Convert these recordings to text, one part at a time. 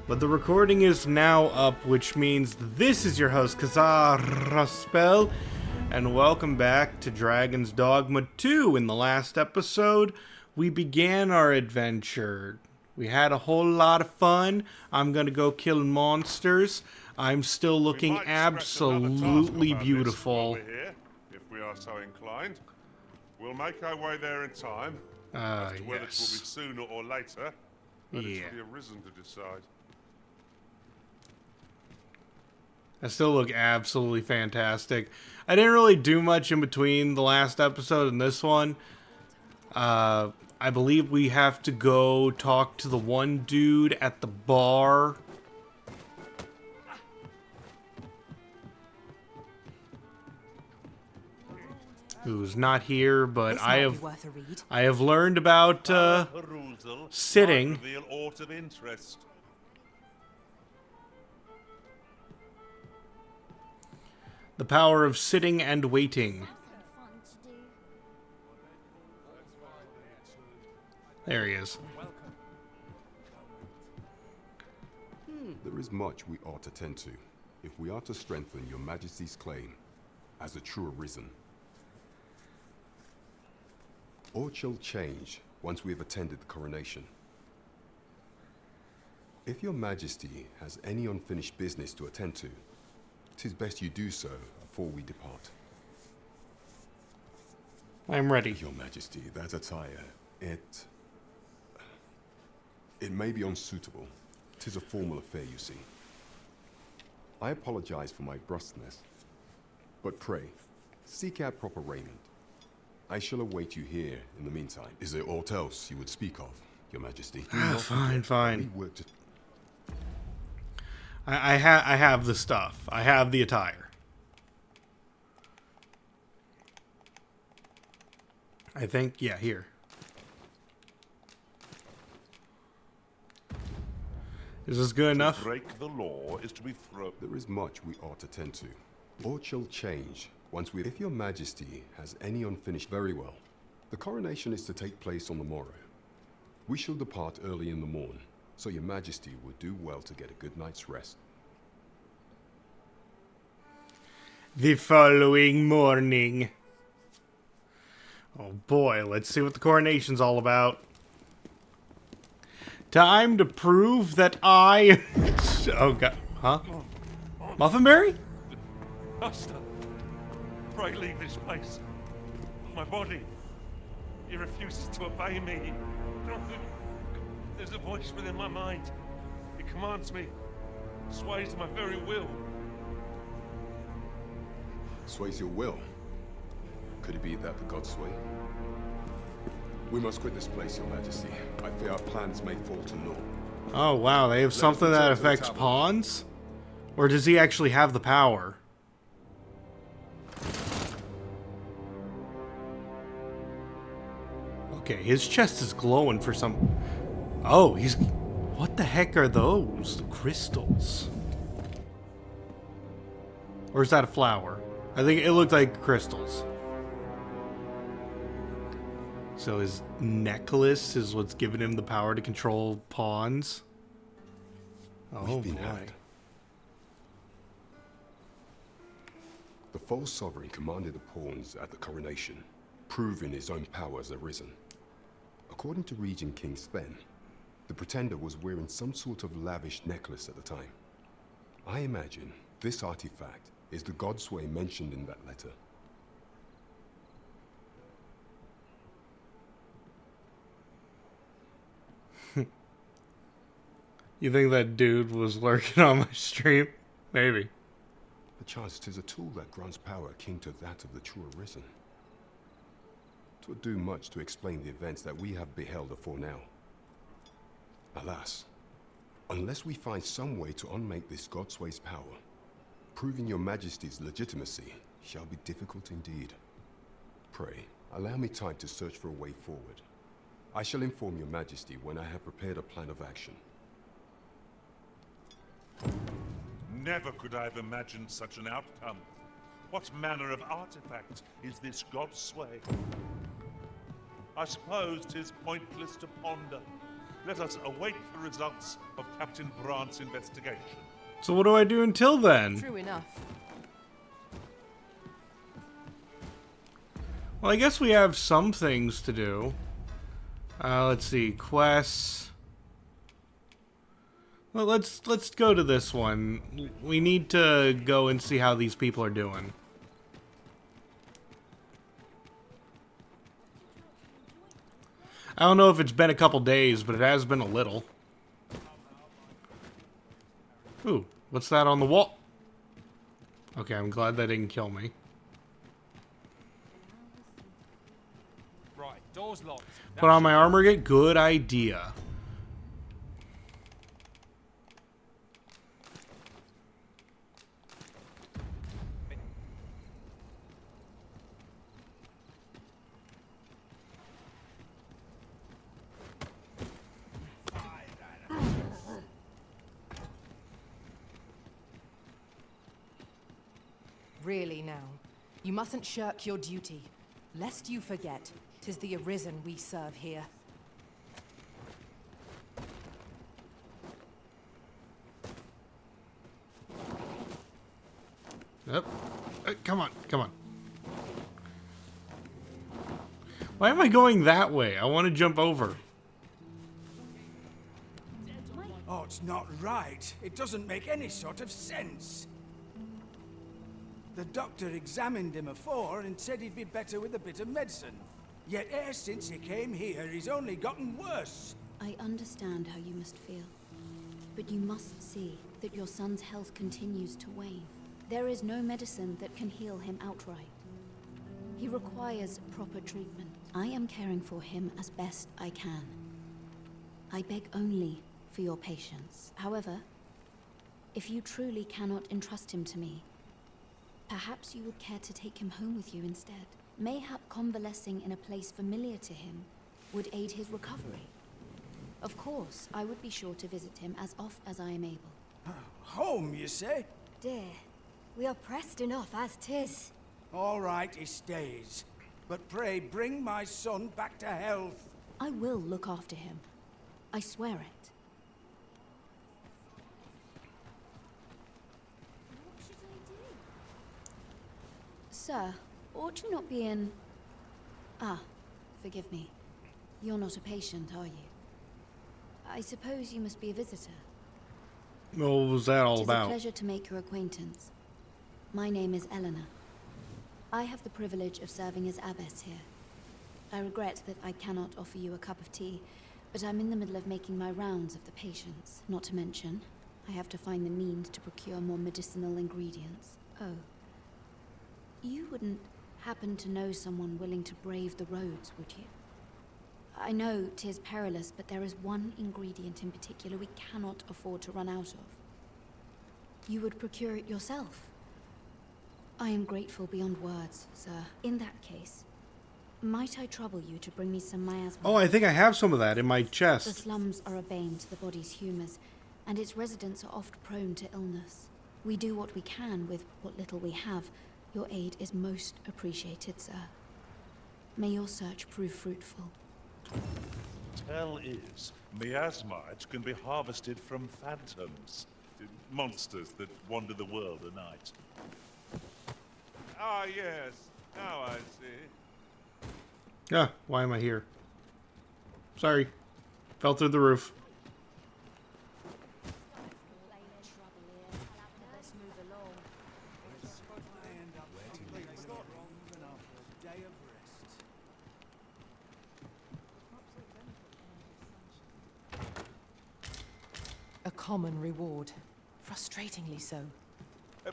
But the recording is now up, which means this is your host, Kazaraspel, and welcome back to Dragon's Dogma 2. In the last episode, we began our adventure. We had a whole lot of fun. I'm gonna go kill monsters. I'm still looking absolutely beautiful. Here, if we are so inclined. We'll make our way there in time. As to whether it will be sooner or later, that is for the Arisen to decide. I still look absolutely fantastic. I didn't really do much in between the last episode and this one. I believe we have to go talk to the one dude at the bar. Who's not here, but I have learned about sitting. The power of sitting and waiting. There he is. There is much we ought to tend to, if we are to strengthen your Majesty's claim as a true Arisen. All shall change once we have attended the coronation. If your Majesty has any unfinished business to attend to, 'tis best you do so before we depart. I'm ready. Your Majesty, that attire, it may be unsuitable. 'Tis a formal affair, you see. I apologize for my brusqueness, but pray, seek out proper raiment. I shall await you here in the meantime. Is there aught else you would speak of, Your Majesty? Fine. I have the stuff. I have the attire. I think, yeah, here. Is this good enough? To break the law is to be thrown. There is much we ought to tend to. Aught shall change once we... If your Majesty has any unfinished... Very well. The coronation is to take place on the morrow. We shall depart early in the morn, so your Majesty would do well to get a good night's rest. The following morning. Oh boy, let's see what the coronation's all about. Time to prove that I... Oh god. Huh? Muffinberry? Master, pray leave this place. My body, he refuses to obey me. There's a voice within my mind. It commands me, sways my very will. Sways your will? Could it be that the gods sway? We must quit this place, Your Majesty. I fear our plans may fall to naught. Oh wow, they have something that affects pawns? Or does he actually have the power? Okay, his chest is glowing for some... Oh, he's... What the heck are those? The crystals. Or is that a flower? I think it looked like crystals. So his necklace is what's giving him the power to control pawns? Oh boy. The false sovereign commanded the pawns at the coronation, proving his own power as Arisen. According to Regent King Sven, the pretender was wearing some sort of lavish necklace at the time. I imagine this artifact is the Godsway mentioned in that letter. You think that dude was lurking on my stream? Maybe. Perchance 'tis a tool that grants power akin to that of the true Arisen. 'Twould do much to explain the events that we have beheld afore now. Alas, unless we find some way to unmake this Godsway's power, proving your Majesty's legitimacy shall be difficult indeed. Pray, allow me time to search for a way forward. I shall inform your Majesty when I have prepared a plan of action. Never could I have imagined such an outcome. What manner of artifact is this Godsway? I suppose 'tis pointless to ponder. Let us await the results of Captain Brandt's investigation. So what do I do until then? True enough. Well, I guess we have some things to do. Let's see, quests. Well, let's go to this one. We need to go and see how these people are doing. I don't know if it's been a couple days, but it has been a little. Ooh, what's that on the wall? Okay, I'm glad that didn't kill me. Right, door's locked. Put on my armor gate? Good idea. Really now. You mustn't shirk your duty. Lest you forget, 'tis the Arisen we serve here. Yep. Come on, come on. Why am I going that way? I want to jump over. Oh, it's not right. It doesn't make any sort of sense. The doctor examined him afore and said he'd be better with a bit of medicine. Yet ever since he came here, he's only gotten worse. I understand how you must feel. But you must see that your son's health continues to wane. There is no medicine that can heal him outright. He requires proper treatment. I am caring for him as best I can. I beg only for your patience. However, if you truly cannot entrust him to me, perhaps you would care to take him home with you instead. Mayhap convalescing in a place familiar to him would aid his recovery. Of course, I would be sure to visit him as oft as I am able. Home, you say? Dear, we are pressed enough as 'tis. All right, he stays. But pray bring my son back to health. I will look after him. I swear it. What should I do? Sir, ought you not be in... Ah, forgive me. You're not a patient, are you? I suppose you must be a visitor. What was that all It is a about? pleasure to make your acquaintance. My name is Eleanor. I have the privilege of serving as abbess here. I regret that I cannot offer you a cup of tea, but I'm in the middle of making my rounds of the patients. Not to mention, I have to find the means to procure more medicinal ingredients. Oh. You wouldn't happen to know someone willing to brave the roads, would you? I know 'tis perilous, but there is one ingredient in particular we cannot afford to run out of. You would procure it yourself. I am grateful beyond words, sir. In that case, might I trouble you to bring me some miasma? Oh, I think I have some of that in my The chest. slums are a bane to the body's humours, and its residents are oft prone to illness. We do what we can with what little we have. Your aid is most appreciated, sir. May your search prove fruitful. Tell is, miasmite can be harvested from phantoms, monsters that wander the world at night. Ah, yes. Now I see. Yeah, why am I here? Sorry. Fell through the roof. A common reward. Frustratingly so.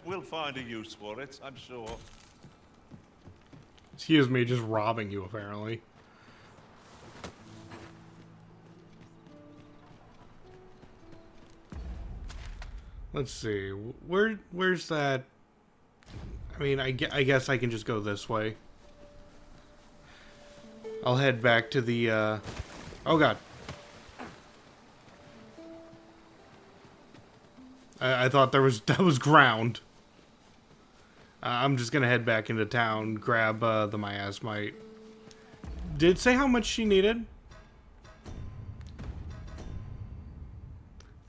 We'll find a use for it, I'm sure. Excuse me, just robbing you, apparently. Let's see. Where's that? I mean, I guess I can just go this way. I'll head back to the, Oh, God. I thought that was ground. I'm just gonna head back into town, grab the miasmite. Did it say how much she needed?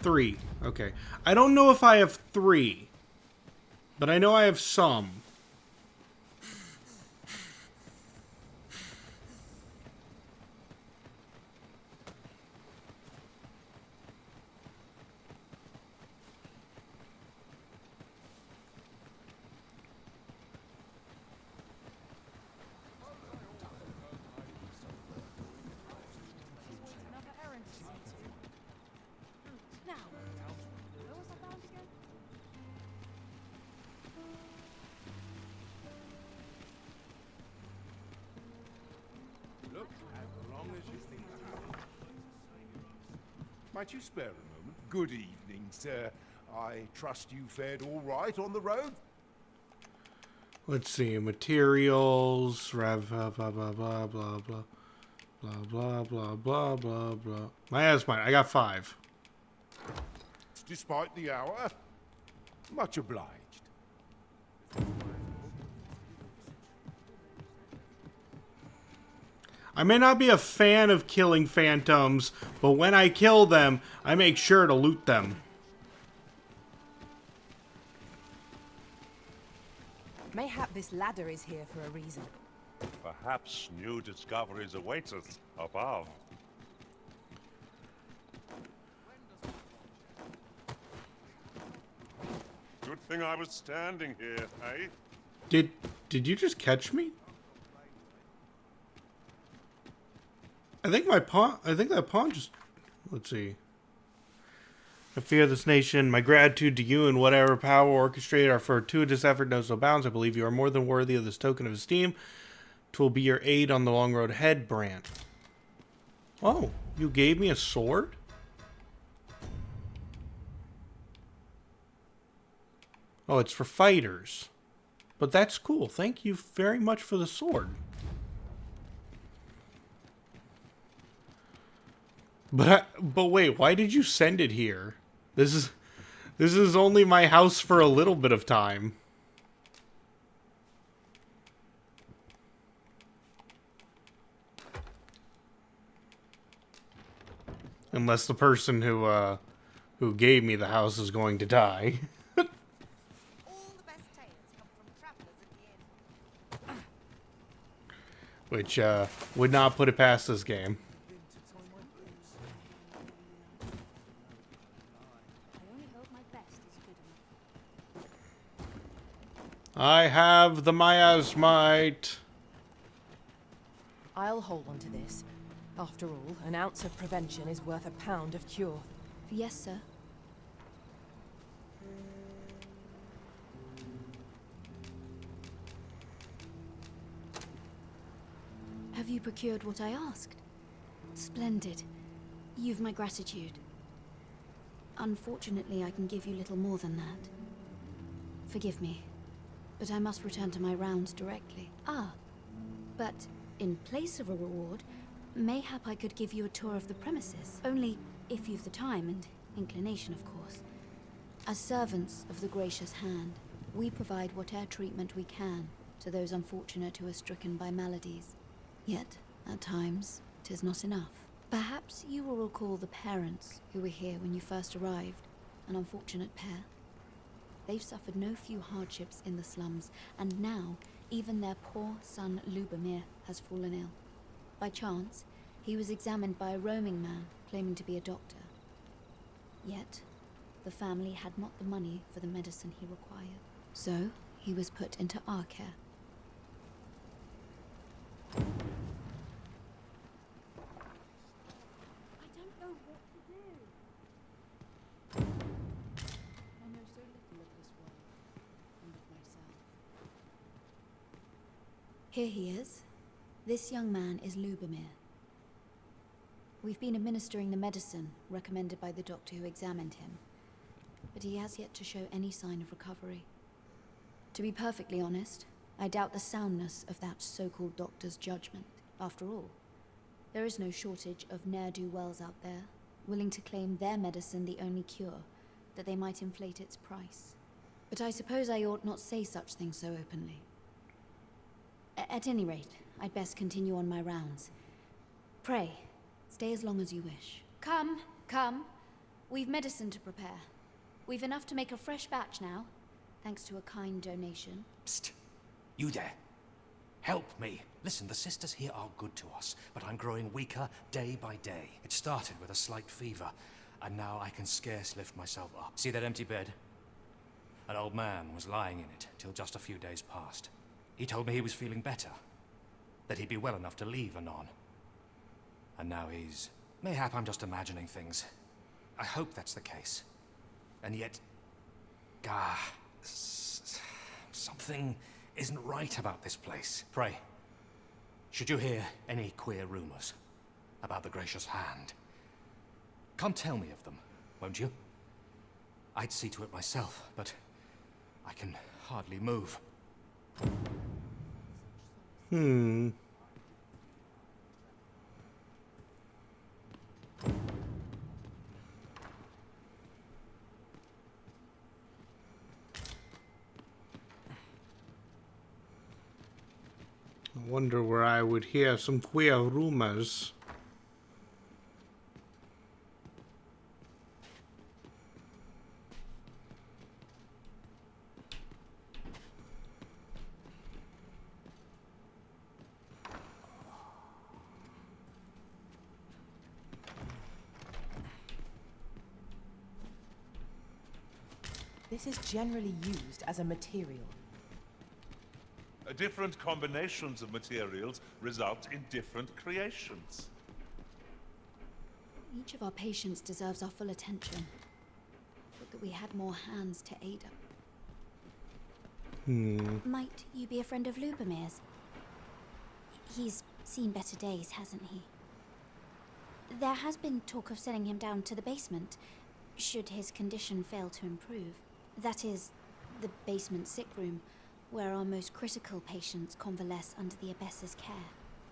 3. Okay. I don't know if I have 3, but I know I have some. Might you spare a moment? Good evening, sir. I trust you fared all right on the road? Let's see. Materials. Blah, blah, blah, blah, blah, blah, blah. Blah, blah, blah, blah, blah, blah. That's mine. I got 5. Despite the hour? Much obliged. I may not be a fan of killing phantoms, but when I kill them, I make sure to loot them. Mayhap this ladder is here for a reason. Perhaps new discoveries await us above. Good thing I was standing here, eh? Did you just catch me? I think that pawn just... Let's see. I fear this nation. My gratitude to you and whatever power orchestrated our fortuitous effort knows no bounds. I believe you are more than worthy of this token of esteem. 'Twill be your aid on the long road ahead, Brant. Oh, you gave me a sword? Oh, it's for fighters. But that's cool. Thank you very much for the sword. But wait, why did you send it here? This is only my house for a little bit of time. Unless the person who gave me the house is going to die. All the best tales come from travelers at the inn. Which would not put it past this game. I only hope my best is good enough. I have the miasmite. I'll hold on to this. After all, an ounce of prevention is worth a pound of cure. Yes, sir. Have you procured what I asked? Splendid. You've my gratitude. Unfortunately, I can give you little more than that. Forgive me, but I must return to my rounds directly. Ah, but in place of a reward, mayhap I could give you a tour of the premises. Only if you've the time and inclination, of course. As servants of the gracious hand, we provide whatever treatment we can to those unfortunate who are stricken by maladies. Yet, at times, 'tis not enough. Perhaps you will recall the parents who were here when you first arrived, an unfortunate pair. They've suffered no few hardships in the slums, and now even their poor son Lubomir has fallen ill. By chance, he was examined by a roaming man claiming to be a doctor. Yet, the family had not the money for the medicine he required. So, he was put into our care. I don't know what to do. I know so little of this world and of myself. Here he is. This young man is Lubomir. We've been administering the medicine recommended by the doctor who examined him, but he has yet to show any sign of recovery. To be perfectly honest, I doubt the soundness of that so-called doctor's judgment. After all, there is no shortage of ne'er-do-wells out there, willing to claim their medicine the only cure, that they might inflate its price. But I suppose I ought not say such things so openly. At any rate, I'd best continue on my rounds. Pray, stay as long as you wish. Come, come. We've medicine to prepare. We've enough to make a fresh batch now, thanks to a kind donation. Psst. You there. Help me. Listen, the sisters here are good to us, but I'm growing weaker day by day. It started with a slight fever, and now I can scarce lift myself up. See that empty bed? An old man was lying in it till just a few days past. He told me he was feeling better, that he'd be well enough to leave anon. And now he's... Mayhap I'm just imagining things. I hope that's the case. And yet... something isn't right about this place. Pray, should you hear any queer rumors about the Gracious Hand, come tell me of them, won't you? I'd see to it myself, but I can hardly move. I wonder where I would hear some queer rumors. This is generally used as a material. Different combinations of materials result in different creations. Each of our patients deserves our full attention. But that we had more hands to aid us. Might you be a friend of Lubomir's? He's seen better days, hasn't he? There has been talk of sending him down to the basement, should his condition fail to improve. That is, the basement sick room, where our most critical patients convalesce under the abbess's care.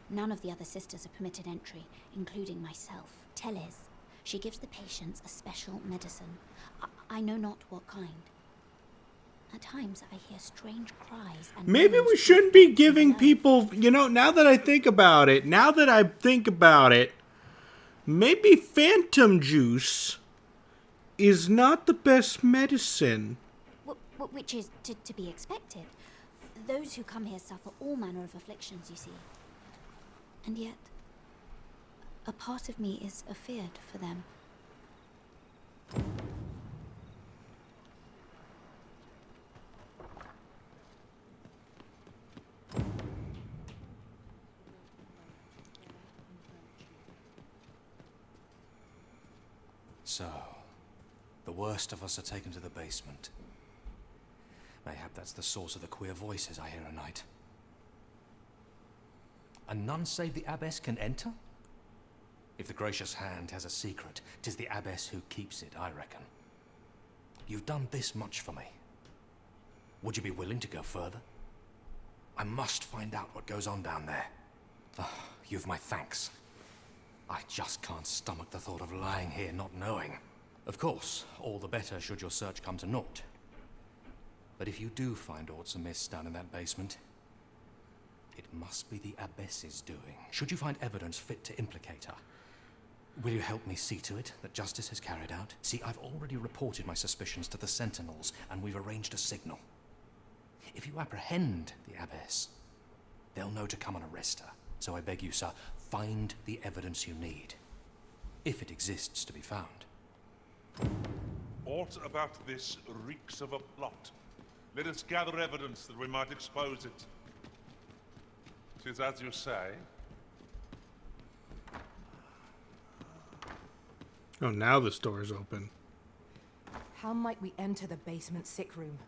None of the other sisters are permitted entry, including myself. Teles, she gives the patients a special medicine. I know not what kind. At times I hear strange cries and... Maybe we shouldn't be giving people, you know, now that I think about it, maybe phantom juice is not the best medicine. Which is to be expected. Those who come here suffer all manner of afflictions, you see. And yet, a part of me is afeared for them. So, the worst of us are taken to the basement. Mayhap that's the source of the queer voices I hear at night. And none save the abbess can enter? If the Gracious Hand has a secret, 'tis the abbess who keeps it, I reckon. You've done this much for me. Would you be willing to go further? I must find out what goes on down there. Oh, you've my thanks. I just can't stomach the thought of lying here not knowing. Of course, all the better should your search come to naught. But if you do find aught amiss down in that basement, it must be the abbess's doing. Should you find evidence fit to implicate her, will you help me see to it that justice is carried out? See, I've already reported my suspicions to the sentinels, and we've arranged a signal. If you apprehend the abbess, they'll know to come and arrest her. So I beg you, sir, find the evidence you need, if it exists to be found. Aught about this reeks of a plot. Let us gather evidence that we might expose it. 'Tis as you say. Oh, now this door's open. How might we enter the basement sick room?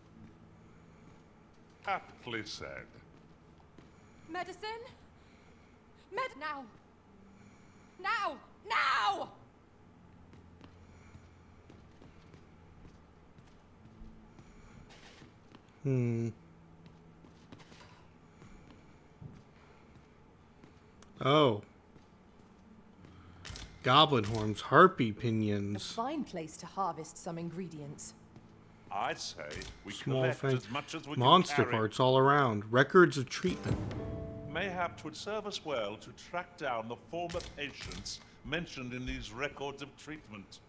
Aptly said. Medicine? Now! Now! Now! Oh. Goblin horns, harpy A pinions. fine place to harvest some ingredients. I say we Small collect thing. as much as we Monster can carry. parts all around. Records of treatment. Mayhap 'twould serve us well to track down the former patients mentioned in these records of treatment.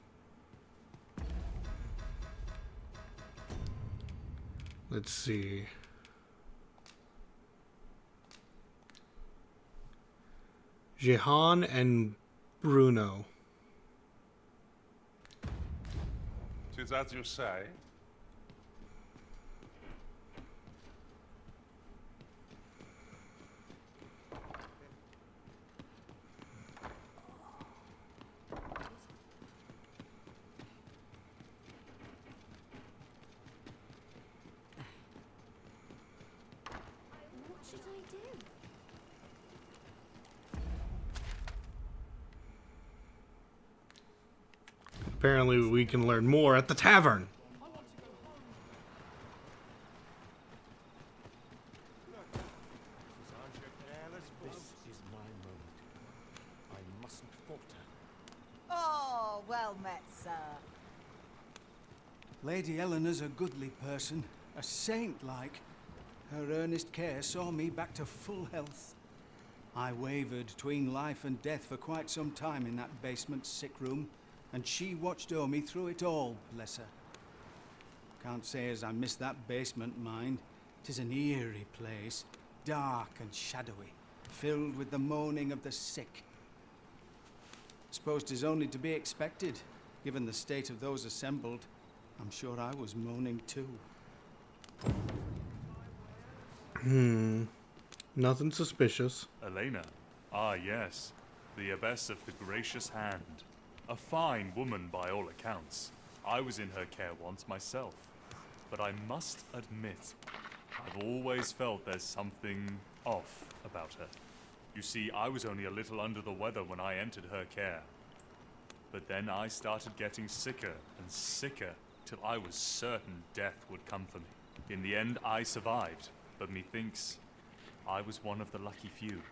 Let's see. Jehan and Bruno. 'Tis as you say. What should I do? Apparently we can learn more at the tavern. This is my moment. I mustn't falter. Oh, well met, sir. Lady Eleanor's a goodly person, a saint-like. Her earnest care saw me back to full health. I wavered between life and death for quite some time in that basement sick room, and she watched o'er me through it all, bless her. Can't say as I miss that basement, mind. 'Tis an eerie place, dark and shadowy, filled with the moaning of the sick. Suppose 'tis only to be expected, given the state of those assembled. I'm sure I was moaning too. Nothing suspicious. Elena. Ah, yes. The Abbess of the Gracious Hand. A fine woman by all accounts. I was in her care once myself. But I must admit, I've always felt there's something off about her. You see, I was only a little under the weather when I entered her care. But then I started getting sicker and sicker till I was certain death would come for me. In the end, I survived, but methinks I was one of the lucky few.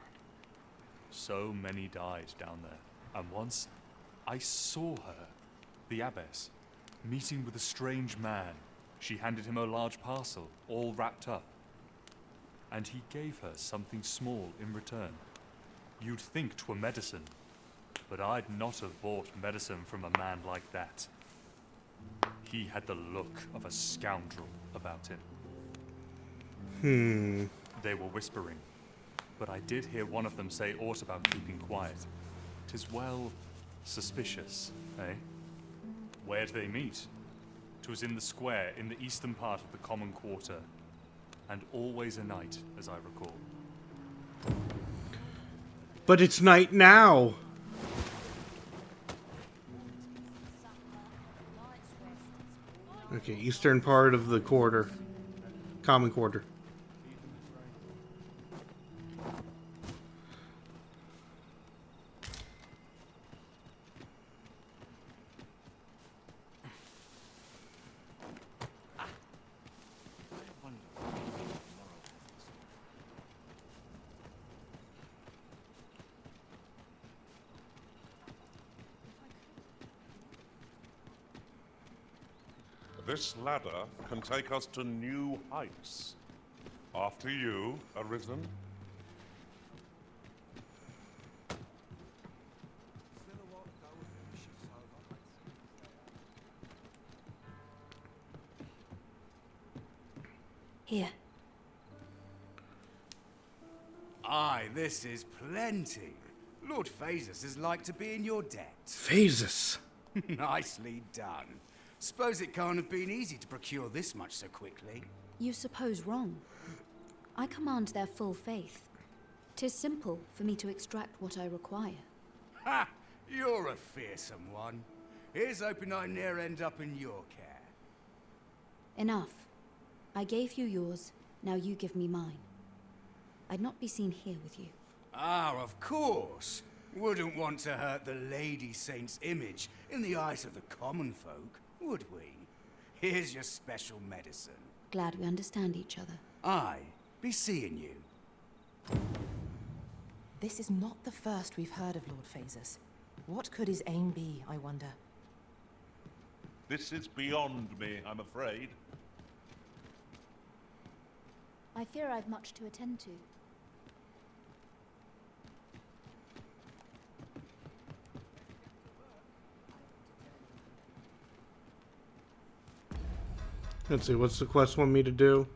So many died down there, and once I saw her, the Abbess, meeting with a strange man. She handed him a large parcel, all wrapped up, and he gave her something small in return. You'd think 'twere medicine, but I'd not have bought medicine from a man like that. He had the look of a scoundrel about him. They were whispering, but I did hear one of them say aught about keeping quiet. 'Tis well suspicious, eh? Where'd they meet? 'Twas in the square in the eastern part of the common quarter, and always a night, as I recall. But it's night now. Okay, eastern part of the quarter. Common quarter. This ladder can take us to new heights. After you, Arisen. Here. Aye, this is plenty. Lord Phasus is like to be in your debt. Phasus. Nicely done. Suppose it can't have been easy to procure this much so quickly. You suppose wrong. I command their full faith. 'Tis simple for me to extract what I require. Ha! You're a fearsome one. Here's hoping I ne'er end up in your care. Enough. I gave you yours, now you give me mine. I'd not be seen here with you. Ah, of course. Wouldn't want to hurt the Lady Saint's image in the eyes of the common folk, would we? Here's your special medicine. Glad we understand each other. Aye, be seeing you. This is not the first we've heard of Lord Phasus. What could his aim be, I wonder? This is beyond me, I'm afraid. I fear I've much to attend to. Let's see, what's the quest want me to do?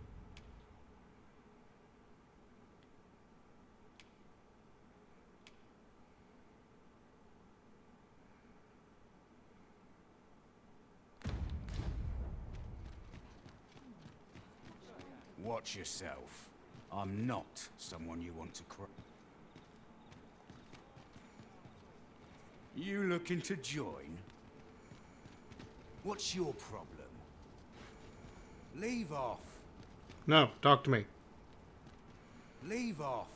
Watch yourself. I'm not someone you want to You looking to join? What's your problem? Leave off. No, talk to me. Leave off.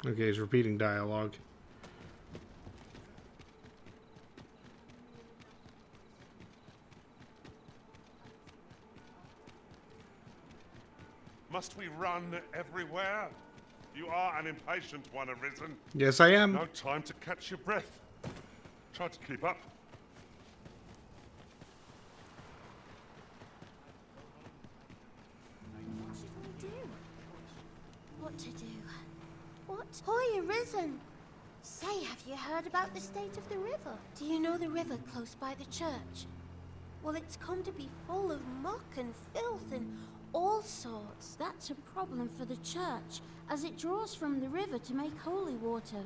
Okay, he's repeating dialogue. Must we run everywhere? You are an impatient one, Arisen. Yes, I am. No time to catch your breath. Try to keep up. What to do? What? Hoy, Arisen! Say, have you heard about the state of the river? Do you know the river close by the church? Well, it's come to be full of muck and filth and all sorts. That's a problem for the church, as it draws from the river to make holy water.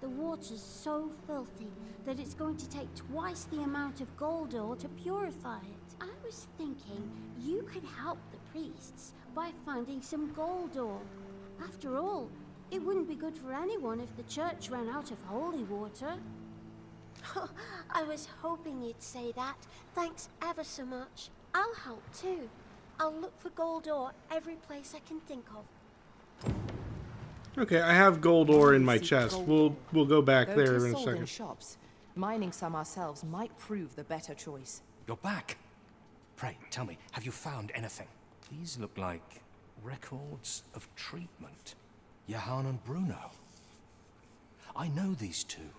The water's so filthy that it's going to take twice the amount of gold ore to purify it. I was thinking you could help the priests by finding some gold ore. After all, it wouldn't be good for anyone if the church ran out of holy water. I was hoping you'd say that. Thanks ever so much. I'll help too. I'll look for gold ore every place I can think of. Okay, I have gold ore in my chest. We'll go back there in a second. In shops. Mining some ourselves might prove the better choice. You're back. Pray, tell me, have you found anything? These look like records of treatment. Johann and Bruno. I know these two.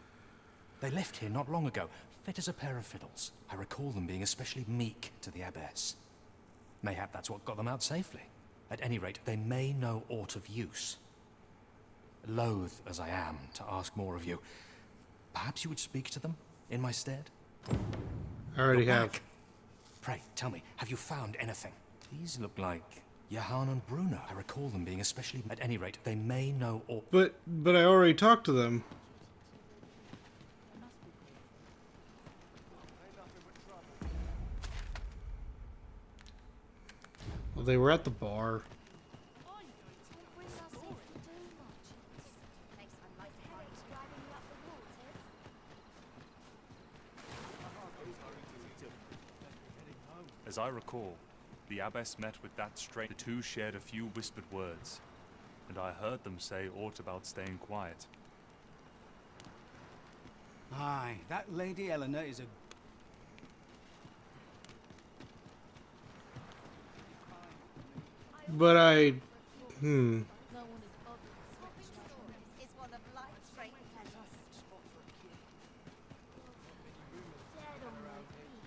They left here not long ago, fit as a pair of fiddles. I recall them being especially meek to the abbess. Mayhap that's what got them out safely. At any rate, they may know aught of use. Loath as I am to ask more of you, perhaps you would speak to them in my stead? I already have. Pray, tell me, have you found anything? These look like Johann and Bruno. I recall them being especially... At any rate, they may know aught... But I already talked to them. Well, they were at the bar. As I recall, the abbess met with that stranger. The two shared a few whispered words, and I heard them say aught about staying quiet. Aye, that Lady Eleanor is a... But I... Is one of life's great pleasures. Dead on my feet.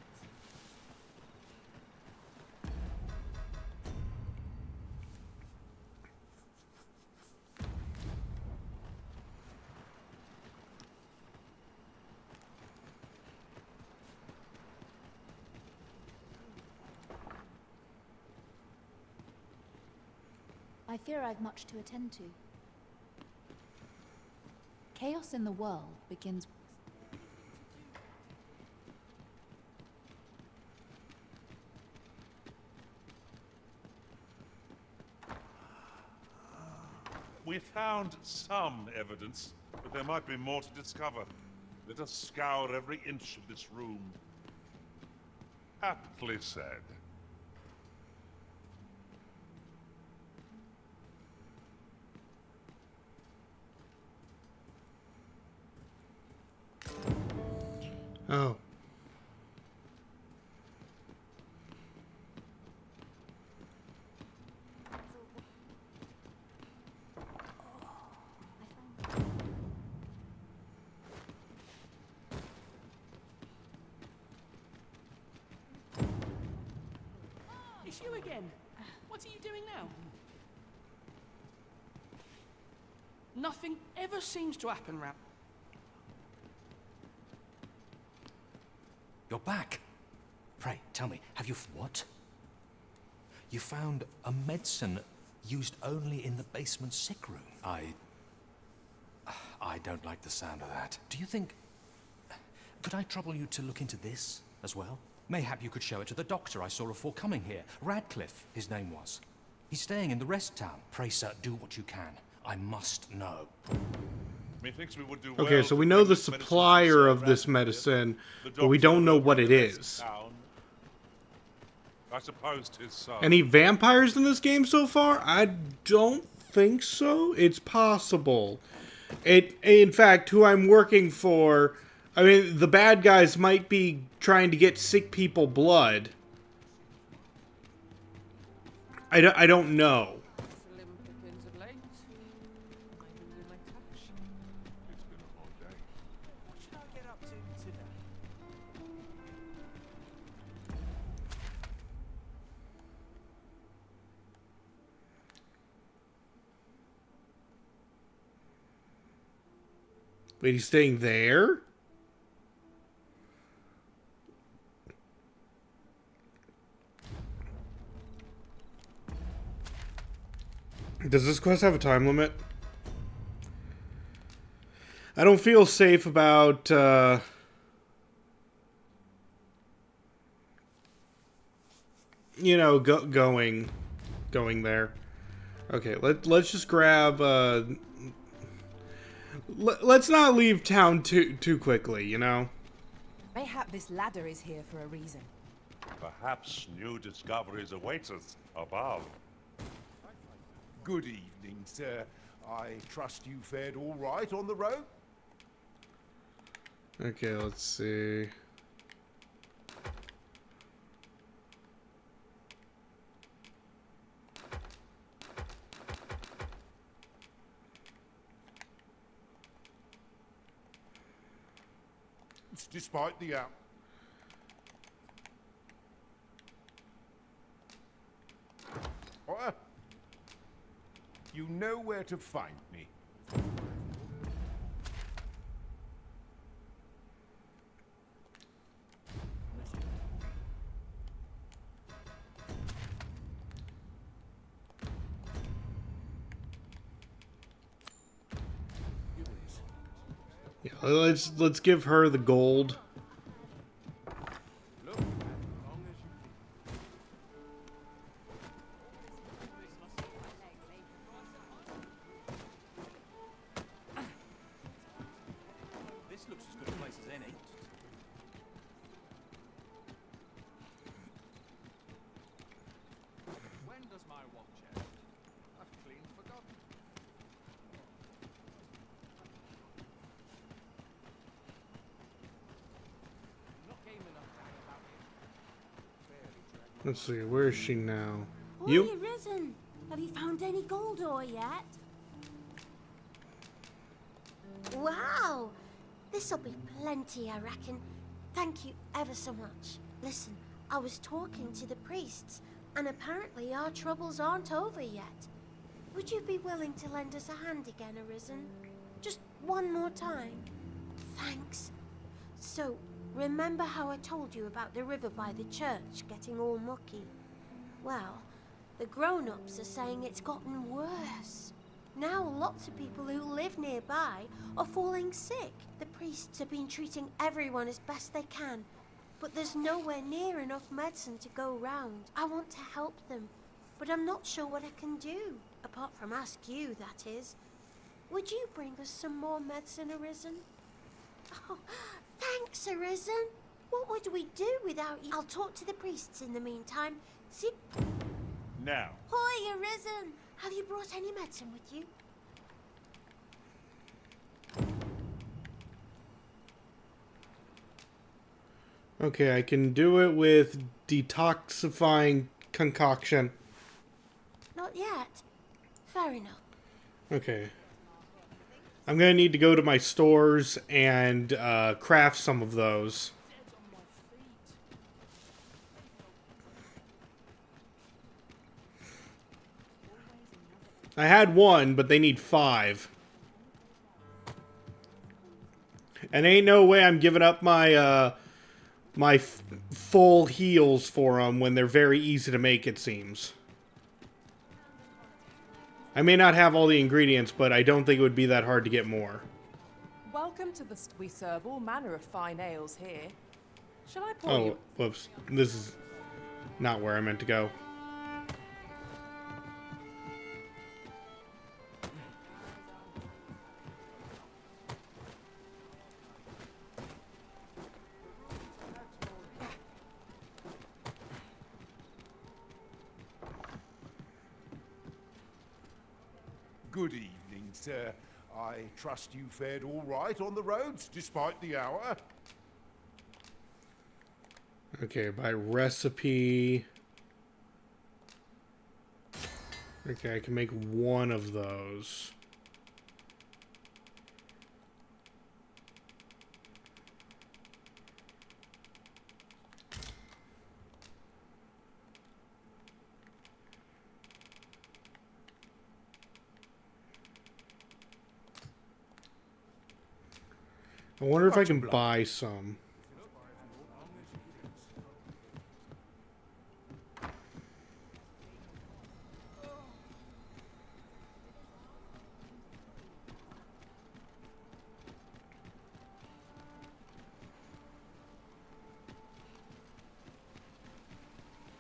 I fear I've much to attend to. Chaos in the world begins... We found some evidence, but there might be more to discover. Let us scour every inch of this room. Aptly said. Oh. It's you again. What are you doing now? Nothing ever seems to happen round. You're back. Pray, tell me, have you... What? You found a medicine used only in the basement sick room. I don't like the sound of that. Do you think... Could I trouble you to look into this as well? Mayhap you could show it to the doctor I saw before coming here. Radcliffe, his name was. He's staying in the rest town. Pray, sir, do what you can. I must know. Methinks we would do well Okay, so we know the supplier of this medicine, but we don't know what it is. I suppose 'tis so. Any vampires in this game so far? I don't think so. It's possible. In fact, who I'm working for, I mean, the bad guys might be trying to get sick people blood. I don't know. Wait, he's staying there? Does this quest have a time limit? I don't feel safe about, you know, going there. Okay, let's just grab, let's not leave town too quickly, you know? Mayhap this ladder is here for a reason. Perhaps new discoveries await us above. Good evening, sir. I trust you fared all right on the road? Okay, let's see. Despite the you know where to find me. Yeah, let's give her the gold. This looks as good a place as any. When does my watch end? I've clean forgotten. Let's see, where is she now? Oi, You? Risen! Have you found any gold ore yet? Wow! This'll be plenty, I reckon. Thank you ever so much. Listen, I was talking to the priests, and apparently our troubles aren't over yet. Would you be willing to lend us a hand again, Arisen? Just one more time? Thanks. So, remember how I told you about the river by the church getting all mucky? Well, the grown-ups are saying it's gotten worse. Now lots of people who live nearby are falling sick. The priests have been treating everyone as best they can, but there's nowhere near enough medicine to go round. I want to help them, but I'm not sure what I can do, apart from ask you, that is. Would you bring us some more medicine, Arisen? Oh, thanks, Arisen. What would we do without you? I'll talk to the priests in the meantime. See... Now. Hoi, Arisen! Have you brought any medicine with you? Okay, I can do it with detoxifying concoction. Not yet. Fair enough. Okay. I'm gonna need to go to my stores and craft some of those. I had one, but they need 5. And ain't no way I'm giving up my my full heals for them when they're very easy to make, it seems. I may not have all the ingredients, but I don't think it would be that hard to get more. Welcome to the... We serve all manner of fine ales here. Shall I pour you? Oh, whoops. This is not where I meant to go. Good evening, sir. I trust you fared all right on the roads, despite the hour. Okay, by recipe. Okay, I can make one of those. I wonder if I can buy some.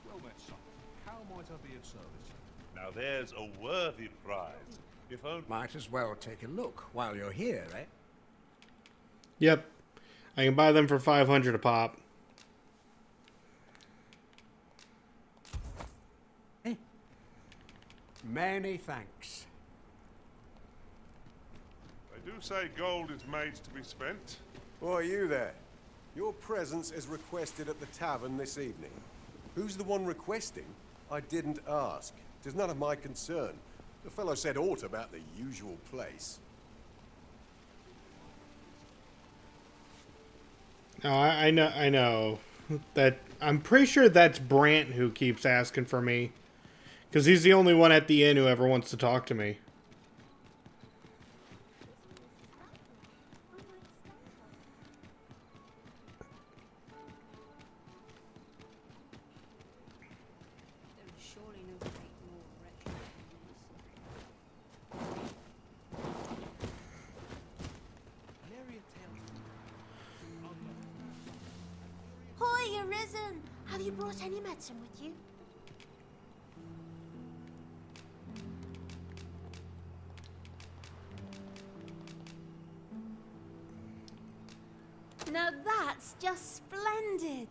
Well met, son. How might I be of service? Now there's a worthy prize. If only... Might as well take a look while you're here, eh? Yep. I can buy them for 500 a pop. Many thanks. They do say gold is made to be spent. Why, you there? Your presence is requested at the tavern this evening. Who's the one requesting? I didn't ask. 'Tis none of my concern. The fellow said aught about the usual place. No, I know. That I'm pretty sure that's Brant who keeps asking for me. Because he's the only one at the inn who ever wants to talk to me. Hoy, Arisen! Have you brought any medicine with you? Now that's just splendid!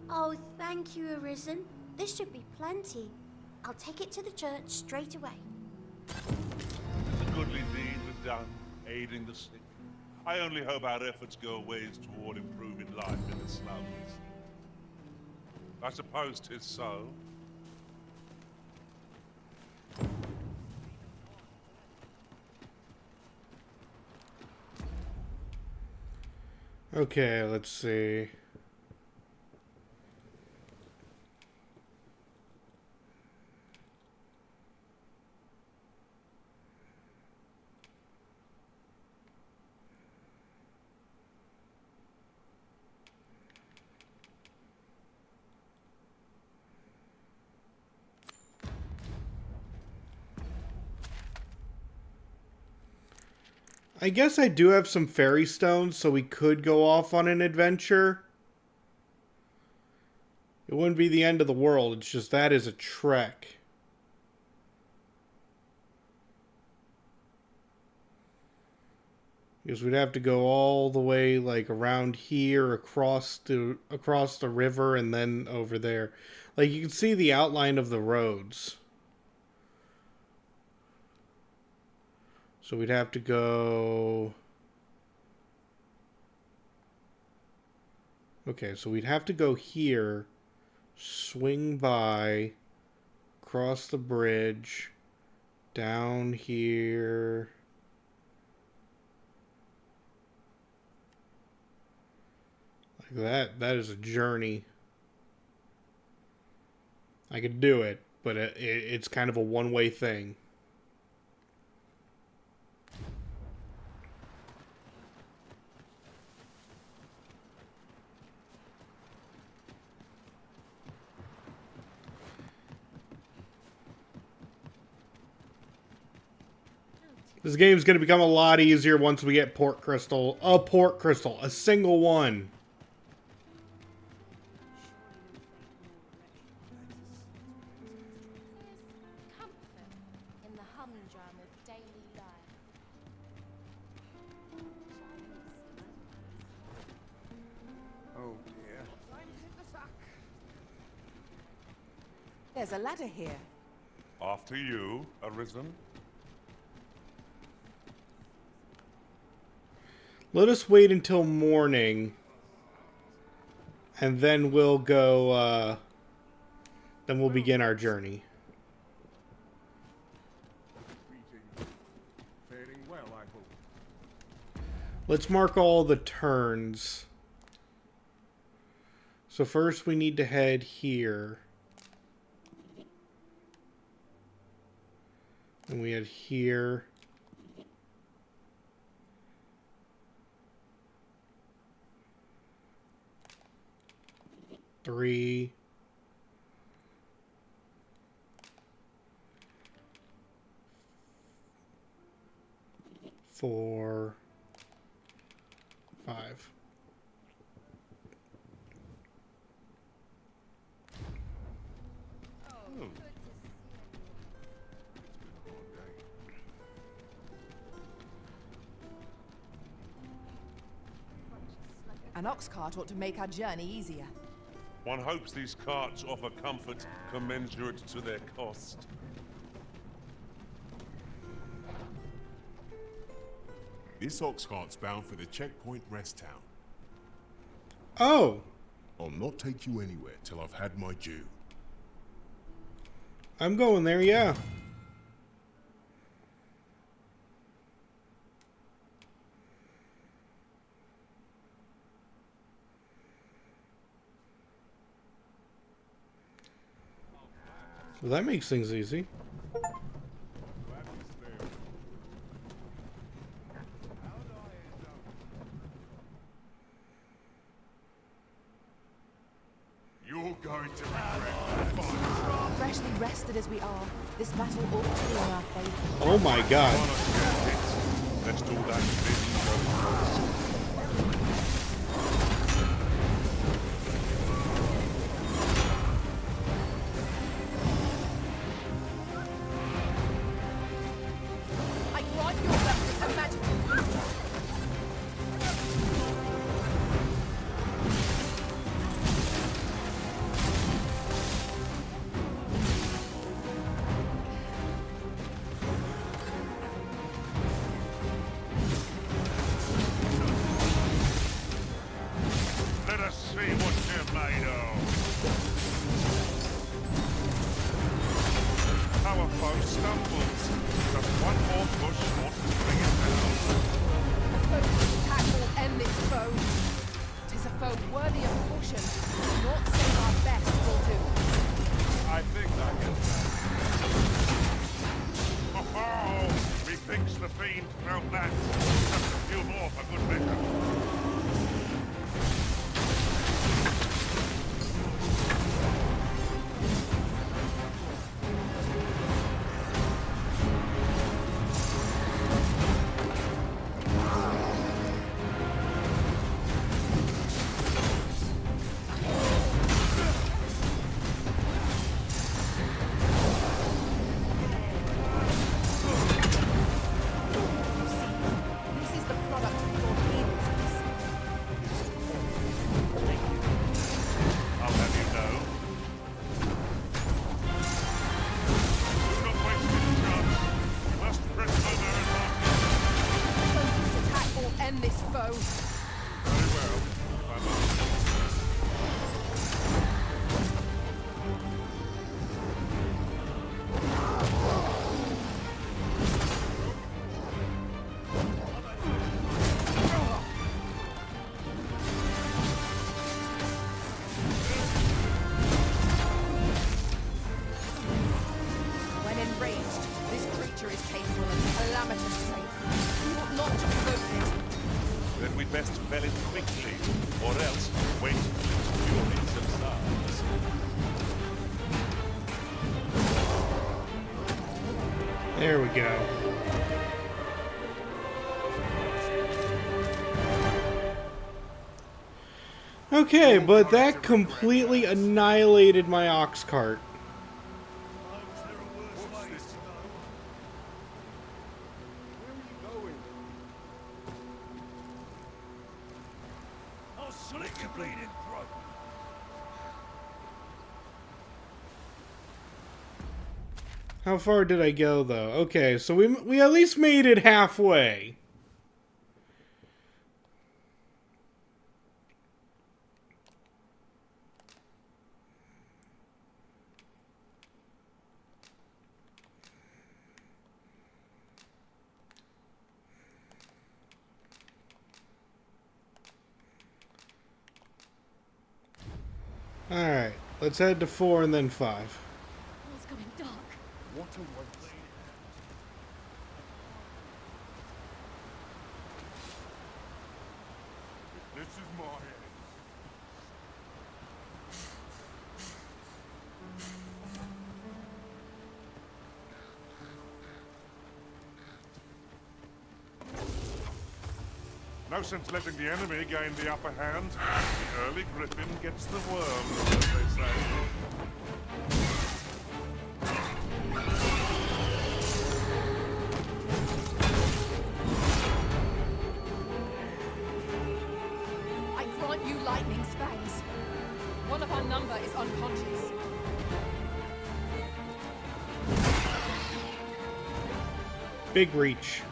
Oh, thank you, Arisen. This should be plenty. I'll take it to the church straight away. A goodly deed we've done, aiding the sick. I only hope our efforts go a ways toward improving life in the slums. I suppose 'tis so. Okay, let's see. I guess I do have some fairy stones, so we could go off on an adventure. It wouldn't be the end of the world, it's just that is a trek. Because we'd have to go all the way, like, around here, across the river, and then over there. Like, you can see the outline of the roads. So we'd have to go... Okay, so we'd have to go here, swing by, cross the bridge, down here. Like that. That is a journey. I could do it, but it's kind of a one-way thing. This game's going to become a lot easier once we get port crystal. A port crystal. A single one. In the humdrum of daily life. Oh dear. There's a ladder here. After you, Arisen. Let us wait until morning. And then we'll go, then we'll begin our journey. Faring well, I hope. Let's mark all the turns. So first we need to head here. And we head here. Three. 4, 5. An ox cart ought to make our journey easier. One hopes these carts offer comfort commensurate to their cost. This ox cart's bound for the checkpoint rest town. Oh! I'll not take you anywhere till I've had my due. I'm going there, yeah. Well, that makes things easy. You're going to regret the fight. Freshly rested as we are, this battle ought to be in our favor. Oh my god. Let's do that vision. I grant your weapon a magical wisdom. Let us see what you're made of. Our foe stumbles. Just one more push ought to bring it down. A foe's attack will end this foe. 'Tis a foe worthy of caution. Naught save our best will do. I think I can. Oh, methinks the fiend felt that. Just a few more for good measure. This is the product of your heroes. I'll have you know. Do not waste this chance. We must press on our advantage. Focused attack will end this foe. Very well. I must. When enraged, this creature is capable of calamitous strength. We ought not to provoke it. Then we'd best fell it quickly, or else wait till its fury subsides. There we go. Okay, but that completely annihilated my ox cart. I'll slit your bleeding throat. How far did I go, though? Okay, so we at least made it halfway. Alright, let's head to 4 and then 5. It's going dark. What a waste. This is my end. No sense letting the enemy gain the upper hand. The early griffin gets the worm, as they say. I grant you lightning fangs. One of our number is unconscious. Big reach.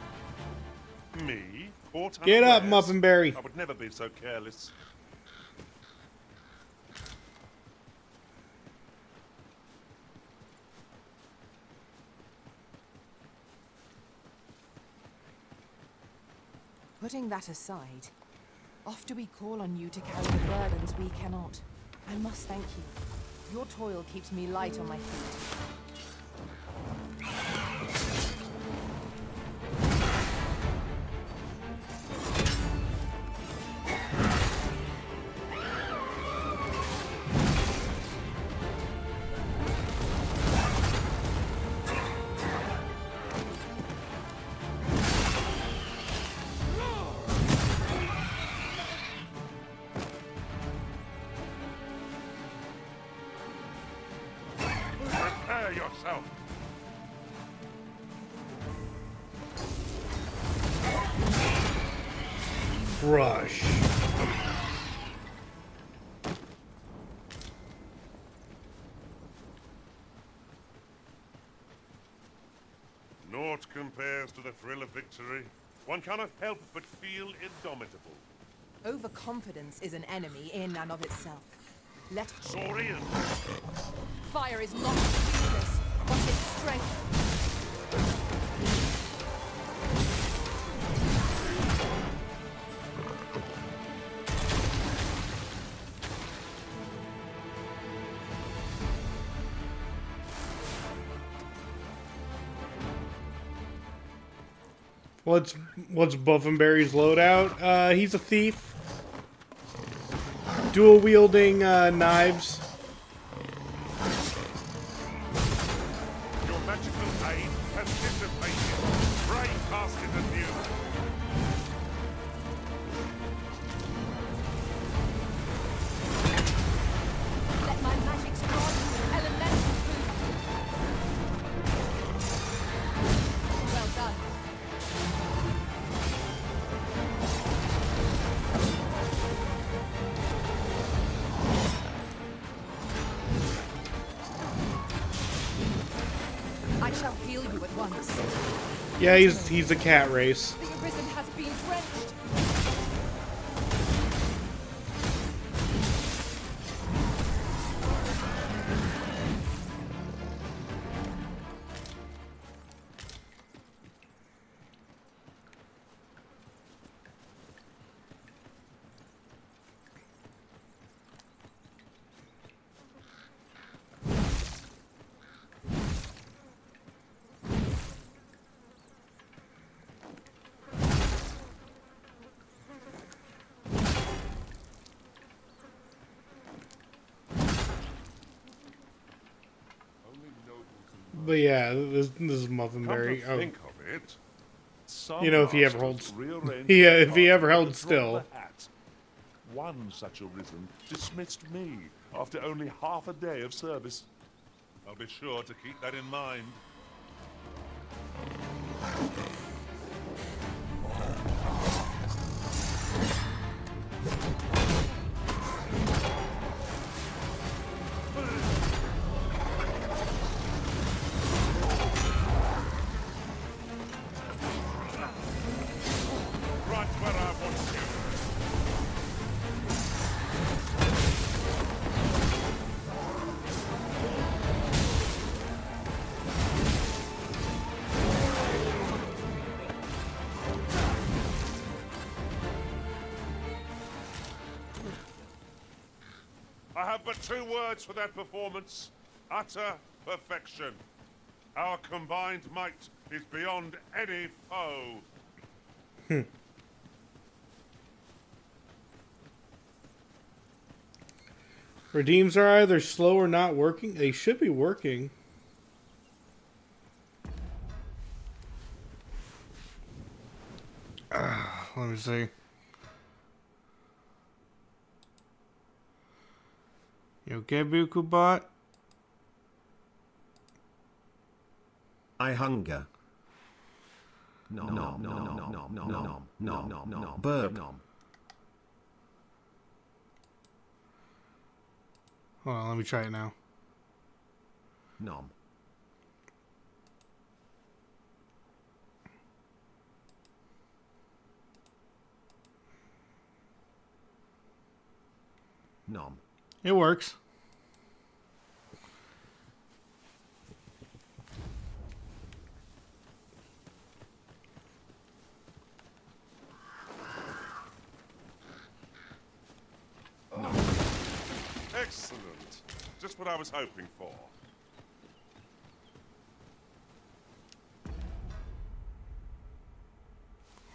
Me? Caught Get up, unawares? Muffinberry. I would never be so careless. Putting that aside, oft do we call on you to carry the burdens we cannot. I must thank you. Your toil keeps me light on my feet. Prepare yourself. Brush. Naught compares to the thrill of victory. One cannot help but feel indomitable. Overconfidence is an enemy in and of itself. Let Saurian. fire is not its weakness, but its strength. What's Buffinberry's loadout? He's a thief. Dual wielding knives. Your magical aid has dissipated. Pray cast it anew. Let my magic's guard you with elemental food. Well done. I shall heal you at once. Yeah, he's a cat race. The arisen has been drenched. But yeah, this is Muffinberry. Come to think of it, some You know, if he ever masters holds, rearrange yeah, their if he ever party held at the drop still. of a hat. one such arisen dismissed me after only half a day of service. I'll be sure to keep that in mind. I have but two words for that performance. Utter perfection. Our combined might is beyond any foe. Redeems are either slow or not working. They should be working. Let me see. You okay, Bukubot? I hunger. No. Burp. Hold on, let me try it now. Nom. Nom. It works. Excellent. Just what I was hoping for.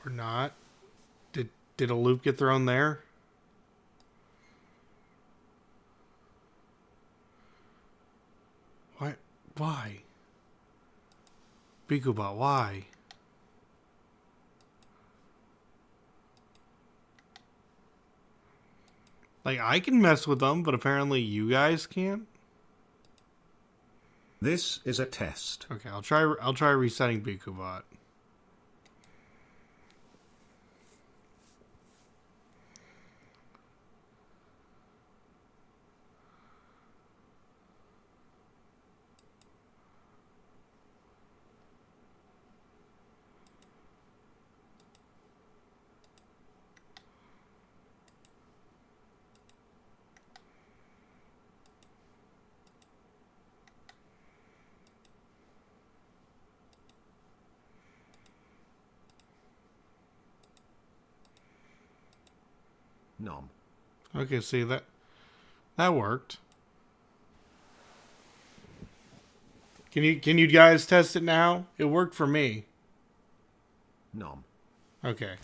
Or not. Did a loop get thrown there? Why? Bikubot, why? Like, I can mess with them, but apparently you guys can't? This is a test. Okay, I'll try resetting Bikubot. Nom. Okay, see that worked. Can you guys test it now? It worked for me. Nom. Okay.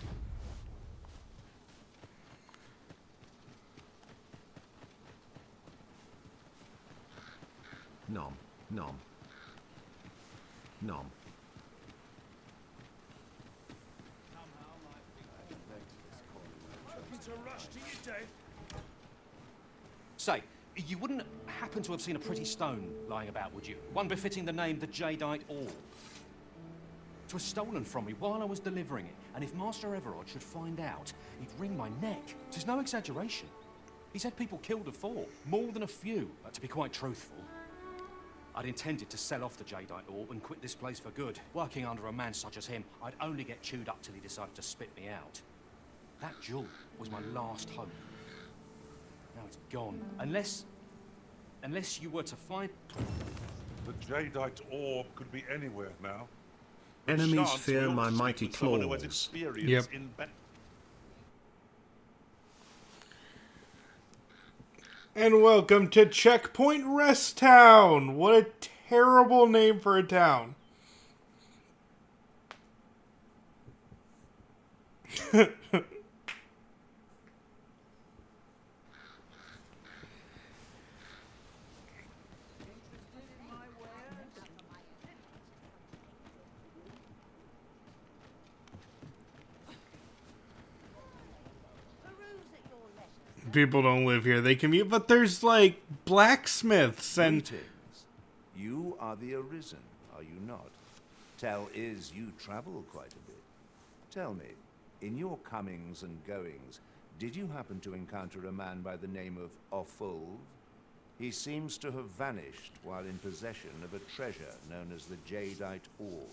Nom. Say, you wouldn't happen to have seen a pretty stone lying about, would you? One befitting the name the Jadeite Orb. It was stolen from me while I was delivering it, and if Master Everard should find out, he'd wring my neck. Tis no exaggeration. He said people killed before, more than a few. To be quite truthful, I'd intended to sell off the Jadeite Orb and quit this place for good. Working under a man such as him, I'd only get chewed up till he decided to spit me out. That jewel was my last hope. Now it's gone. Unless you were to find... The Jadeite Orb could be anywhere now. Enemies Chance fear we ought my to speak mighty with someone who has claws. experience in And welcome to Checkpoint Rest Town. What a terrible name for a town. People don't live here. They commute, but there's like blacksmiths and. Greetings. You are the Arisen, are you not? Tell is you travel quite a bit. Tell me, in your comings and goings, did you happen to encounter a man by the name of Offulv? He seems to have vanished while in possession of a treasure known as the Jadeite Orb.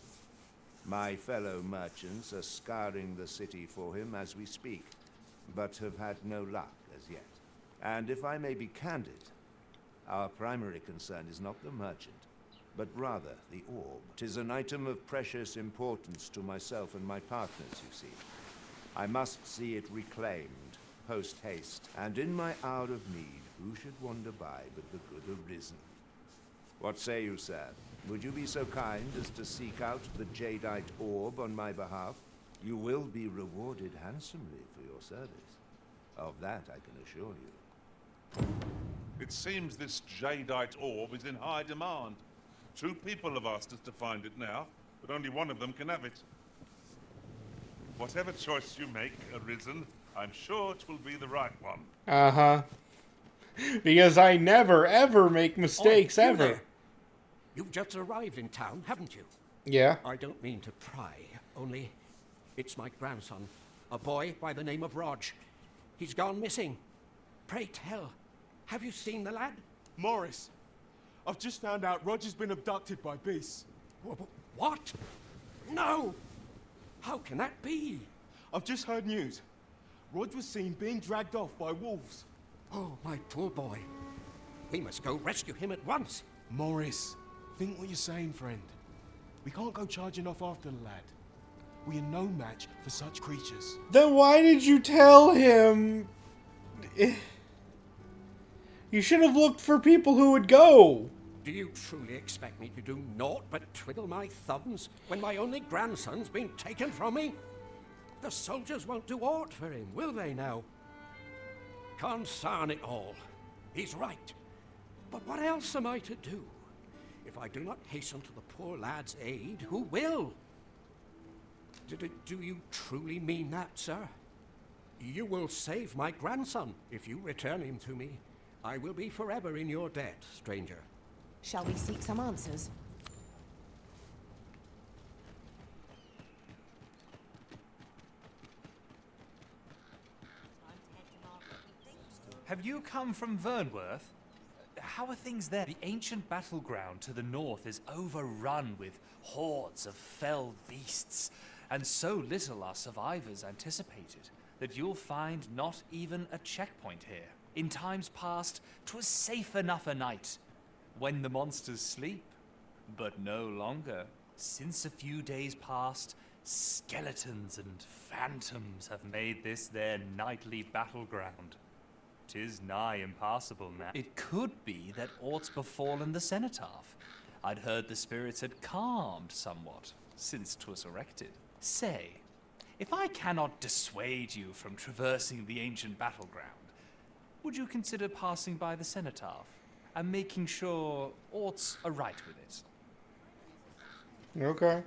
My fellow merchants are scouring the city for him as we speak, but have had no luck as yet. And if I may be candid, our primary concern is not the merchant, but rather the orb. 'Tis an item of precious importance to myself and my partners, you see. I must see it reclaimed, post-haste, and in my hour of need, who should wander by but the good Arisen? What say you, sir? Would you be so kind as to seek out the Jadeite Orb on my behalf? You will be rewarded handsomely for your service. Of that I can assure you. It seems this Jadeite Orb is in high demand. 2 people have asked us to find it now, but only one of them can have it. Whatever choice you make, Arisen, I'm sure it will be the right one. Uh-huh. Because I never, ever make mistakes, ever. There. You've just arrived in town, haven't you? Yeah. I don't mean to pry, only it's my grandson, a boy by the name of Rog. He's gone missing. Pray tell, have you seen the lad? Morris, I've just found out Roger's been abducted by beasts. What? No! How can that be? I've just heard news. Rog was seen being dragged off by wolves. Oh, my poor boy. We must go rescue him at once. Morris, think what you're saying, friend. We can't go charging off after the lad. We are no match for such creatures. Then why did you tell him? You should have looked for people who would go. Do you truly expect me to do naught but twiddle my thumbs when my only grandson's been taken from me? The soldiers won't do aught for him, will they now? Consign it all. He's right. But what else am I to do? If I do not hasten to the poor lad's aid, who will? Do you truly mean that, sir? You will save my grandson if you return him to me. I will be forever in your debt, stranger. Shall we seek some answers? Have you come from Vernworth? How are things there? The ancient battleground to the north is overrun with hordes of fell beasts, and so little are survivors anticipated that you'll find not even a checkpoint here. In times past, 'twas safe enough a night when the monsters sleep, but no longer. Since a few days past, skeletons and phantoms have made this their nightly battleground. 'Tis nigh impassable now. It could be that aught's befallen the cenotaph. I'd heard the spirits had calmed somewhat since 'twas erected. Say, if I cannot dissuade you from traversing the ancient battleground, would you consider passing by the cenotaph and making sure aught's aright with it? Okay.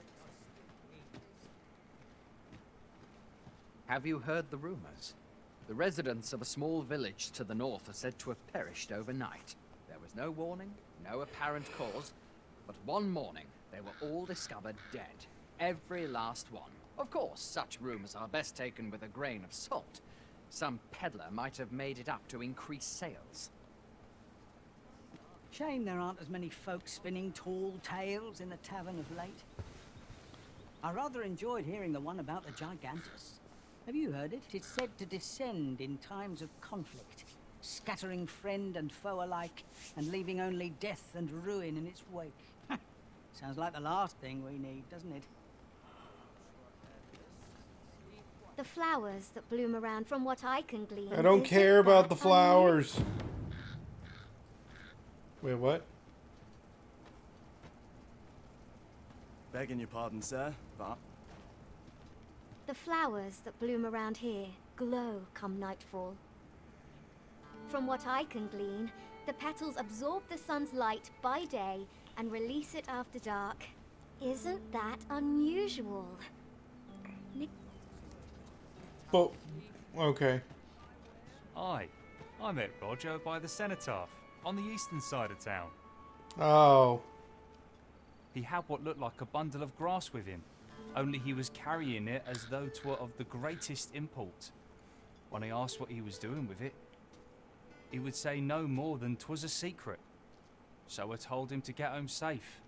Have you heard the rumors? The residents of a small village to the north are said to have perished overnight. There was no warning, no apparent cause, but one morning they were all discovered dead. Every last one. Of course, such rumors are best taken with a grain of salt. Some peddler might have made it up to increase sales. Shame there aren't as many folk spinning tall tales in the tavern of late. I rather enjoyed hearing the one about the Gigantus. Have you heard it? It's said to descend in times of conflict, scattering friend and foe alike, and leaving only death and ruin in its wake. Sounds like the last thing we need, doesn't it? The flowers that bloom around, from what I can glean. I don't care about the flowers. Wait, what? Begging your pardon, sir, but... The flowers that bloom around here glow come nightfall. From what I can glean, the petals absorb the sun's light by day and release it after dark. Isn't that unusual? But, okay. Aye, I met Roger by the cenotaph, on the eastern side of town. Oh. He had what looked like a bundle of grass with him, only he was carrying it as though 'twere of the greatest import. When I asked what he was doing with it, he would say no more than 'twas a secret. So I told him to get home safe,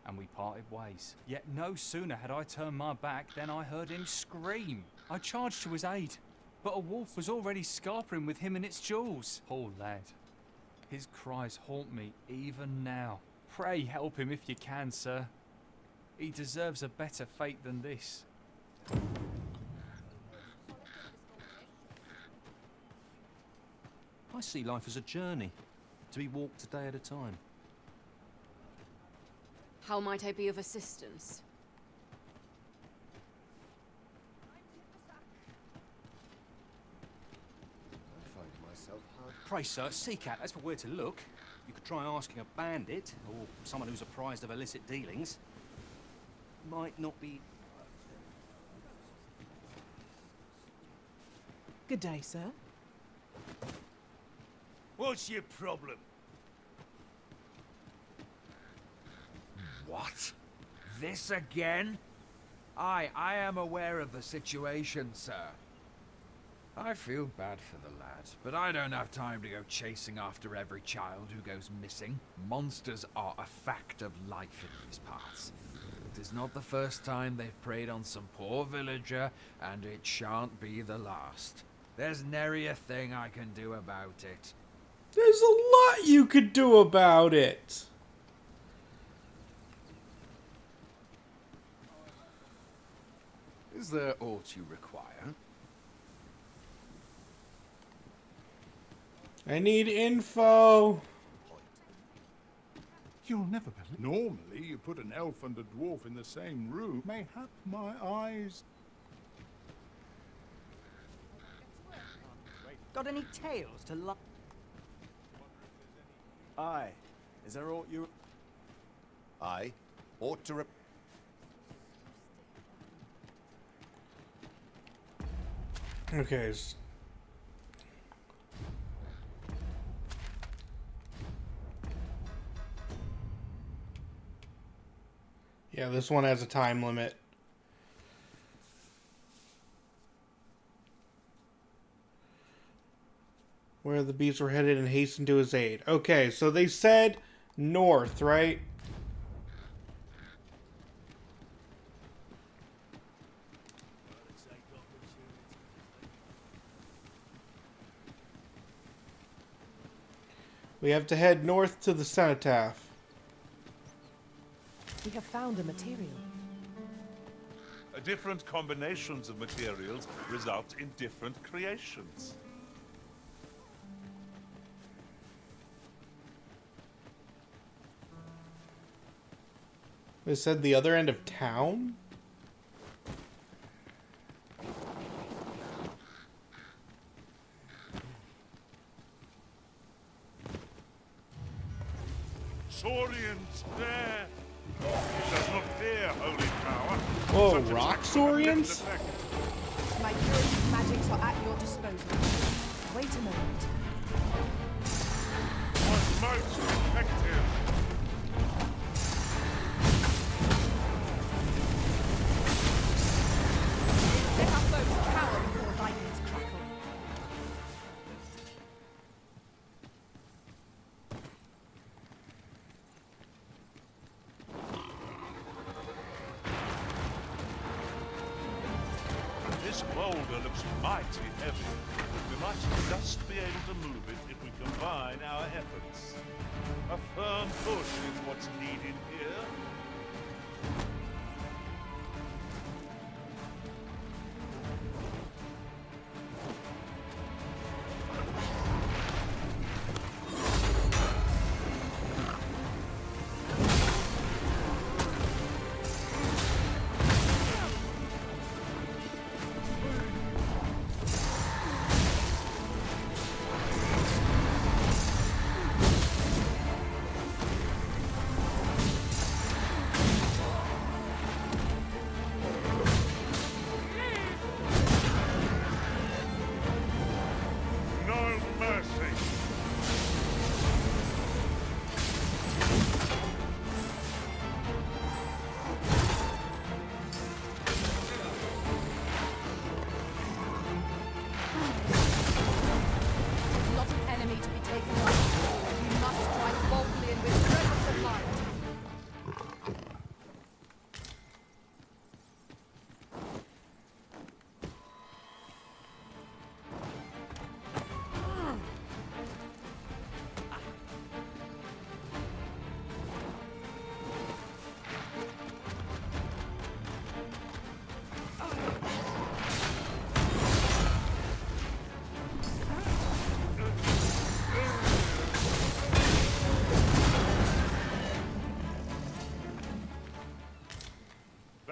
and we parted ways. Yet no sooner had I turned my back than I heard him scream. I charged to his aid, but a wolf was already scarpering with him and its jewels. Poor lad. His cries haunt me even now. Pray help him if you can, sir. He deserves a better fate than this. I see life as a journey, to be walked a day at a time. How might I be of assistance? I find myself hard. Pray, sir, seek out. That's for where to look. You could try asking a bandit, or someone who's apprised of illicit dealings. Might not be... Good day, sir. What's your problem? What? This again? I am aware of the situation, sir. I feel bad for the lad, but I don't have time to go chasing after every child who goes missing. Monsters are a fact of life in these parts. It is not the first time they've preyed on some poor villager, and it shan't be the last. There's nary a thing I can do about it. There's a lot you could do about it. Is there aught you require? I need info. You'll never believe. Normally, you put an elf and a dwarf in the same room. Mayhap my eyes. Got any tales to love? Aye. Is there aught you... Aye. Ought to Okay. Yeah, this one has a time limit. Where the beasts were headed and hastened to his aid. Okay, so they said north, right? We have to head north to the cenotaph. We have found a material. Different combinations of materials result in different creations. They said the other end of town? Saurians there! It does not fear holy power. Whoa, rock saurians? My curative magics are at your disposal. Wait a moment. What most effective? Let our foes cower before lightnings crackle. This boulder looks mighty heavy. We might just be able to move it if we combine our efforts. A firm push is what's needed here.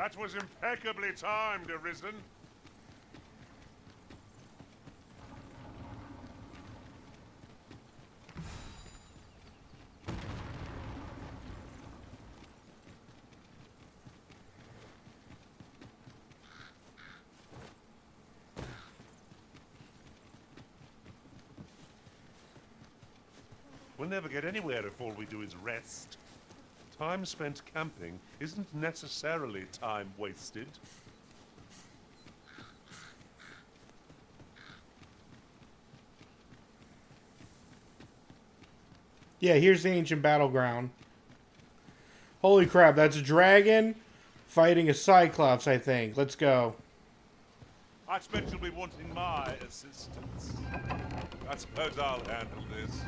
That was impeccably timed, Arisen. We'll never get anywhere if all we do is rest. Time spent camping isn't necessarily time wasted. Yeah, here's the ancient battleground. Holy crap, that's a dragon fighting a cyclops, I think. Let's go. I expect you'll be wanting my assistance. I suppose I'll handle this.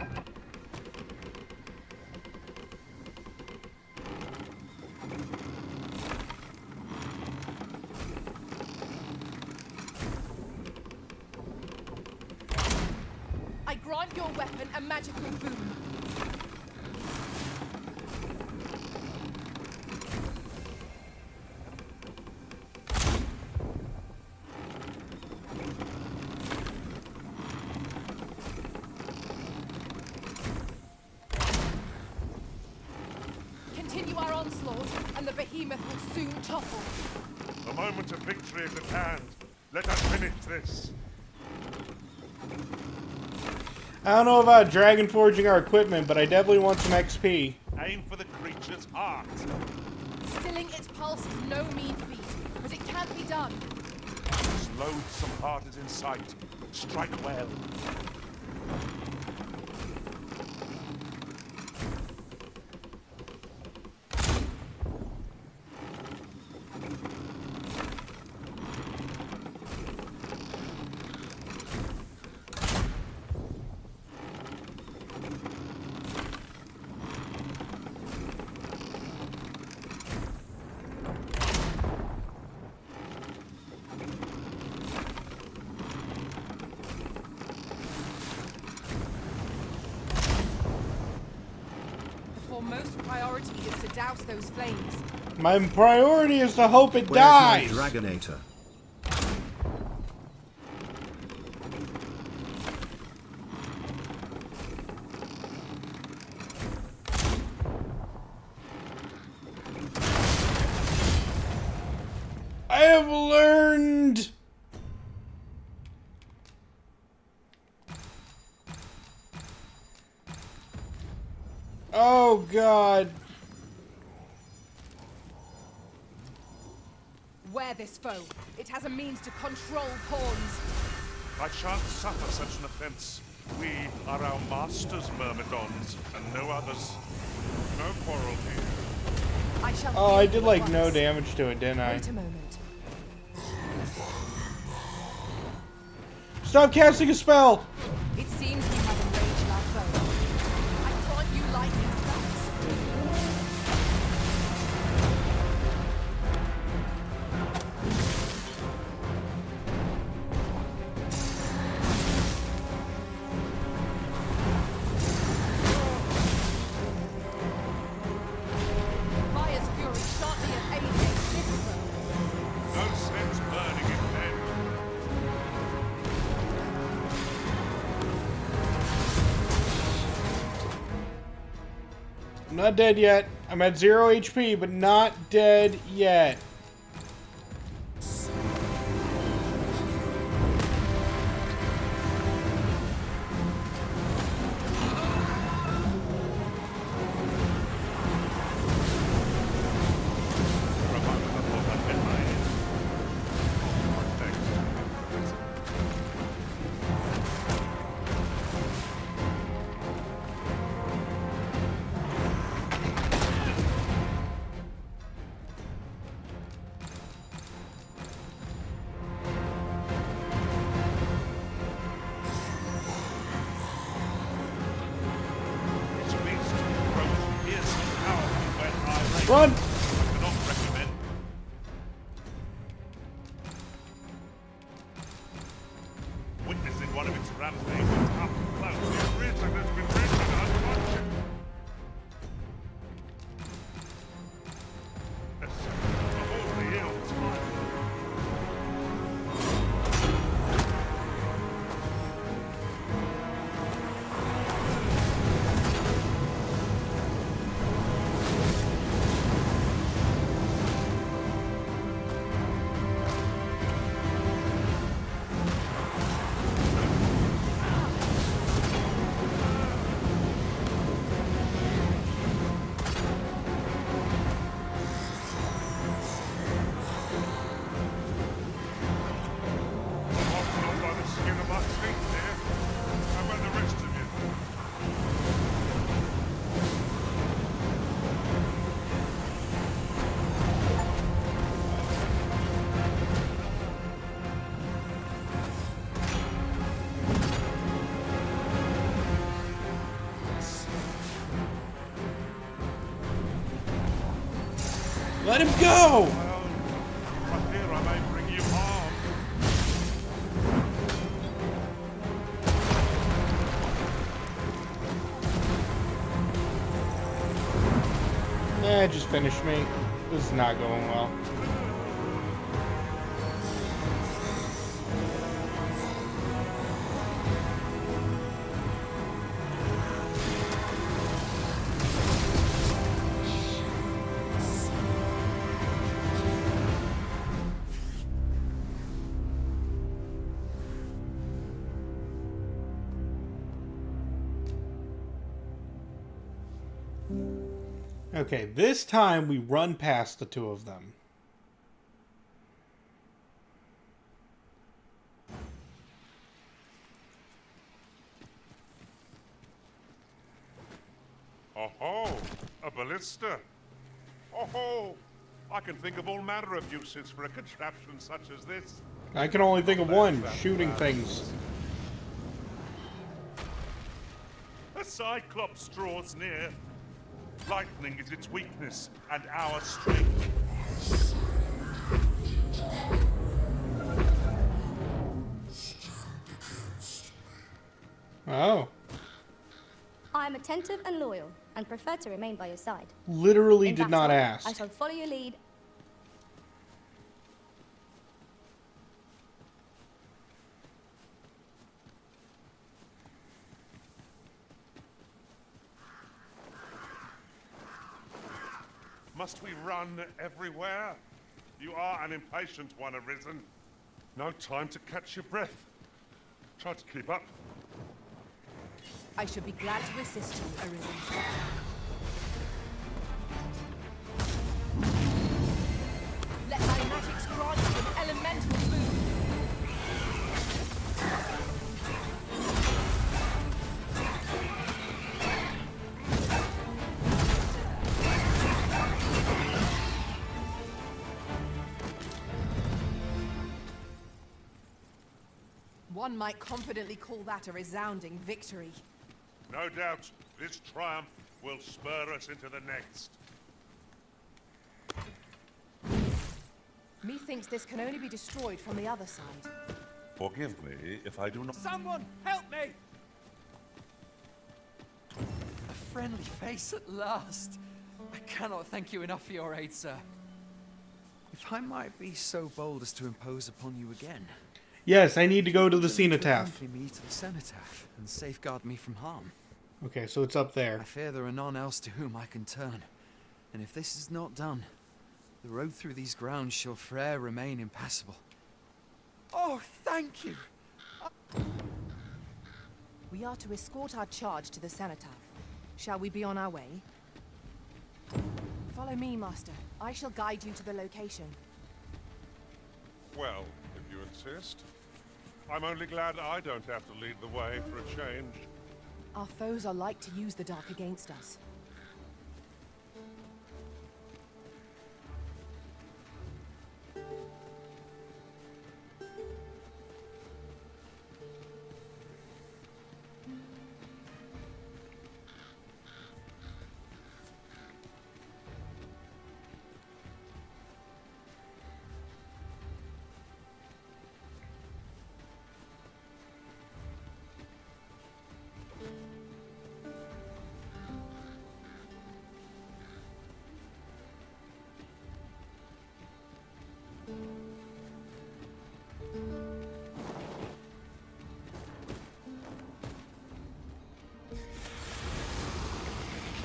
I grant your weapon a magical boon. Continue our onslaught, and the behemoth will soon topple. The moment of victory is at hand. Let us finish this. I don't know about dragon forging our equipment, but I definitely want some XP. Aim for the creature's heart. Stilling its pulse is no mean feat, but it can be done. Its loathsome heart is in sight. Strike well. Foremost priority is to douse those flames. My priority is to hope it Where's dies. my Dragonator? I have learned. Oh God. Wear this foe. It has a means to control pawns. I shan't suffer such an offense. We are our master's myrmidons, and no others. No quarrel here. I shall Oh, I heal did you like at no once. damage to it, didn't I? Wait a moment. Stop casting a spell. It seems you have enraged our foe. I grant you lightning spells. Maya's fury shan't be of any use this foe. No sense burning it then. I'm not dead yet. I'm at 0 HP, but not dead yet. This beast grows fiercely powerful when irate. Run! I cannot recommend. Witnessing one of its rampages up close, the Arisen has been rendered unconscious. The horribly ill. Let him go! Well, I fear I may bring you harm. Just finished me. This is not going well. Okay, this time we run past the two of them. Oh-ho! A ballista! Oh-ho! I can think of all manner of uses for a contraption such as this. I can only think of one, shooting things. A Cyclops draws near. Lightning is its weakness, and our strength. Oh. I am attentive and loyal, and prefer to remain by your side. Literally In did not battle, ask. I shall follow your lead. Must we run everywhere? You are an impatient one, Arisen. No time to catch your breath. Try to keep up. I should be glad to assist you, Arisen. Let my magics grant you an elemental boon. One might confidently call that a resounding victory. No doubt, this triumph will spur us into the next. Methinks this can only be destroyed from the other side. Forgive me if I do not... Someone help me! A friendly face at last. I cannot thank you enough for your aid, sir. If I might be so bold as to impose upon you again. Yes, I need to go to the cenotaph. Accompany me to the cenotaph and safeguard me from harm. Okay, so it's up there. I fear there are none else to whom I can turn. And if this is not done, the road through these grounds shall forever remain impassable. Oh, thank you! We are to escort our charge to the cenotaph. Shall we be on our way? Follow me, Master. I shall guide you to the location. Well, if you insist. I'm only glad I don't have to lead the way for a change. Our foes are like to use the dark against us.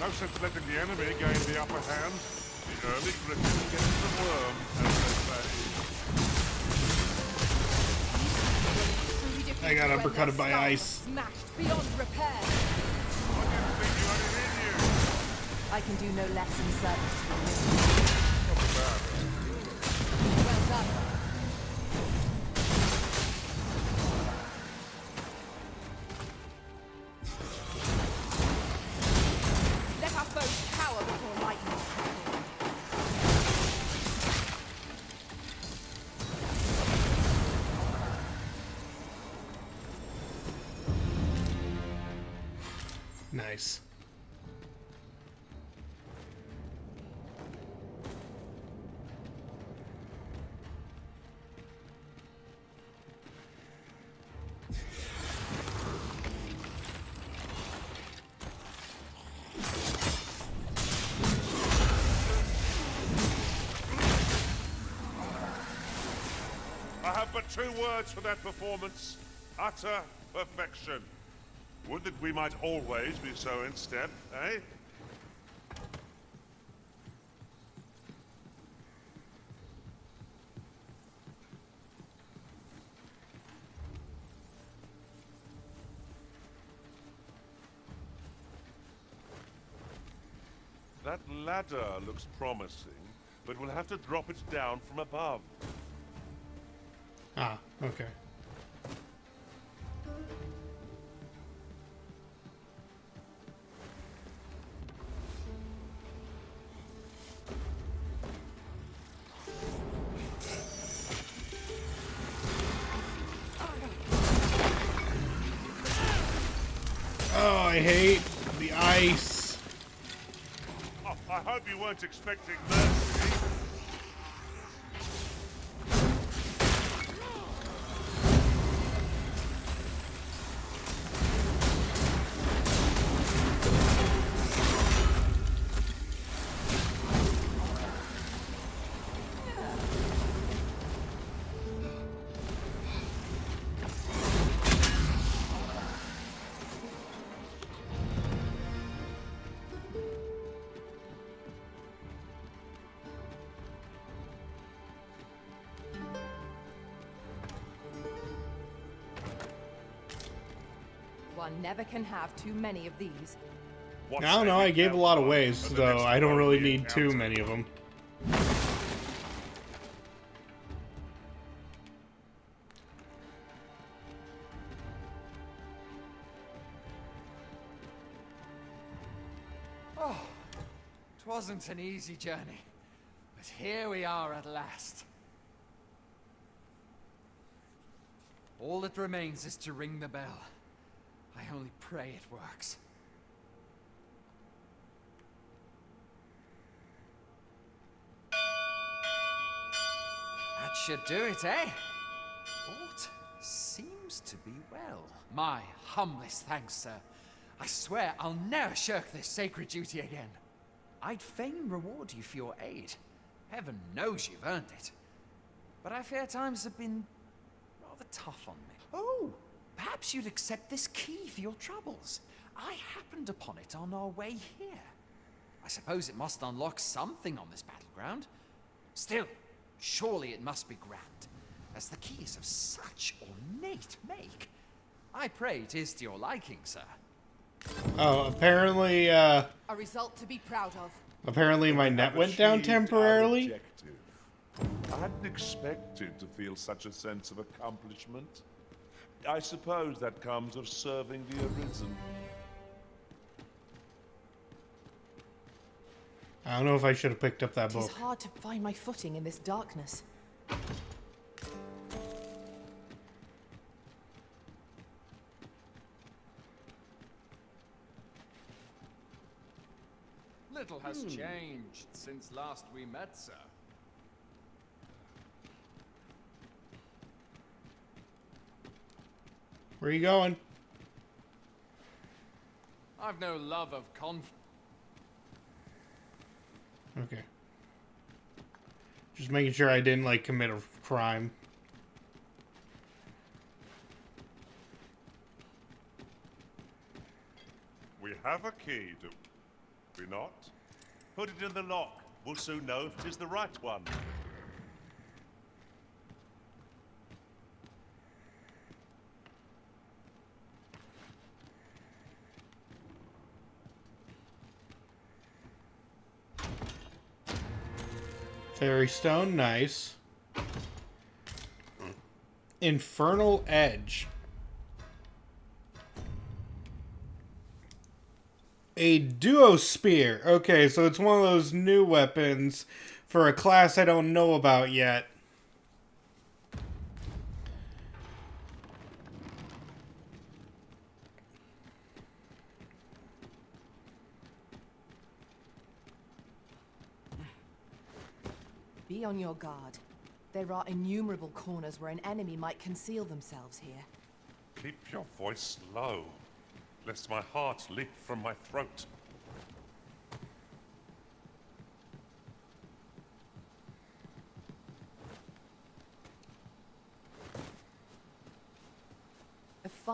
No sense letting the enemy gain the upper hand. The early griffin gets the worm, as they say. I got uppercutted by ice. Smashed beyond repair. I can do no less in service to you. Well done. Let our foes cower before lightning. Nice. 2 words for that performance. Utter perfection. Would that we might always be so in step, eh? That ladder looks promising, but we'll have to drop it down from above. Ah, okay. Oh, I hate the ice. Oh, I hope you weren't expecting mercy. One never can have too many of these. I don't know, I gave a lot of ways, so I don't really need too many of them. Oh, it wasn't an easy journey, but here we are at last. All that remains is to ring the bell. I only pray it works. That should do it, eh? Alt seems to be well. My humblest thanks, sir. I swear I'll never shirk this sacred duty again. I'd fain reward you for your aid. Heaven knows you've earned it. But I fear times have been rather tough on me. Oh, perhaps you'd accept this key for your troubles. I happened upon it on our way here. I suppose it must unlock something on this battleground. Still, surely it must be grand, as the key is of such ornate make. I pray 'tis to your liking, sir. Oh, apparently, A result to be proud of. apparently my net went down temporarily. I hadn't expected to feel such a sense of accomplishment. I suppose that comes of serving the Arisen. I don't know if I should have picked up that It is book. hard to find my footing in this darkness. Little has changed since last we met, sir. Where are you going? I've no love of Okay. Just making sure I didn't, like, commit a crime. We have a key, do we not? Put it in the lock. We'll soon know if it is the right one. Fairy stone, nice. Infernal edge. A duo spear. Okay, so it's one of those new weapons for a class I don't know about yet. Be on your guard. There are innumerable corners where an enemy might conceal themselves here. Keep your voice low, lest my heart leap from my throat.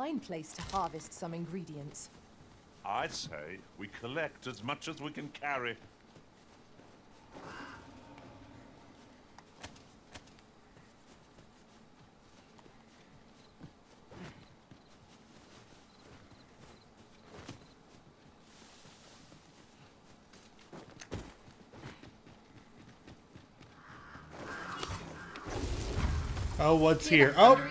fine place to harvest some ingredients. I'd say we collect as much as we can carry. Oh, what's here? Oh!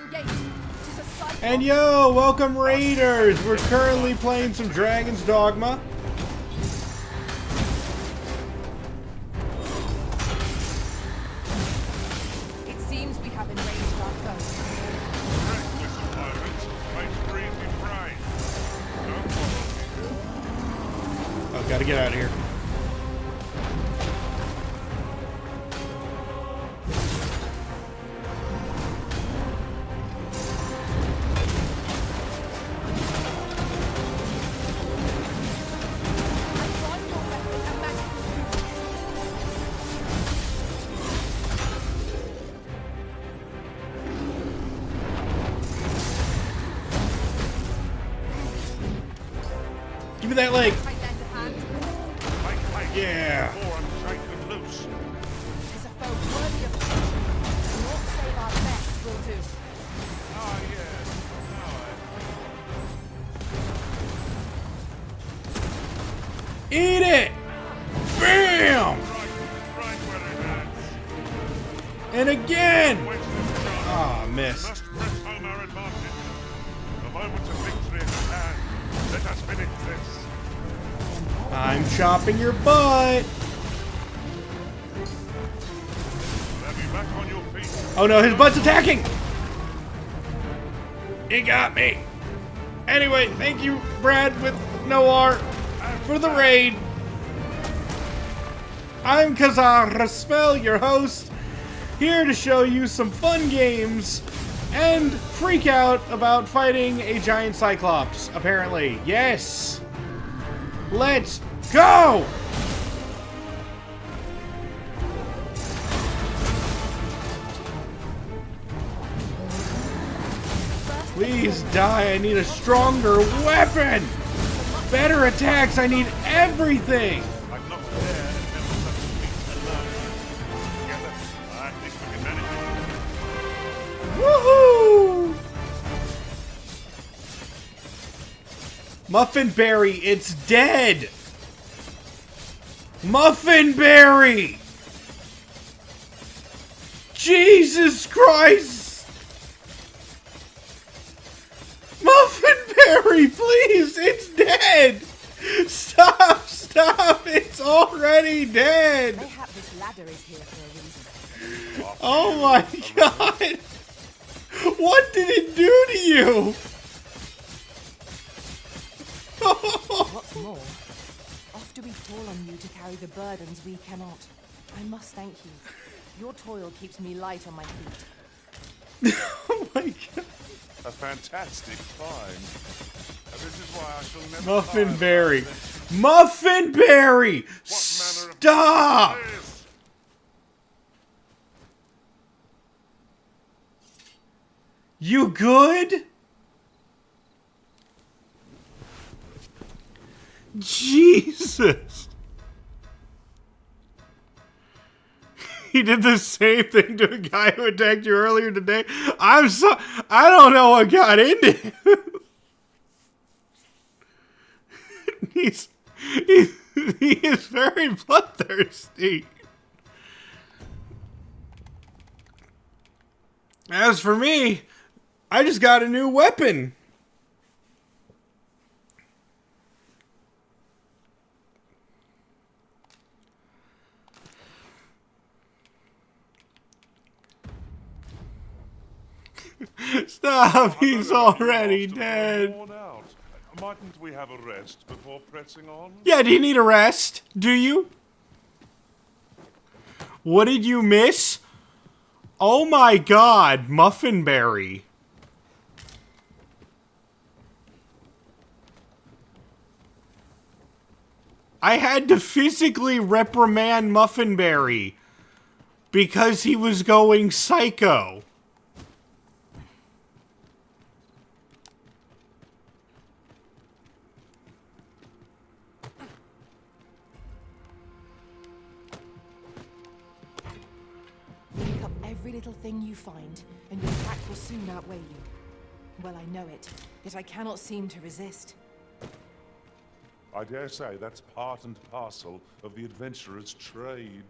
And yo, welcome raiders! We're currently playing some Dragon's Dogma. It seems we have enraged our foes. Oh, gotta get out of here. Give me that leg. Yeah. As a foe worthy of protection, not save our best will do. Ah, yes. Eat it! Bam! And again! Ah, oh, missed. Must press home our advantage. The moment of victory is at hand. Let us finish this. I'm chopping your butt! Have you back on your feet? Oh no, his butt's attacking! He got me! Anyway, thank you, Brad with no R, for the raid. I'm Kazaraspel, your host, here to show you some fun games and freak out about fighting a giant cyclops, apparently. Yes! Let's go! Please die, I need a stronger weapon! Better attacks, I need everything! I'm not there and never such a feat alone. Together, I think we can manage it. Woohoo! Muffinberry, it's dead! Muffinberry! Jesus Christ! Muffinberry, please! It's dead! Stop! Stop! It's already dead! Mayhap this ladder is here for a reason. Oh my god! What did it do to you? What's more, oft do we call on you to carry the burdens we cannot. I must thank you. Your toil keeps me light on my feet. Oh my god. A fantastic find. And this is why I shall never Muffinberry. Muffinberry! Stop! You good? Jesus! He did the same thing to a guy who attacked you earlier today. I don't know what got into him. He is very bloodthirsty. As for me, I just got a new weapon. Stop, he's already dead. Worn out. Mightn't we have a rest before pressing on? Yeah, do you need a rest? Do you? What did you miss? Oh my god, Muffinberry. I had to physically reprimand Muffinberry because he was going psycho. every little thing you find, and your pack will soon outweigh you. Well, I know it, yet I cannot seem to resist. I dare say that's part and parcel of the adventurer's trade.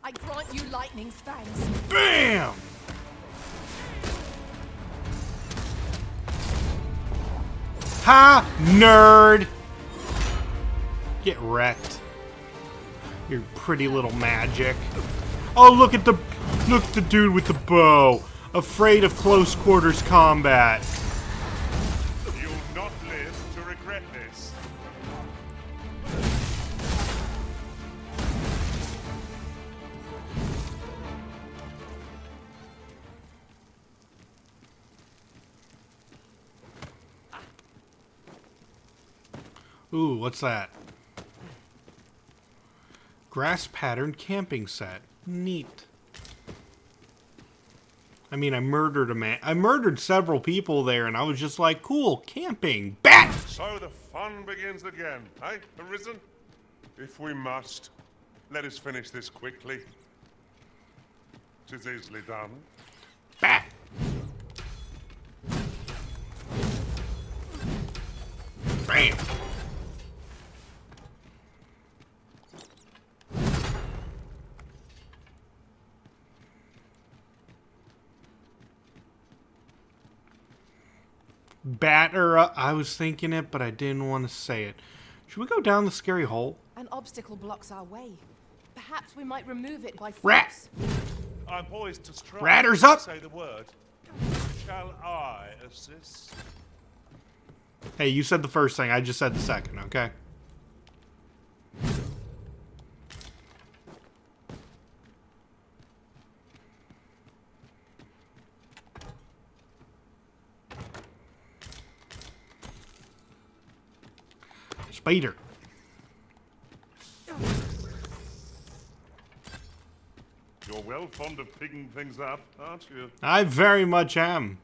I grant you lightning's fangs. Bam! Ha! Nerd! Get wrecked. Your pretty little magic. Oh, look at the dude with the bow. Afraid of close quarters combat. You'll not live to regret this. Ooh, what's that? Grass pattern camping set. Neat. I mean, I murdered a man. I murdered several people there, and I was just like, cool, camping. Bat! So the fun begins again, eh, Arisen? If we must, let us finish this quickly. 'Tis easily done. Bat! Bam! Batter up. I was thinking it, but I didn't want to say it. Should we go down the scary hole? An obstacle blocks our way. Perhaps we might remove it by force. Rat! I'm poised to strike. Ratters up! Say the word. Shall I assist? Hey, you said the first thing. I just said the second, okay? Spider. You're well fond of picking things up, aren't you? I very much am.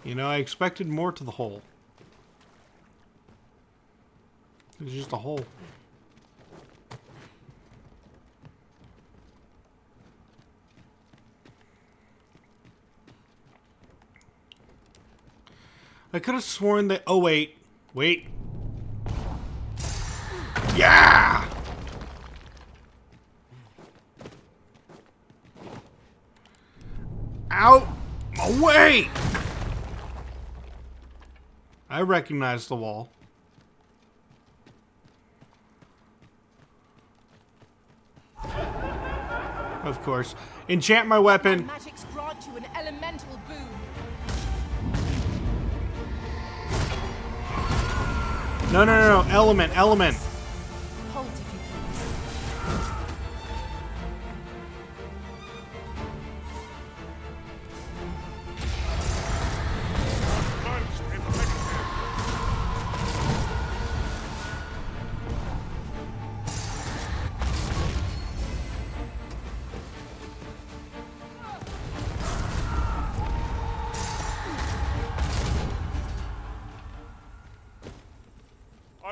You know, I expected more to the hole. It's just a hole. I could have sworn that... Oh, wait. Wait. Yeah! Out! Away! I recognize the wall. Of course. Enchant my weapon. My magics grant you an elemental boon. No, no, no, no. Element, element. Hold if you please.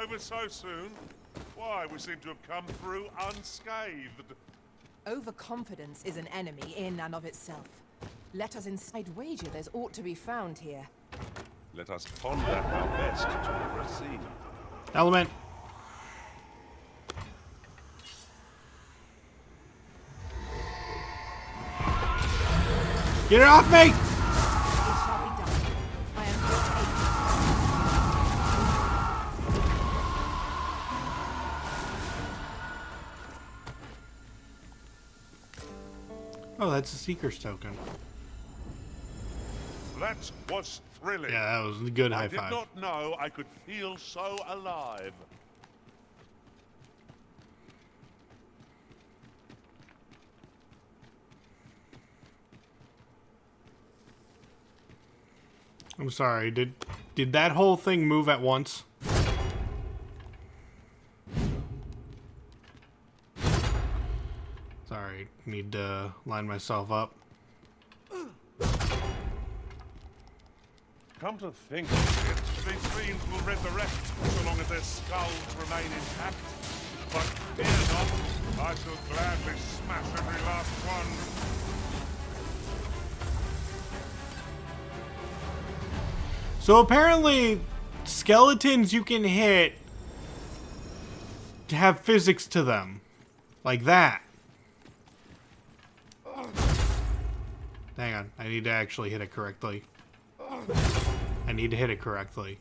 Over so soon? Why, we seem to have come through unscathed. Overconfidence is an enemy in and of itself. Let us inside wager there's aught to be found here. Let us ponder our best to proceed. Element. Get it off me! It shall be done. I am here to aid you. Oh, that's a Seeker's token. That was thrilling. Yeah, that was a good high I did five. not know I could feel so alive. I'm sorry, did that whole thing move at once? Sorry, need to line myself up. come to think of it, these fiends will resurrect so long as their skulls remain intact. But fear not, I shall gladly smash every last one. So apparently, skeletons you can hit have physics to them. Like that. Hang on, I need to actually hit it correctly. I need to hit it correctly.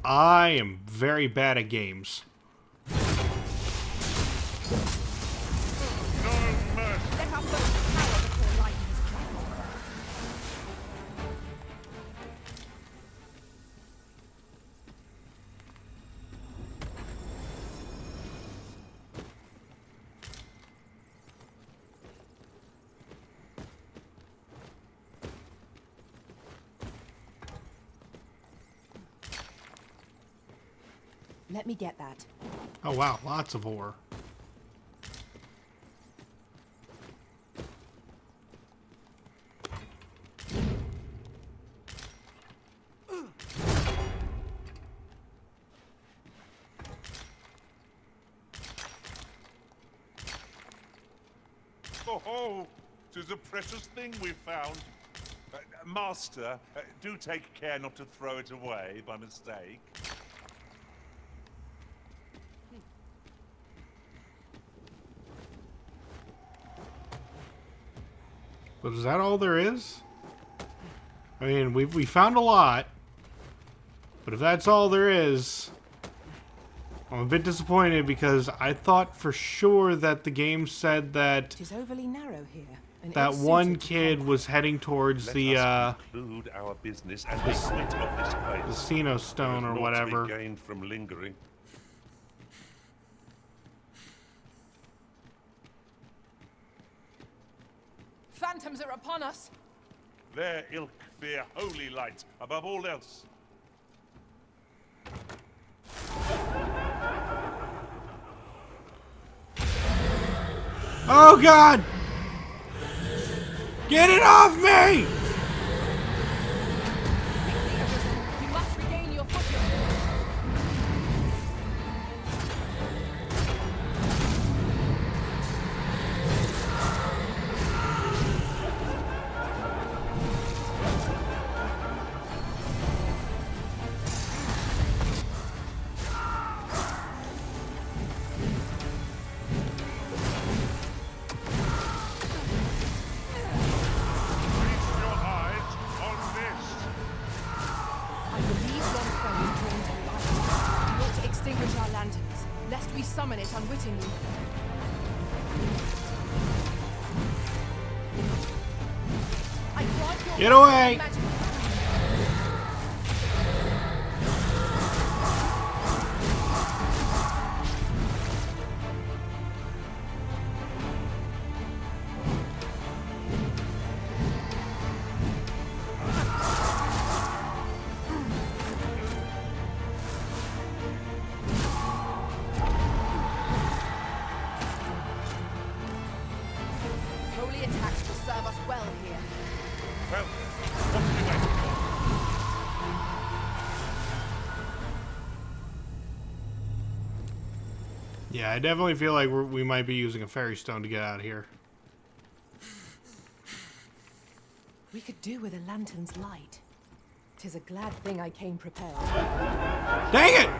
I am very bad at games. Let me get that. Oh wow, lots of ore. Oh, 'tis a precious thing we've found. Master, do take care not to throw it away by mistake. But is that all there is? I mean, we found a lot. But if that's all there is, I'm a bit disappointed because I thought for sure that the game said that It is overly narrow here. And that one kid was heading towards the conclude our business and be quit of this place. the Sino Stone or whatever. To be gained from lingering. Phantoms are upon us. Their ilk fear holy light above all else. Oh God! Get it off me! You must regain your footing. Summon it unwittingly. Get away! Yeah, I definitely feel like we might be using a fairy stone to get out of here. We could do with a lantern's light. 'Tis a glad thing I came prepared. Dang it!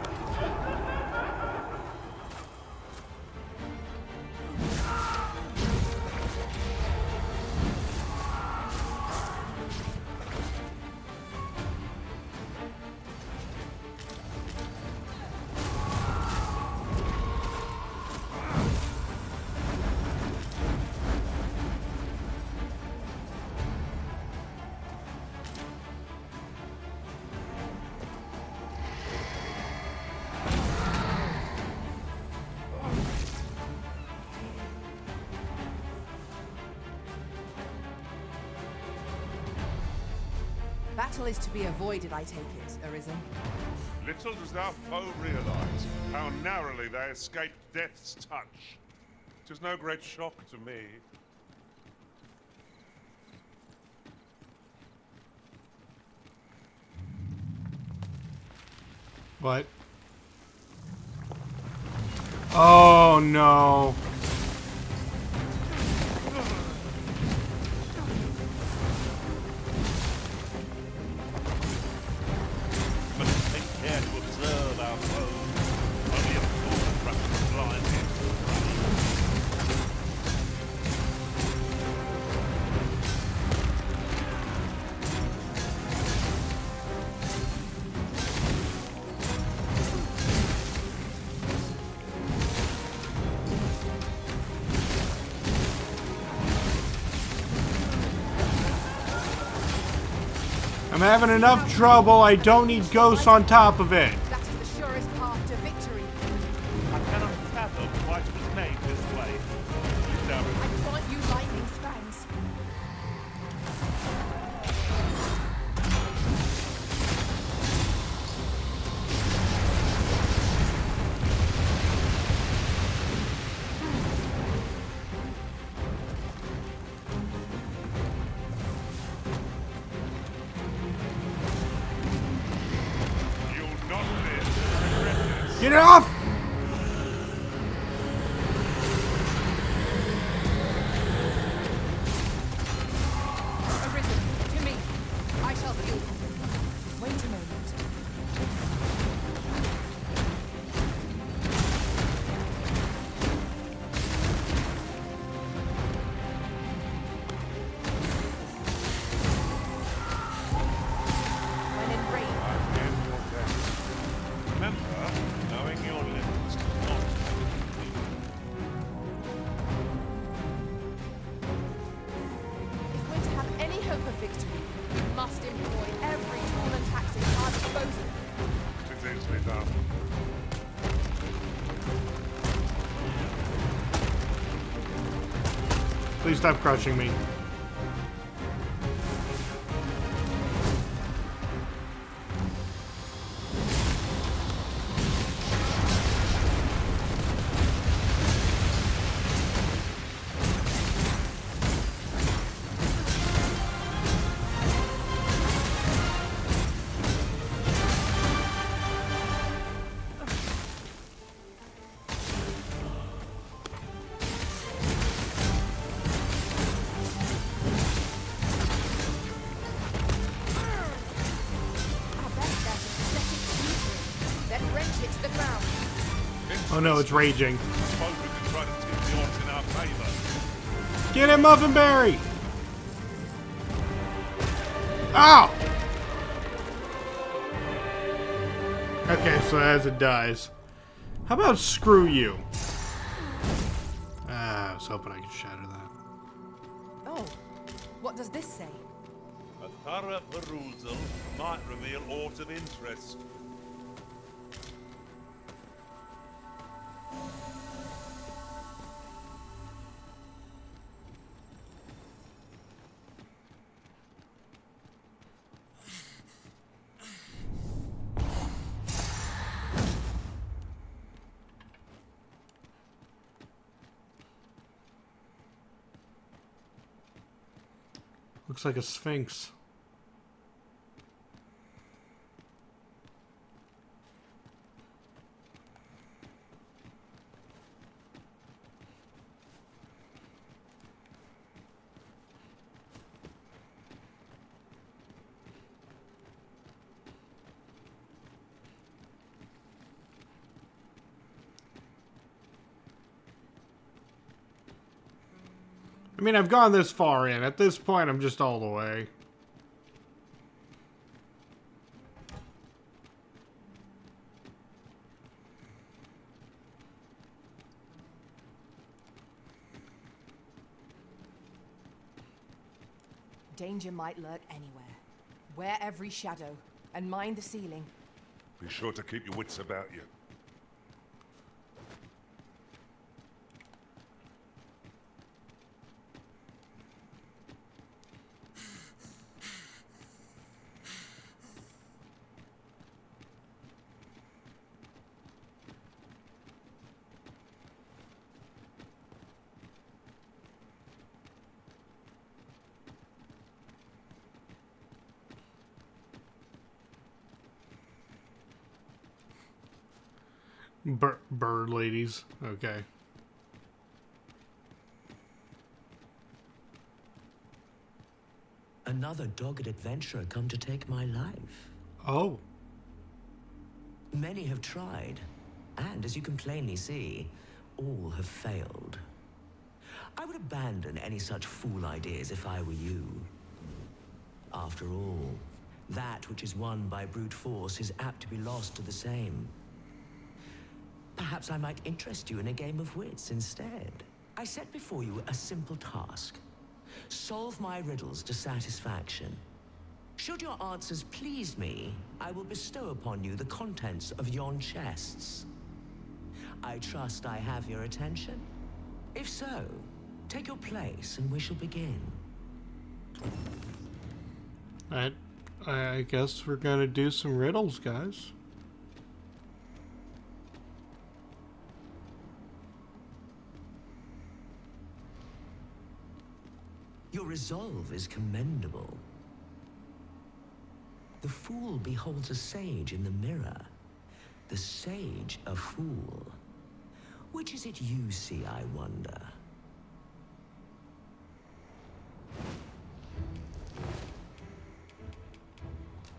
Battle is to be avoided, I take it, Arisen. Little does our foe realize how narrowly they escaped death's touch. 'Tis no great shock to me. What? Oh no. Must take care to observe our foes. Only a fool practices blind. I'm having enough trouble. I don't need ghosts on top of it. That is the surest path to victory. I cannot fathom why it was made this way. I can't use lightning strands. You'll not live to regret this. Get off! Arisen, to me. I shall heal. Wait a moment. When in rain, Remember, knowing your limits does not make you if we're to have any hope of victory, we must employ every tool and tactic at our disposal. It is easily done. Please stop crushing me. Then wrench it to the ground. Oh no, it's raging. Suppose we could try to tip the odds in our favor. Get him, Muffinberry! Ow! Okay, so as it dies. How about screw you? Ah, I was hoping I could shatter that. Oh, what does this say? A thorough perusal might reveal aught of interest. Looks like a sphinx. I mean, I've gone this far in. At this point, I'm just all the way. Danger might lurk anywhere. Wear every shadow, and mind the ceiling. Be sure to keep your wits about you. Bird ladies. Okay. Another dogged adventurer come to take my life. Oh. Many have tried, and as you can plainly see, all have failed. I would abandon any such fool ideas if I were you. After all, that which is won by brute force is apt to be lost to the same. Perhaps I might interest you in a game of wits instead. I set before you a simple task. Solve my riddles to satisfaction. Should your answers please me, I will bestow upon you the contents of yon chests. I trust I have your attention? If so, take your place and we shall begin. I guess we're gonna do some riddles, guys. Your resolve is commendable. The fool beholds a sage in the mirror. The sage a fool. Which is it you see, I wonder?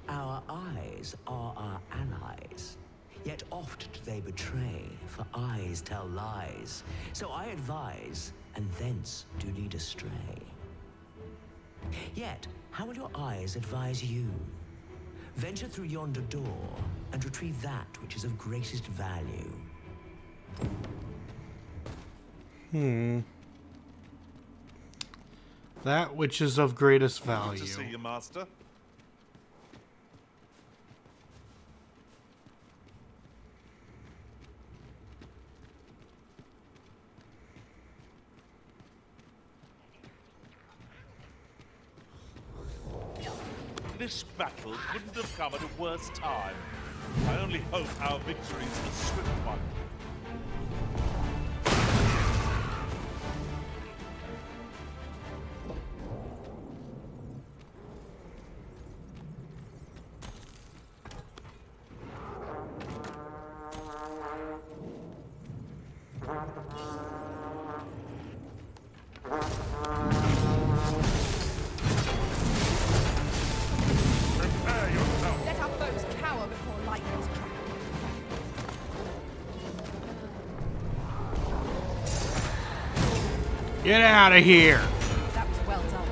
Our eyes are our allies. Yet oft do they betray, for eyes tell lies. So I advise, and thence do lead astray. Yet, how will your eyes advise you? Venture through yonder door, and retrieve that which is of greatest value. That which is of greatest value. Good to see you, Master. This battle couldn't have come at a worse time. I only hope our victory is a swift one. Let our foes cower before lightning's crack. Get out of here! That was well done.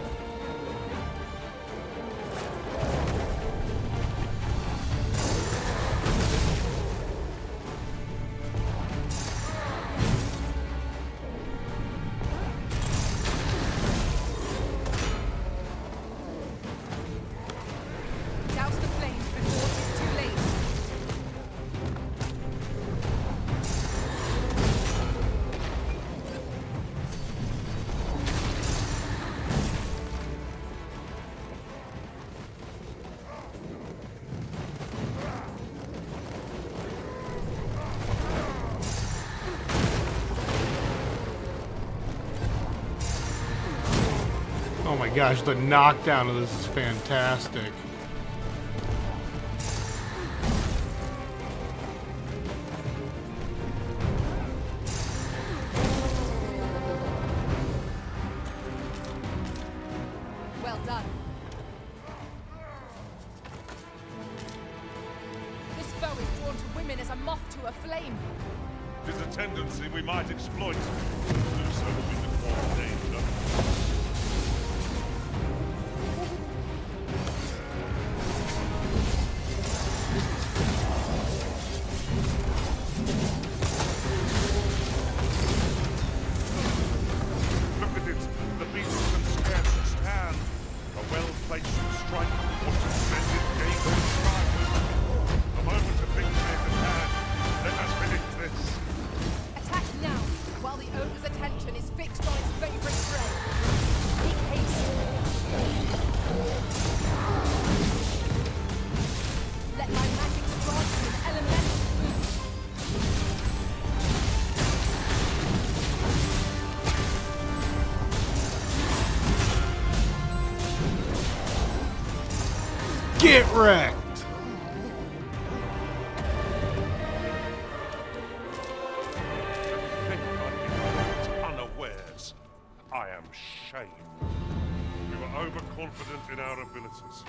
Douse the flames before it is too late. Oh my gosh, the knockdown of this is fantastic. Well done. This foe is drawn to women as a moth to a flame. It is a tendency we might exploit. To do so would be the cause of danger. Look at it. The beast can scarce stand. A well-placed strike or suspended game of strikers. A moment of victory at hand. Let us finish this. Attack now, while the owner's attention is fixed on its favorite prey. Make haste. Let my magic strike you an elemental boost. Get wrecked! I am shamed. We were overconfident in our abilities.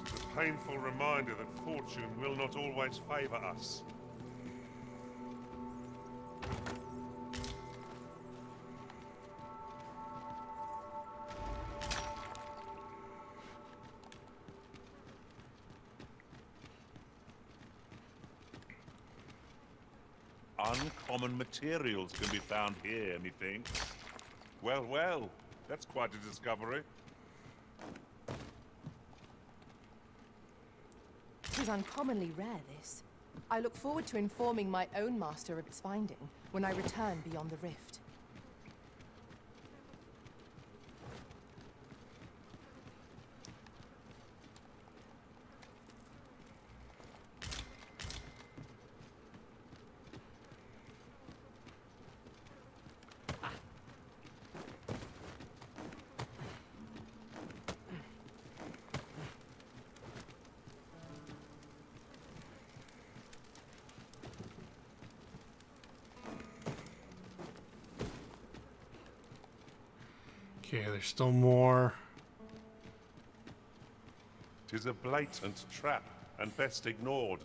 It is a painful reminder that fortune will not always favor us. Uncommon materials can be found here, methinks. Well, well, that's quite a discovery. It is uncommonly rare, this. I look forward to informing my own master of its finding when I return beyond the rift. Okay, there's still more. 'Tis a blatant trap, and best ignored.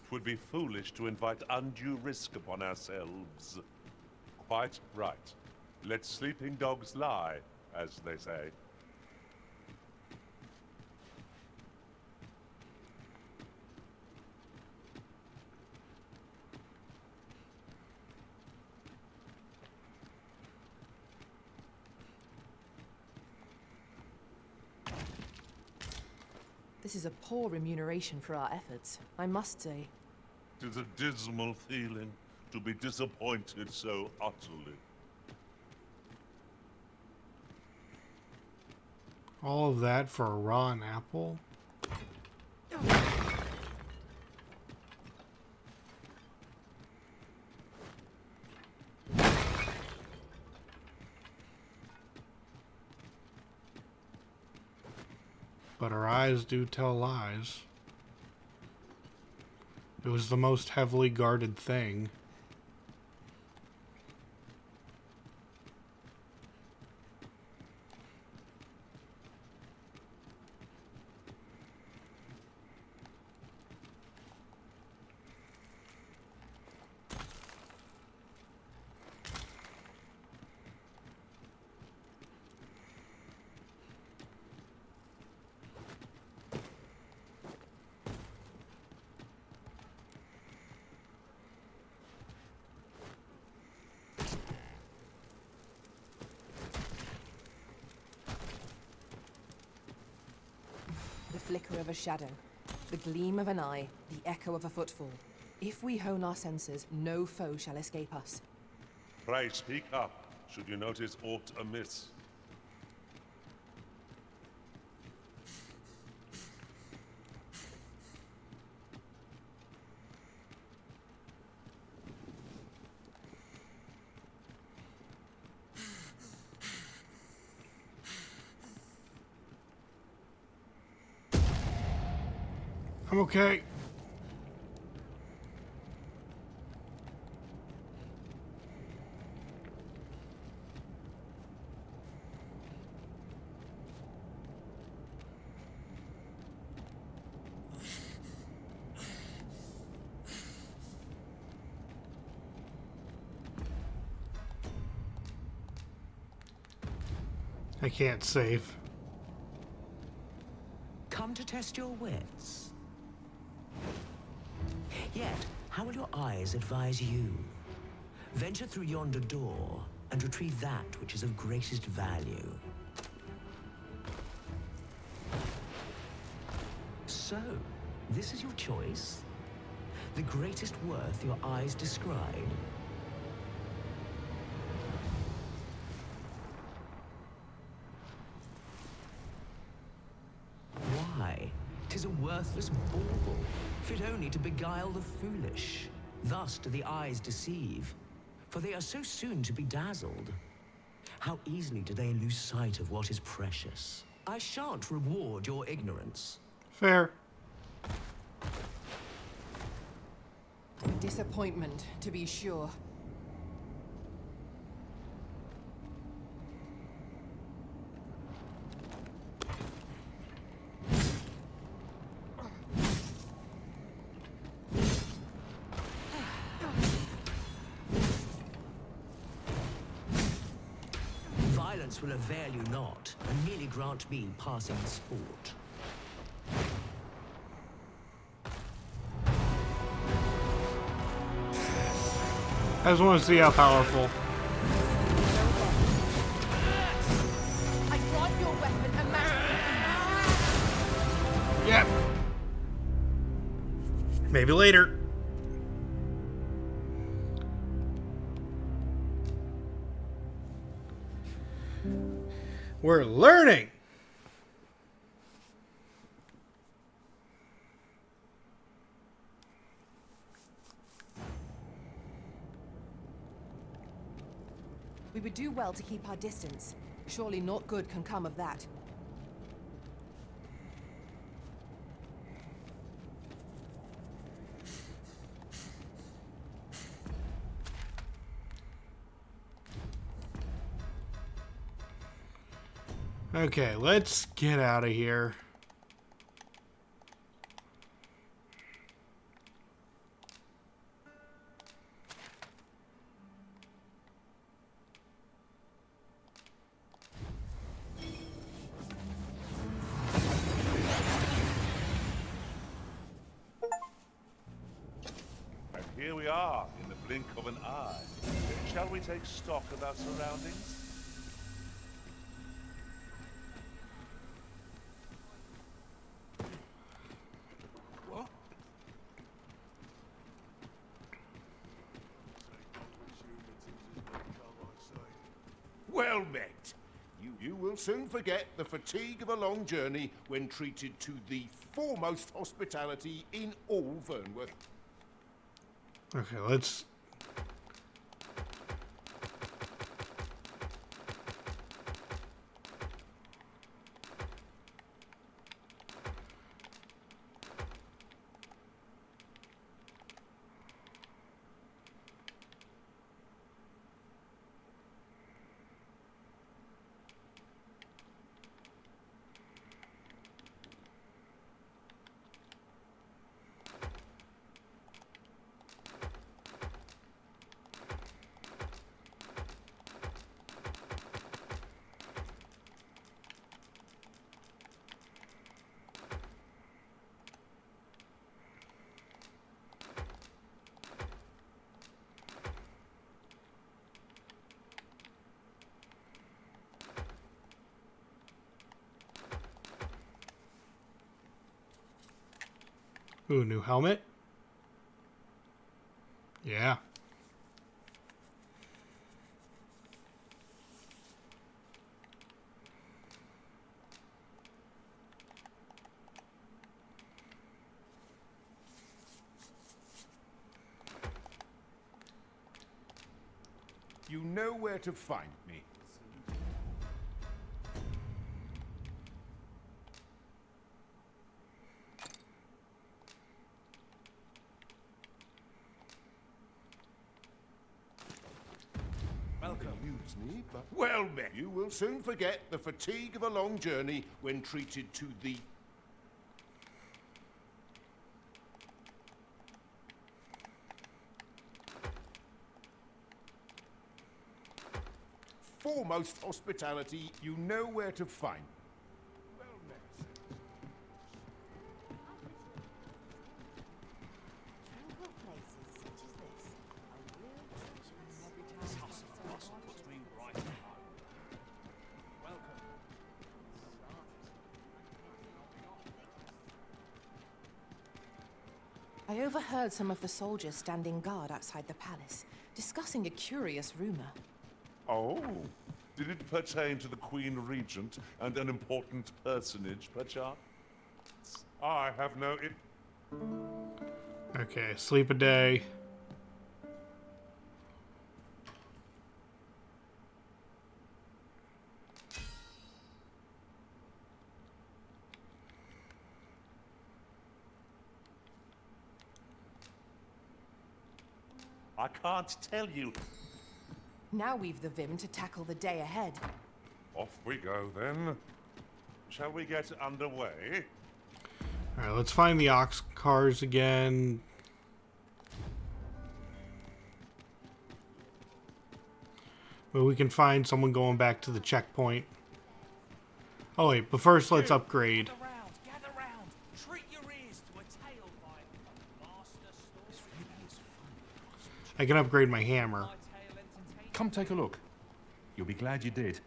'Twould be foolish to invite undue risk upon ourselves. Quite right. Let sleeping dogs lie, as they say. This is a poor remuneration for our efforts, I must say. 'Tis a dismal feeling to be disappointed so utterly. All of that for a rotten apple? But our eyes do tell lies. It was the most heavily guarded thing. The flicker of a shadow, the gleam of an eye, the echo of a footfall. If we hone our senses, no foe shall escape us. Pray speak up, should you notice aught amiss. I'm okay. I can't save. Come to test your wits. Yet, how will your eyes advise you? Venture through yonder door and retrieve that which is of greatest value. So, this is your choice? The greatest worth your eyes descried? Why? 'Tis a worthless bauble, fit only to beguile the foolish. Thus do the eyes deceive, for they are so soon to be dazzled. How easily do they lose sight of what is precious. I shan't reward your ignorance. Fair. Disappointment, to be sure. Violence will avail you not, and merely grant me passing sport. I just want to see how powerful. I want your weapon and match. Yep. Maybe later. We're learning. We would do well to keep our distance. Surely naught good can come of that. Okay, let's get out of here. And here we are, in the blink of an eye. Shall we take stock of our surroundings? What? Well met. You will soon forget the fatigue of a long journey when treated to the foremost hospitality in all Vernworth. Okay, let's... Ooh, new helmet. Yeah. You know where to find me. Welcome. Amuse me, but well met. You will soon forget the fatigue of a long journey when treated to the foremost hospitality. You know where to find. Well met. Tranquil places such as this are real treasures. This hustle puts me right at home. Welcome. I overheard some of the soldiers standing guard outside the palace, discussing a curious rumor. Oh, did it pertain to the Queen Regent and an important personage, perchance? I have no... Okay, sleep a day. I can't tell you. Now we've the vim to tackle the day ahead. Off we go, then. Shall we get underway? Alright, let's find the ox cars again. Where we can find someone going back to the checkpoint. Oh wait, but first let's upgrade. I can upgrade my hammer. Come take a look. You'll be glad you did.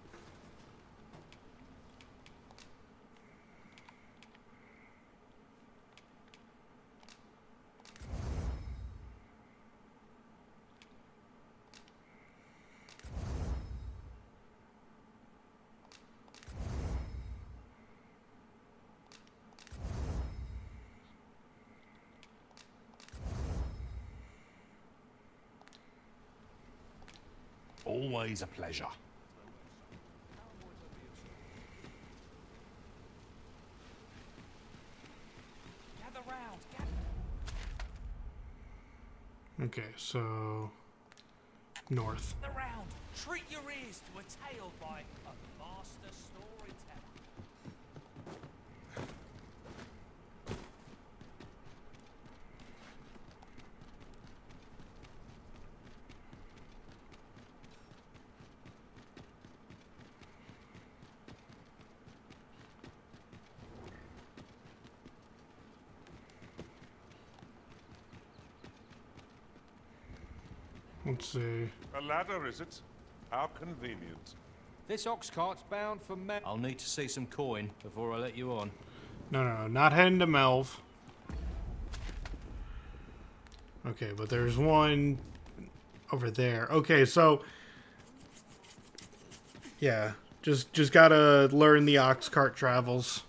Always a pleasure. Okay, so north. Around. Treat your ears to a tale by a master storyteller. Let's see. A ladder, is it? How convenient. This ox cart's bound for me. I'll need to see some coin before I let you on. No, not heading to Melv. Okay, but there's one over there. Okay, so yeah, just gotta learn the ox cart travels.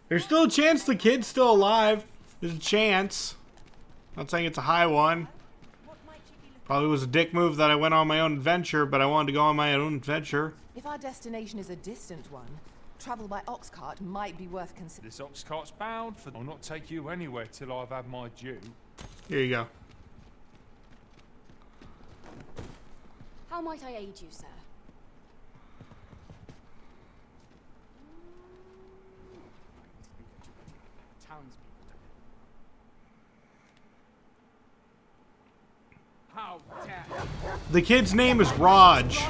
There's still a chance the kid's still alive. There's a chance. Not saying it's a high one. Probably was a dick move that I went on my own adventure, but I wanted to go on my own adventure. If our destination is a distant one, travel by ox cart might be worth considering. This ox cart's bound for... I'll not take you anywhere till I've had my due. Here you go. How might I aid you, sir? How dare The kid's name is Raj.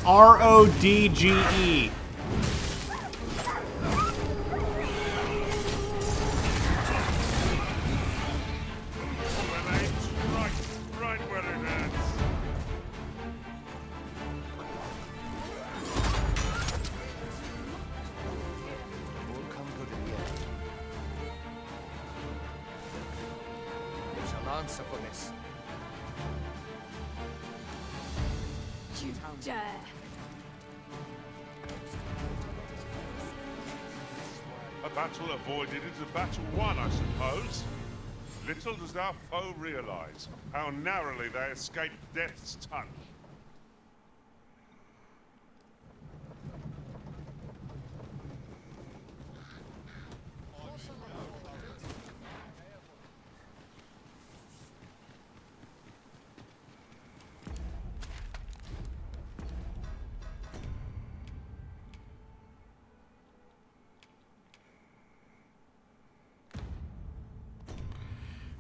R-O-D-G-E. Right where it hurts. All come good in the end. You shall answer for this. You dare! A battle avoided is a battle won, I suppose. Little does our foe realize how narrowly they escaped death's touch.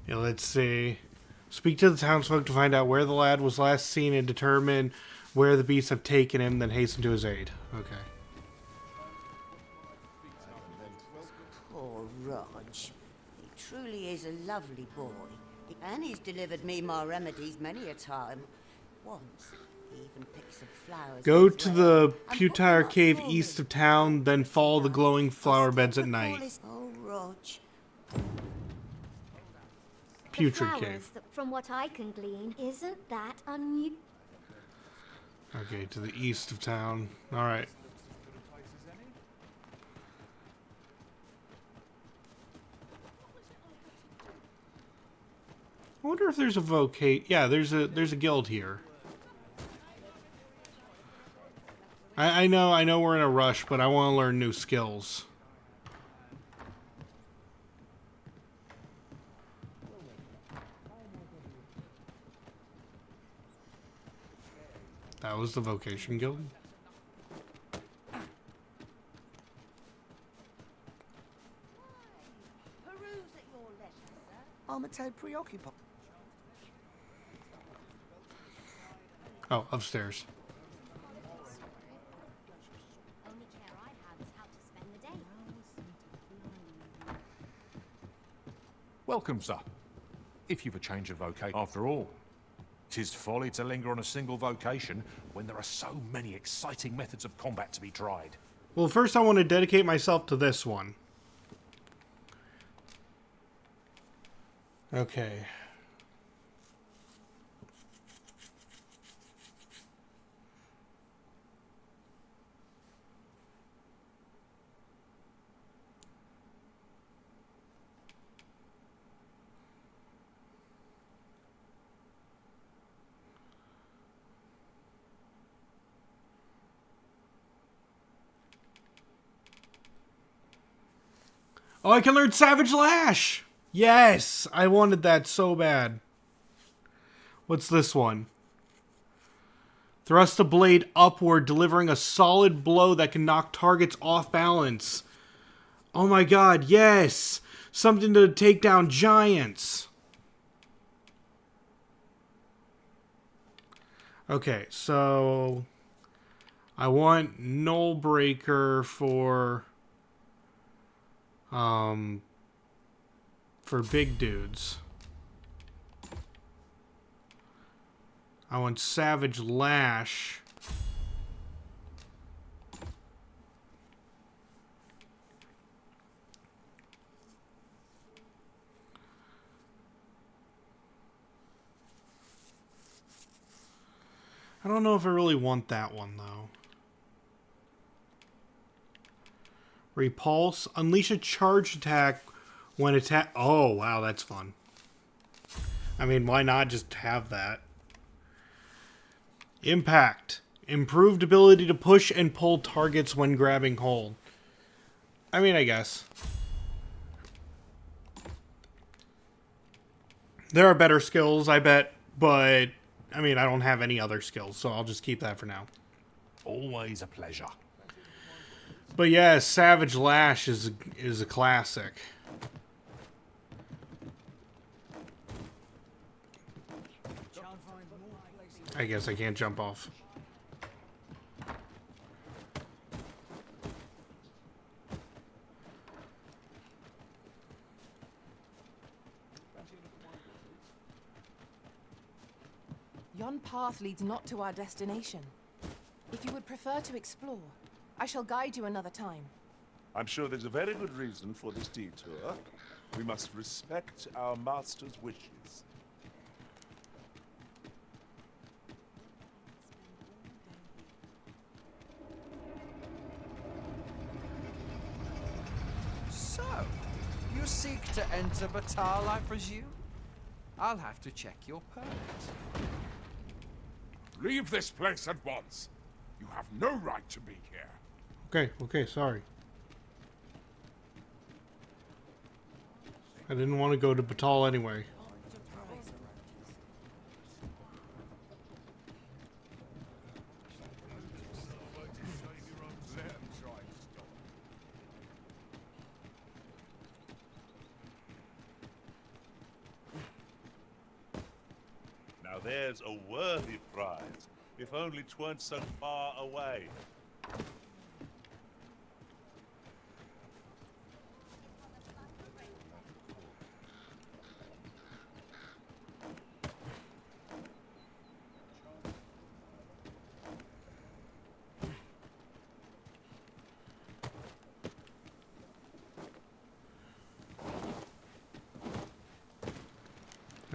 Yeah, let's see. Speak to the townsfolk to find out where the lad was last seen and determine where the beasts have taken him, then hasten to his aid. Okay. Poor Raj. He truly is a lovely boy. And he's delivered me my remedies many a time. Once, he even picked some flowers. Go to the Putire Cave east of town, then follow the glowing flower beds at night. Oh, Raj. Putrid flowers, Cave. from what I can glean, isn't that unusual? Okay, to the east of town. Alright. I wonder if there's a vocate. Yeah, there's a guild here. I know we're in a rush, but I want to learn new skills. That was the vocation guild. I'm a tad preoccupied. Oh, upstairs. Welcome, sir. If you've a change of vocation, after all. 'Tis folly to linger on a single vocation when there are so many exciting methods of combat to be tried. Well, first I want to dedicate myself to this one. Okay. Oh, I can learn Savage Lash! Yes! I wanted that so bad. What's this one? Thrust a blade upward, delivering a solid blow that can knock targets off balance. Oh my god, yes! Something to take down giants. Okay, so I want Null Breaker for big dudes. I want Savage Lash. I don't know if I really want that one, though. Repulse. Unleash a charge attack when attack... Oh, wow, that's fun. I mean, why not just have that? Impact. Improved ability to push and pull targets when grabbing hold. I mean, I guess. There are better skills, I bet, but... I mean, I don't have any other skills, so I'll just keep that for now. Always a pleasure. But yeah, Savage Lash is a classic. I guess I can't jump off. Yon path leads not to our destination. If you would prefer to explore, I shall guide you another time. I'm sure there's a very good reason for this detour. We must respect our master's wishes. So, you seek to enter Batal, I presume? I'll have to check your permit. Leave this place at once. You have no right to be here. Okay, sorry. I didn't want to go to Batal anyway. Now there's a worthy prize, if only 'tweren't so far away.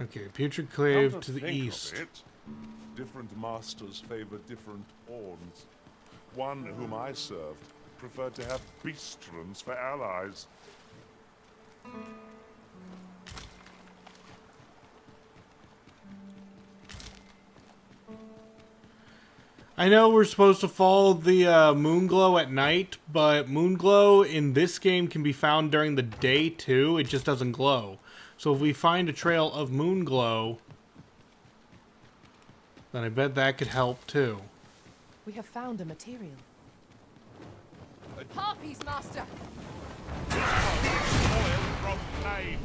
Okay, Putrid Clave Come to the think of east. it, different masters favor different horns. One whom I served preferred to have beastrons for allies. I know we're supposed to follow the Moonglow at night, but Moonglow in this game can be found during the day too. It just doesn't glow. So if we find a trail of Moonglow, then I bet that could help too. We have found a material. Harpies, Master! Oil from flame.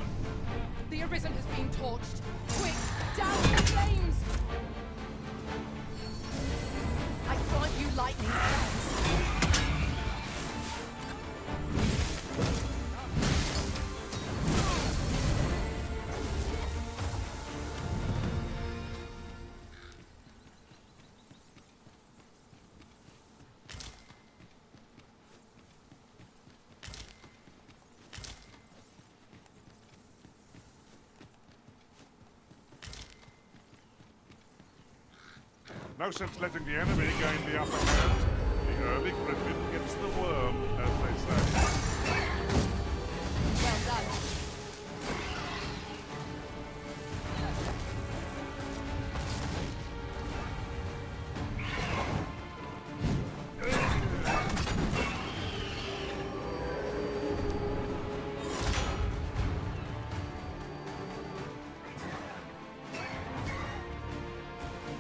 The Arisen has been torched. Quick, down the flames! lightning stands. No sense letting the enemy gain the upper hand. The early griffin gets the worm, as they say. Well done.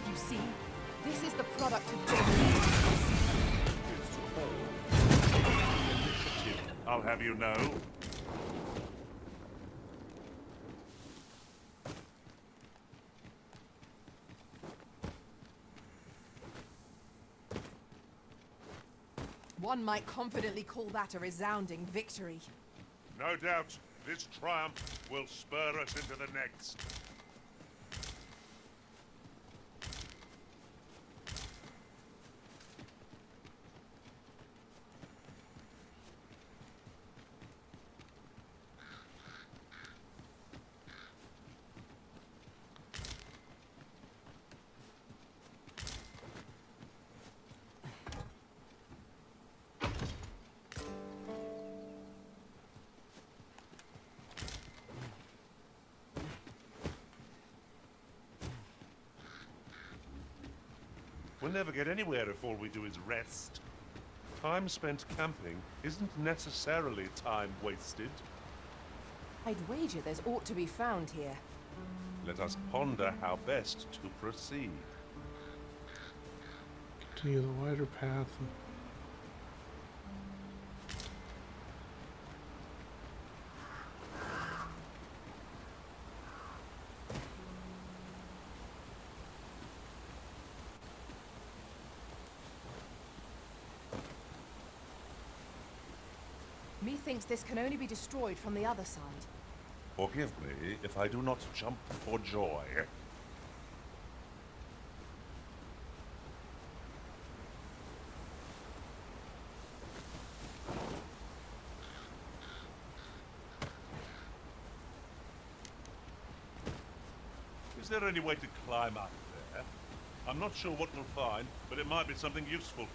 You see, this is the product of your Initiative, I'll have you know. One might confidently call that a resounding victory. No doubt, this triumph will spur us into the next. We'll never get anywhere if all we do is rest. Time spent camping isn't necessarily time wasted. I'd wager there's aught to be found here. Let us ponder how best to proceed. Continue the wider path. Methinks this can only be destroyed from the other side. Forgive me if I do not jump for joy. Is there any way to climb up there? I'm not sure what we'll find, but it might be something useful.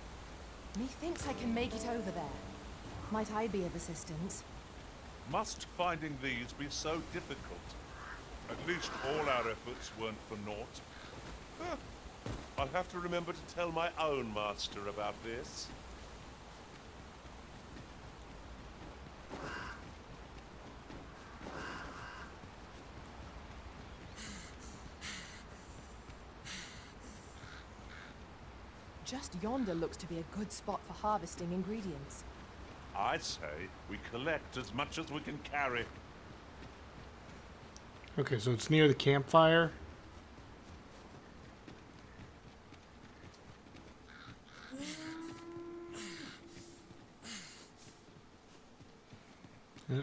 Methinks I can make it over there. Might I be of assistance? Must finding these be so difficult? At least all our efforts weren't for naught. Huh. I'll have to remember to tell my own master about this. Just yonder looks to be a good spot for harvesting ingredients. I say we collect as much as we can carry. Okay, so it's near the campfire.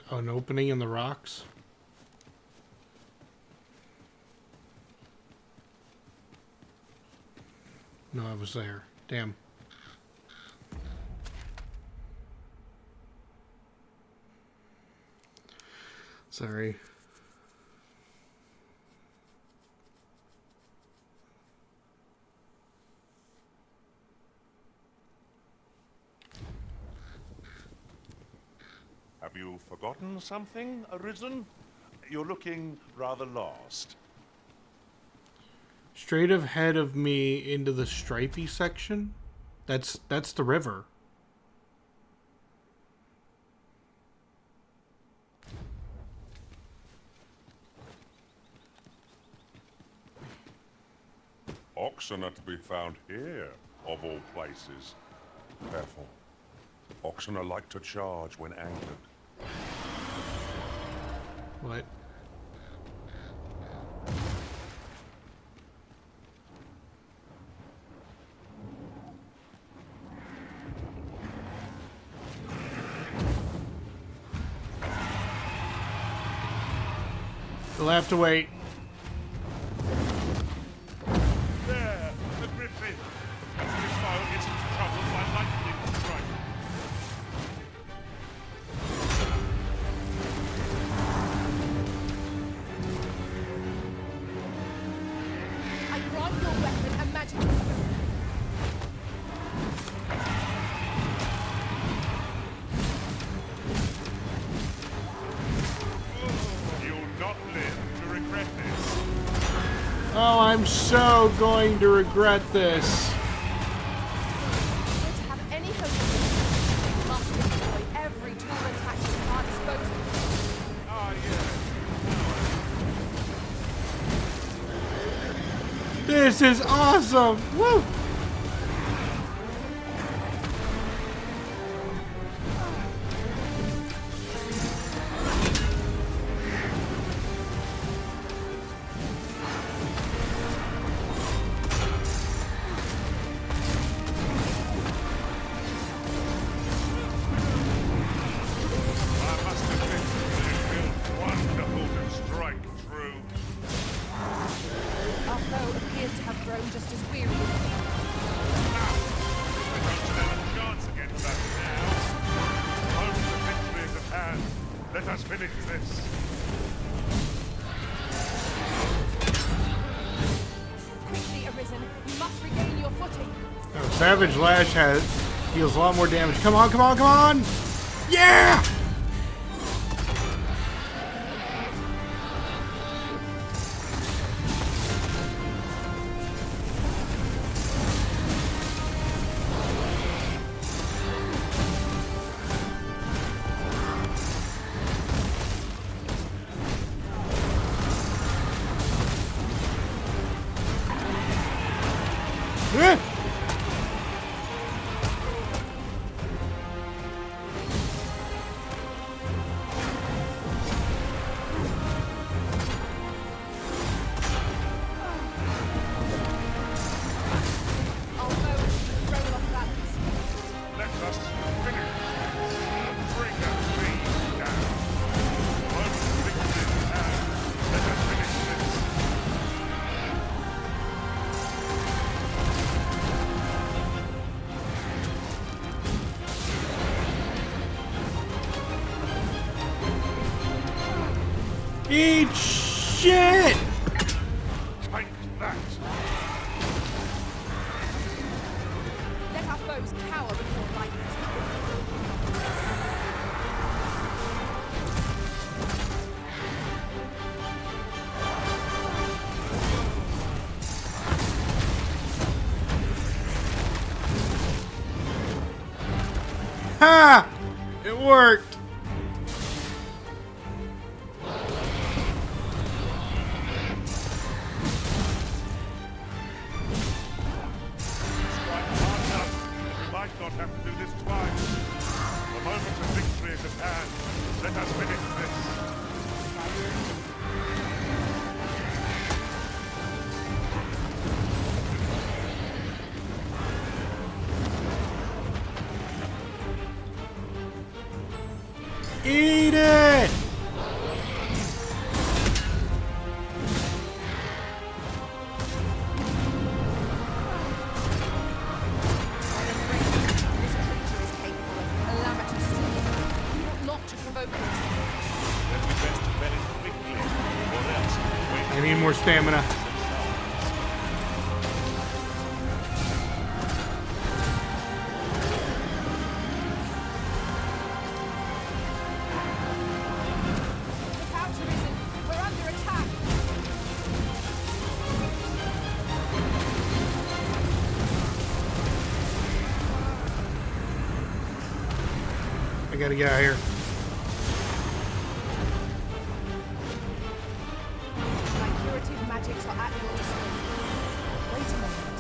An opening in the rocks. No, I was there. Damn. Sorry. Have you forgotten something, Arisen? You're looking rather lost. Straight ahead of me into the stripy section. That's the river. Oxen are to be found here, of all places. Careful. Oxen are like to charge when angered. What? We'll have to wait. There, the griffin. This foe gets into trouble by lightning strike. I grant your weapon a magical weapon. You'll not live to regret this. Oh, I'm so going to regret this. To have any hope of this, we must destroy every tool attached to our disposal. Ah, yeah. This is awesome! Woo! I must admit, it feels wonderful to strike true. Our foe appears to have grown just as weary as we. We don't stand a chance against us now. Hope the victory is at hand. Let us finish this. Quickly, Arisen, you must regain your footing. Oh, Savage Lash deals a lot more damage. Come on, come on, come on! Yeah! Eh! Our foe is thrown off balance. Let us finish this. Bring that beast down. Hope the victory is at hand. Let us finish this. Eat shit! Take that. Let our foes cower before lightning. Ha! It worked! Strike hard enough. We might not have to do this twice. The moment of victory is at hand. Let us finish this. Eat it! This creature is capable of calamity striking. You ought not to provoke it. Then we best bed it quickly, or else we'll wait. I need more stamina. Look out, Arisen. We're under attack. I gotta get out of here. My curative magics are at your disposal. Wait a moment.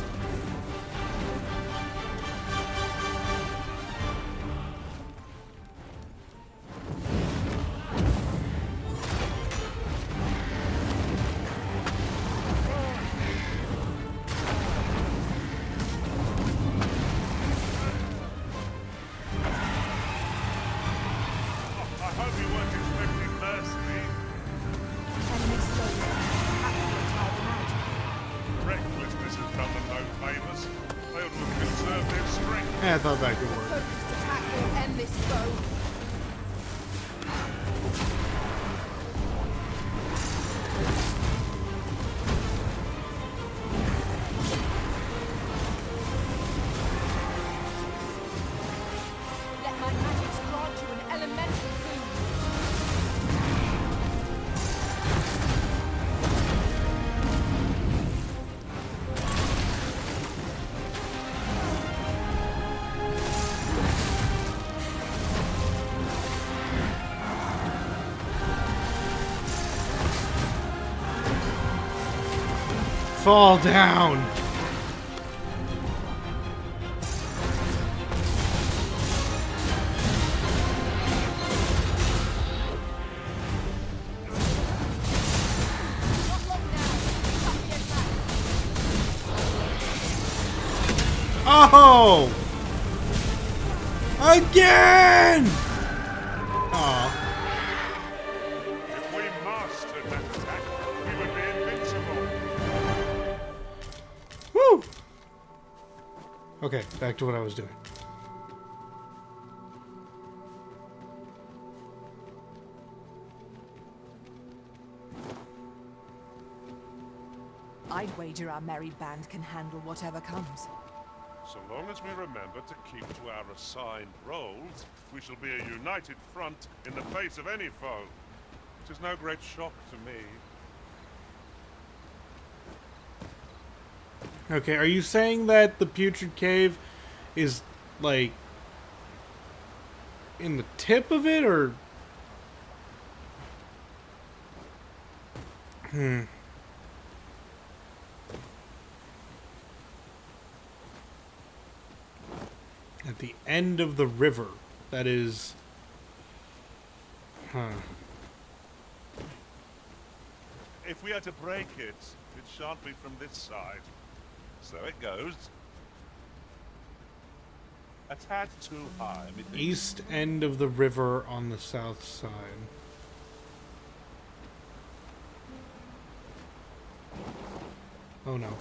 Yeah, I thought that could work. Focused attack will end this foe. Let my magics grant you an elemental boon. Fall down. Oh! Again! Aw. If we mastered that attack, we would be invincible. Woo! Okay, back to what I was doing. I'd wager our merry band can handle whatever comes. So long as we remember to keep to our assigned roles, we shall be a united front in the face of any foe. It is no great shock to me. Okay, are you saying that the Putrid Cave is, like, in the tip of it, or... At the end of the river, that is... If we are to break it, it shan't be from this side. So it goes. A tad too high, methinks. East end of the river on the south side. Oh no.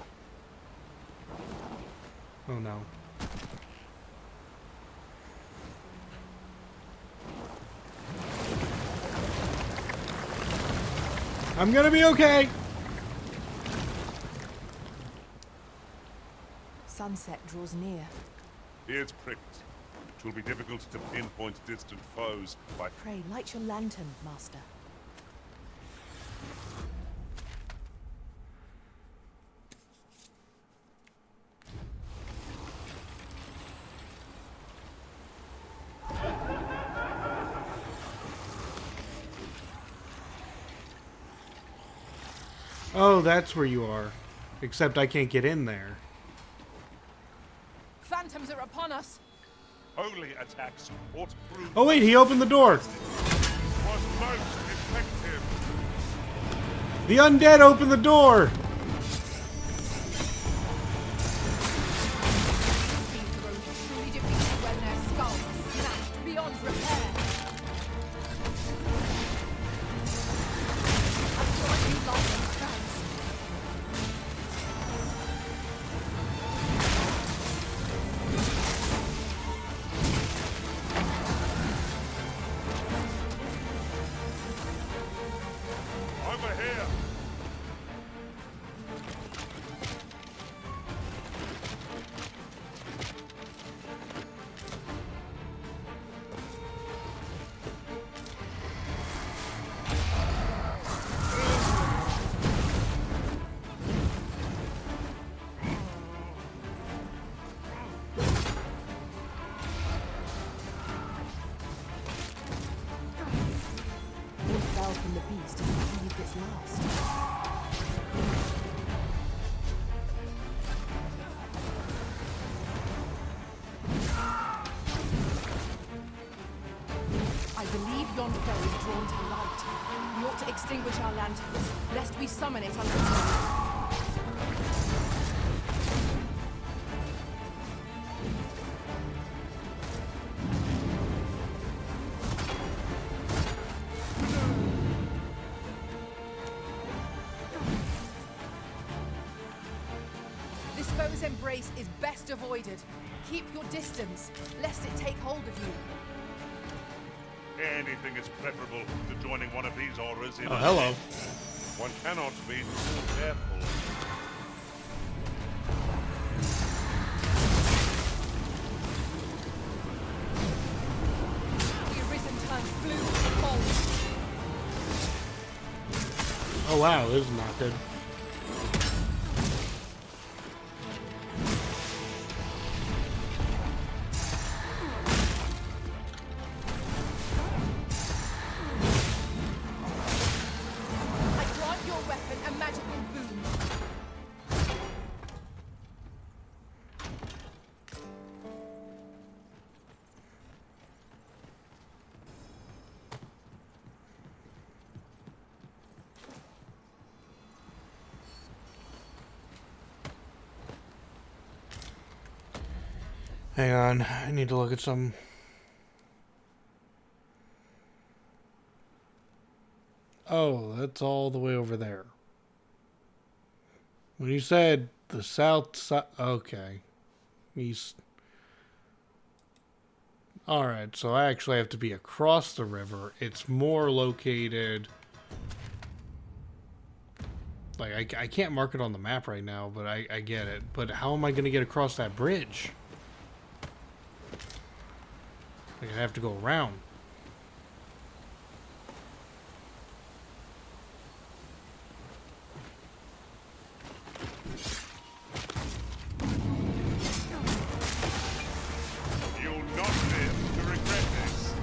Oh no. I'm gonna be okay! Sunset draws near. Ears pricked. It will be difficult to pinpoint distant foes by... Pray, light your lantern, Master. Oh, that's where you are. Except I can't get in there. Phantoms are upon us. Holy attacks ought to prove... Oh wait, he opened the door! ...was most effective. The undead opened the door! These are only truly defeated when their skulls are smashed beyond repair. I'm joining you lightning strikes. Over here. Who fell from the beast and breathed its last? I believe yon foe is drawn to light. We ought to extinguish our lanterns, lest we summon it uncontrolled. This foe's This embrace is best avoided. Keep your distance, lest it take hold of you. Anything is preferable to joining one of these auras in. Oh, hello. One cannot be too careful. The arisen turns blue and cold. Oh wow, this is not good. I grant your weapon a magical boon. Hang on, I need to look at some. Oh, that's all the way over there. When you said the south side, okay. East. Alright, so I actually have to be across the river. It's more located... Like, I can't mark it on the map right now, but I get it. But how am I going to get across that bridge? Like, I have to go around. You'll not live to regret this.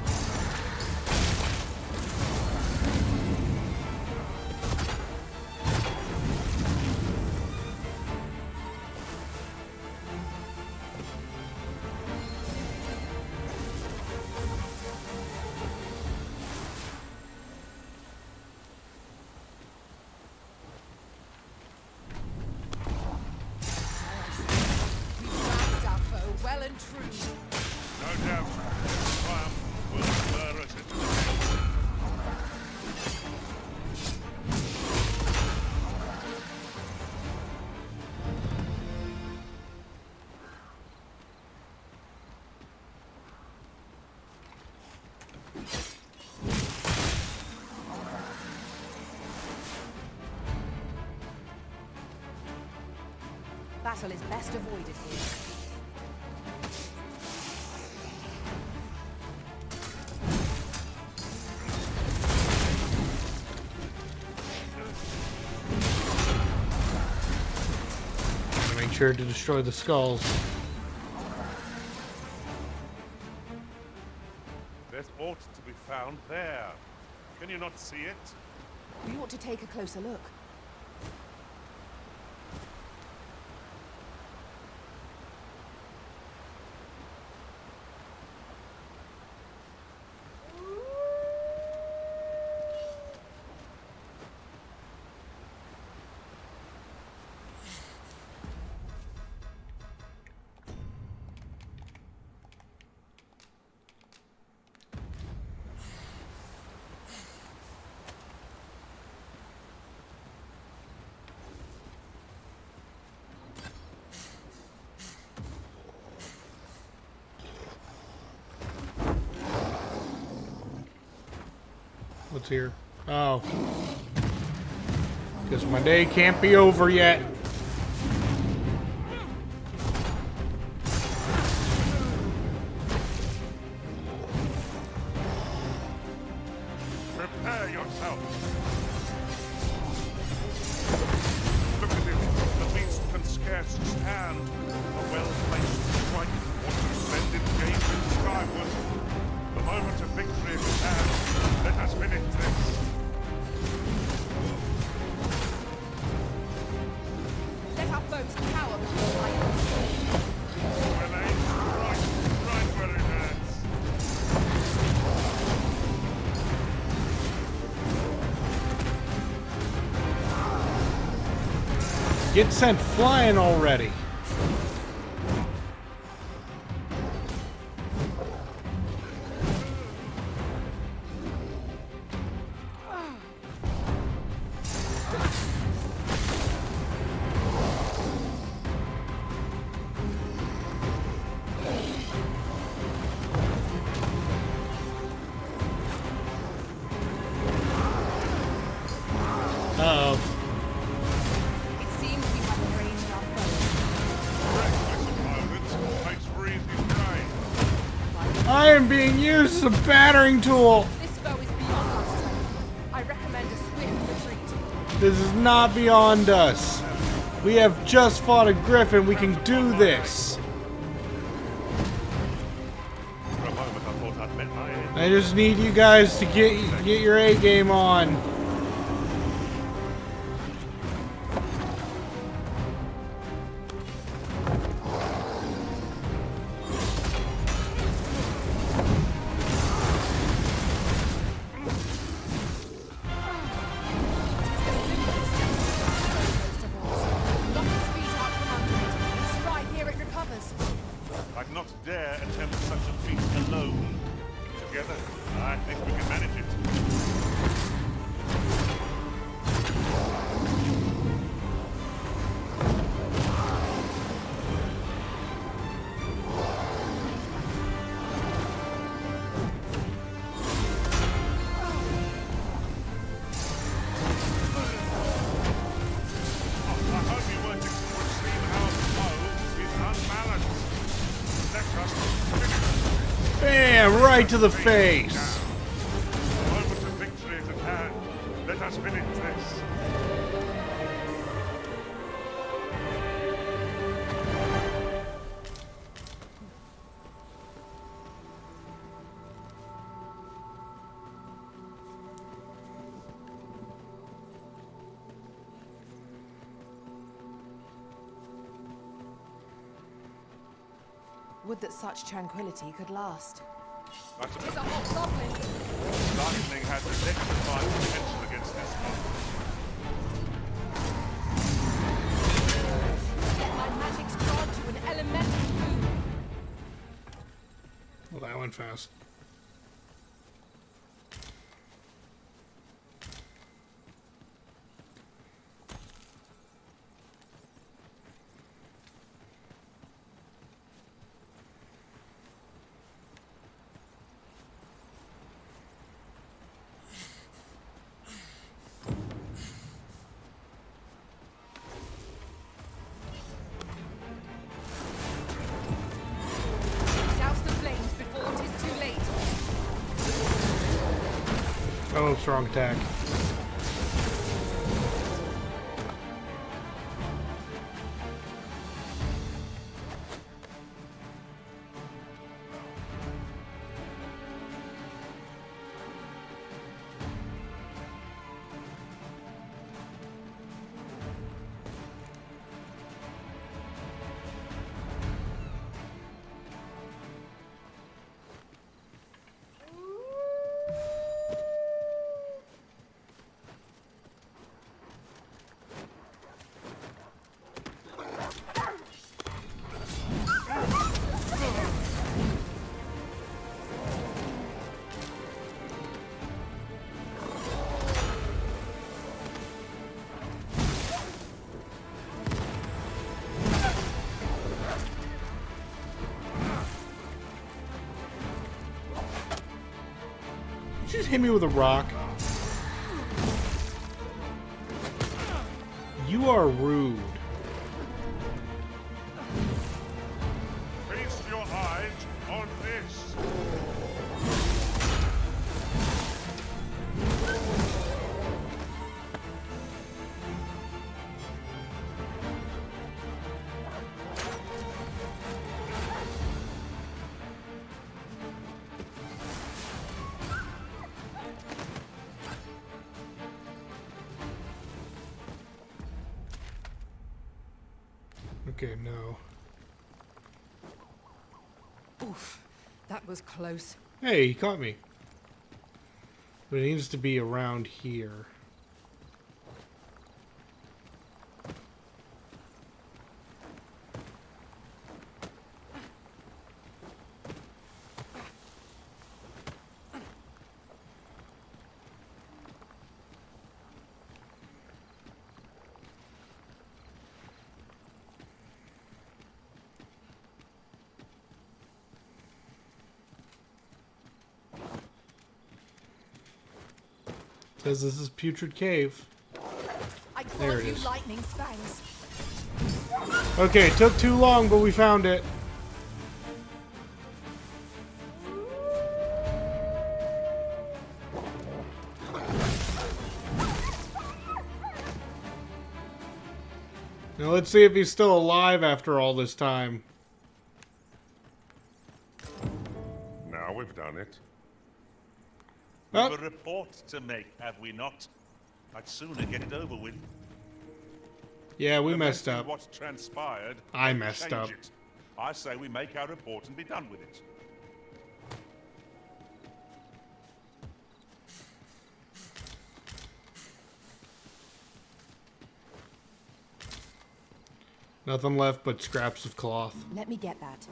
We grasped our foe well and true. No doubt, triumph will spur us into the next. Battle is best avoided here. Make sure to destroy the skulls. There's ought to be found there. Can you not see it? We ought to take a closer look. What's here? Oh. Because my day can't be over yet. Prepare yourself. Look at him. The beast can scarce stand. A well-placed strike or suspended gazing skyward. The moment of victory is at hand. Let us finish this. Let our foes cower before lightning. Grenade right where it hurts. Get sent flying already. I am being used as a battering tool. This foe is beyond our strength. I recommend a swift retreat. This is not beyond us. We have just fought a griffin. We can do this. I just need you guys to get your A game on. I'd not dare attempt such a feat alone. Together, I think we can manage it. I hope you weren't extreme how foe is unbalanced. Let us Bam! Right to the face. The moment of victory is at hand. Let us finish this. Would that such tranquility could last. I suppose It's a hobgoblin. lightning has electrifying potential against this one. Let my magic charge you an elemental boon. Well, that went fast. Douse the flames before it is too late. Oh, strong attack. You just hit me with a rock. You are rude. Feast your eyes on this. Okay, no. Oof, that was close. Hey, he caught me. But it needs to be around here. Says this is Putrid Cave. I call There it you is. lightning fangs. Okay, it took too long, but we found it. Now let's see if he's still alive after all this time. Now we've done it. Well- We've a report to make, have we not? I'd sooner get it over with. Yeah, we messed Lamenting up. What's transpired? I and messed change up. It. I say we make our report and be done with it. Nothing left but scraps of cloth. Let me get that.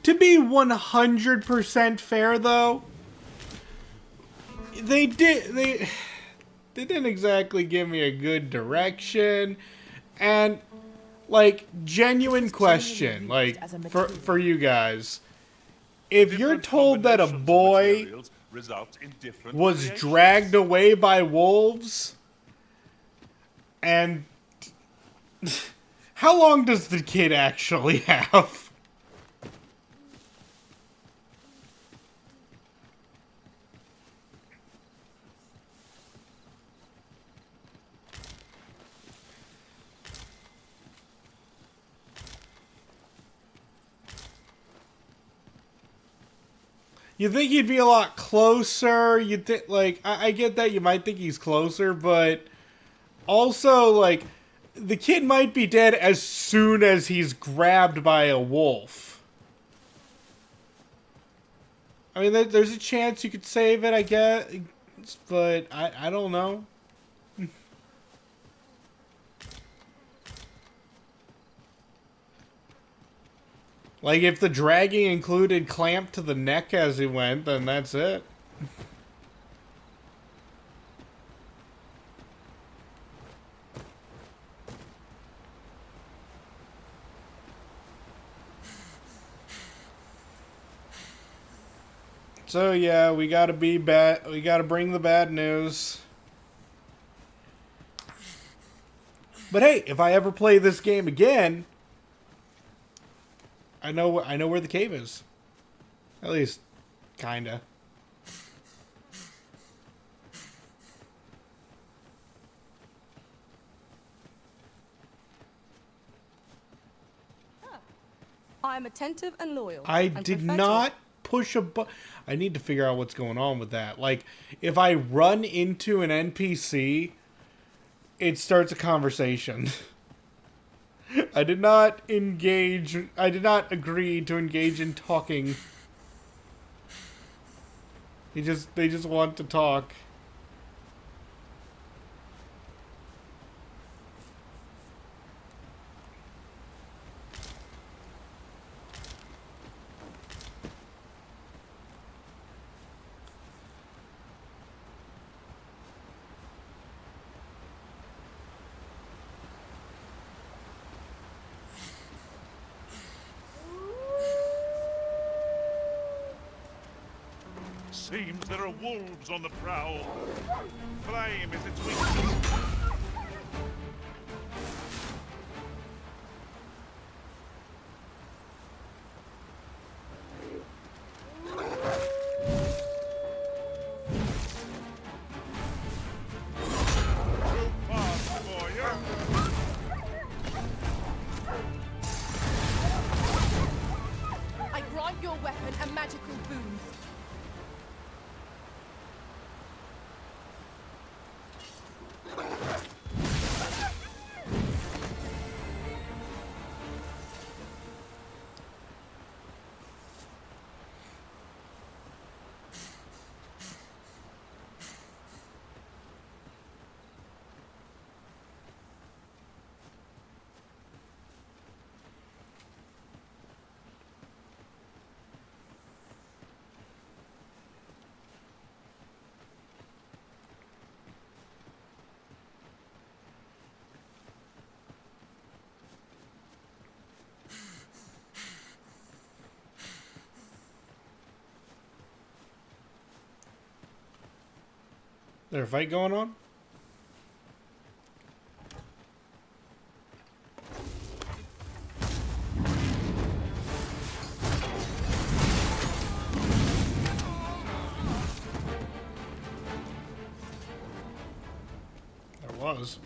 To be 100% fair, though, they didn't exactly give me a good direction, and like genuine question, like for you guys, if you're told that a boy Result in different was creations. dragged away by wolves, and how long does the kid actually have? You think he'd be a lot closer? You'd think, like, I get that you might think he's closer, but also, like, the kid might be dead as soon as he's grabbed by a wolf. I mean, there's a chance you could save it, I guess, but I don't know. Like, if the dragging included clamp to the neck as he went, then that's it. So yeah, we gotta be bad. We gotta bring the bad news. But hey, if I ever play this game again, I know where the cave is. At least, kinda. I'm attentive and loyal. I and did prefer to- not push a button. I need to figure out what's going on with that. Like, if I run into an NPC, it starts a conversation. I did not engage. I did not agree to engage in talking. They just want to talk. Seems there are wolves on the prowl. Flame is its weakness. Too fast for you. I grant your weapon a magical boon. There a fight going on? was.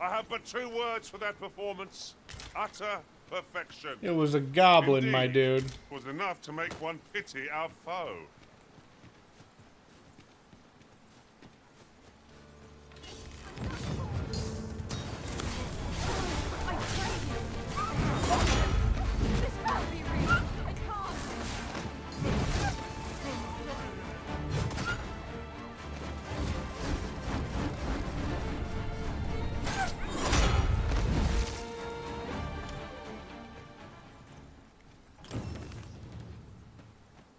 I have but two words for that performance. Utter perfection. It was a goblin, Indeed, my dude. was enough to make one pity our foe.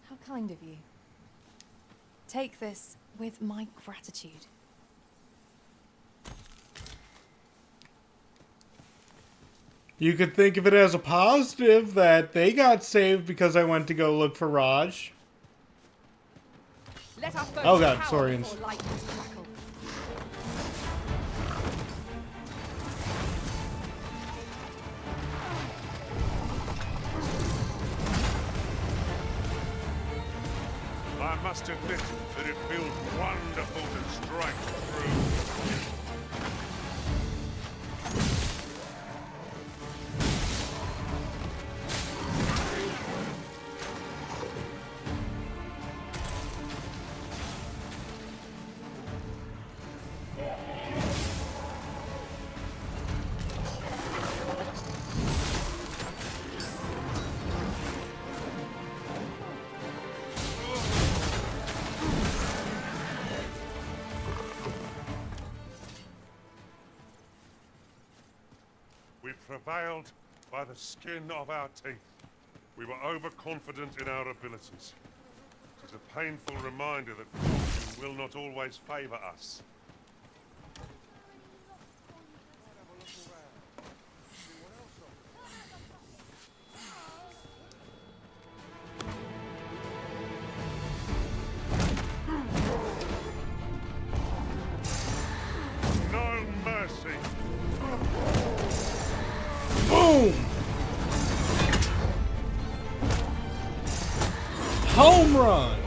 How kind of you. Take this with my gratitude. You could think of it as a positive that they got saved because I went to go look for Raj. Let our foes Oh god, cower Saurians. before lightning's crackle. I must admit that it feels wonderful to strike through. We prevailed by the skin of our teeth. We were overconfident in our abilities. It is a painful reminder that fortune will not always favor us. No mercy. Boom! Home run!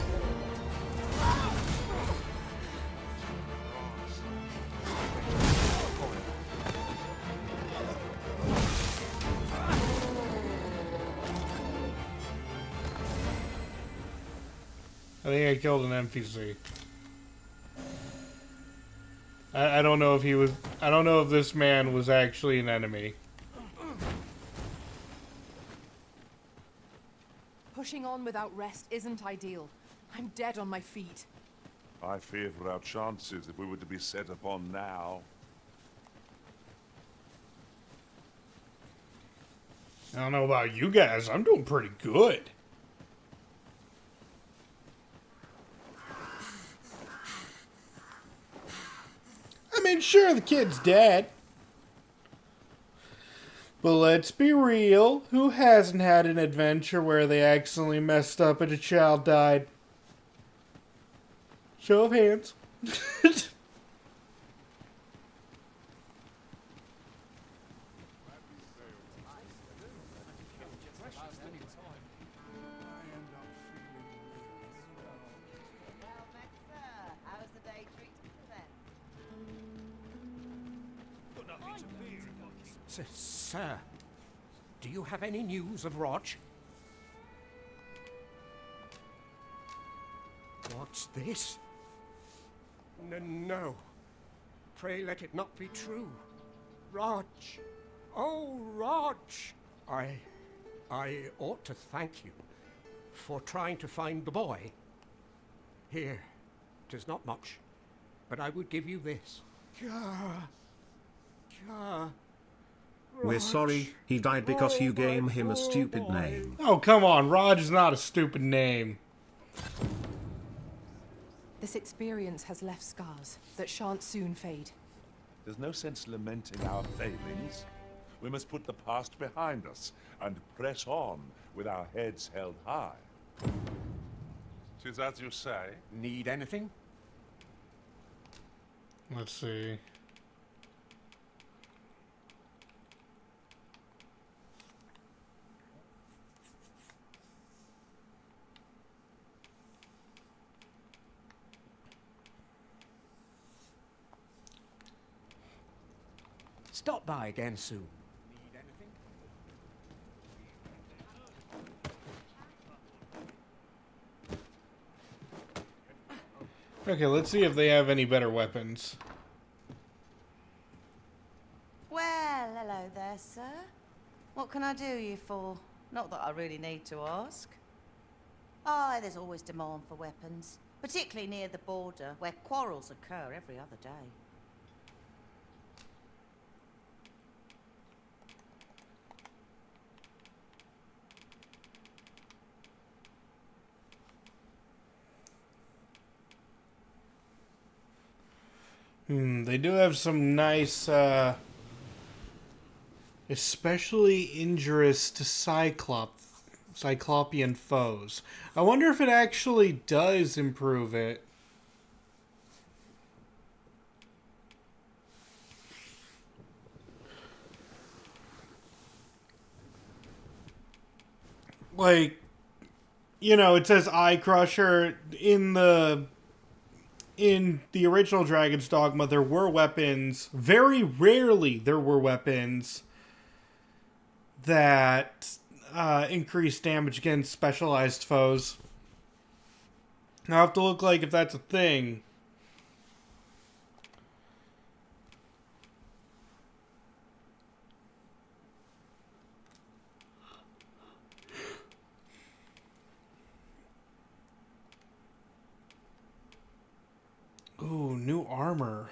I think I killed an NPC. I don't know if he was... I don't know if this man was actually an enemy. Pushing on without rest isn't ideal. I'm dead on my feet. I fear for our chances if we were to be set upon now. I don't know about you guys. I'm doing pretty good. I mean, sure, the kid's dead. But let's be real. Who hasn't had an adventure where they accidentally messed up and a child died? Show of hands. Sir, do you have any news of Rog? What's this? No. Pray let it not be true. Rog! Oh, Rog! I ought to thank you for trying to find the boy. Here, 'tis not much, but I would give you this. We're sorry, he died because you gave him a stupid name. Oh, come on. Raj is not a stupid name. This experience has left scars that shan't soon fade. There's no sense lamenting our failings. We must put the past behind us and press on with our heads held high. 'Tis as you say. Need anything? Let's see. Stop by again soon. Okay, let's see if they have any better weapons. Well, hello there, sir. What can I do you for? Not that I really need to ask. Oh, there's always demand for weapons, particularly near the border, where quarrels occur every other day. They do have some nice, especially injurious to Cyclopean foes. I wonder if it actually does improve it. Like, you know, it says Eye Crusher in the original Dragon's Dogma. There were weapons. Very rarely there were weapons that increased damage against specialized foes. I'll have to look like if that's a thing. Ooh, new armor.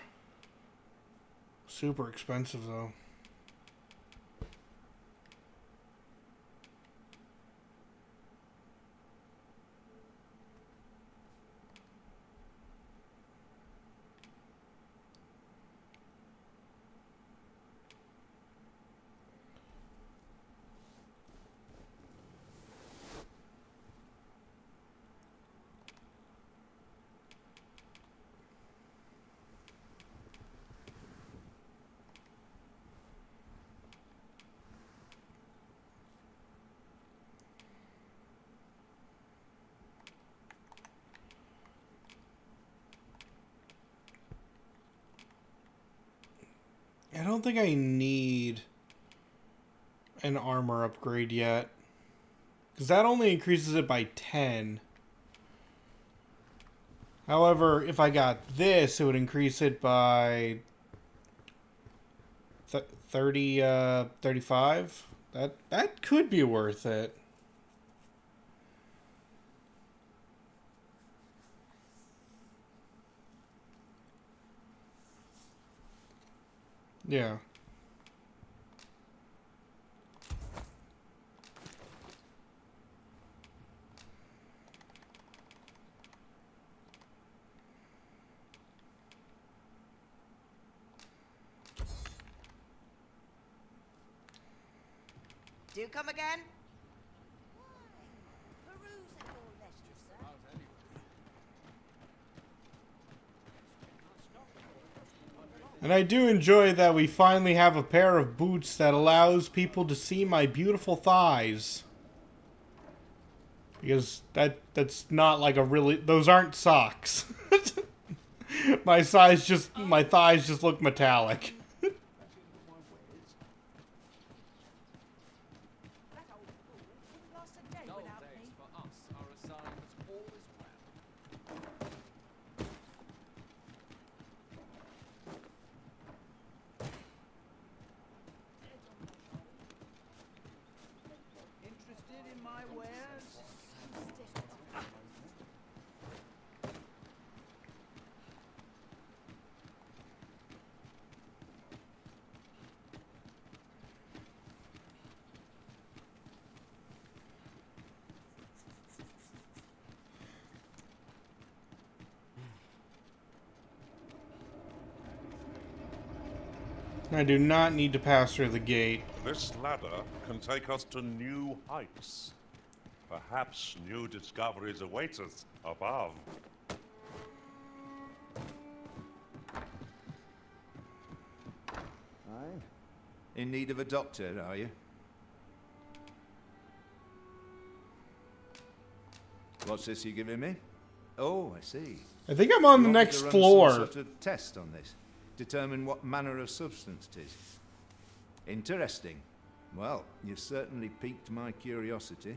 Super expensive though. I don't think I need an armor upgrade yet, because that only increases it by 10. However, if I got this, it would increase it by 35. That could be worth it. Yeah. Do you come again? And I do enjoy that we finally have a pair of boots that allows people to see my beautiful thighs. Because that's not like a really... Those aren't socks. My thighs just look metallic. I do not need to pass through the gate. This ladder can take us to new heights. Perhaps new discoveries await us above. Aye. In need of a doctor, are you? What's this you're giving me? Oh, I see. I think I'm on the next floor. Some sort of test on this. Determine what manner of substance it is. Interesting. Well, you've certainly piqued my curiosity.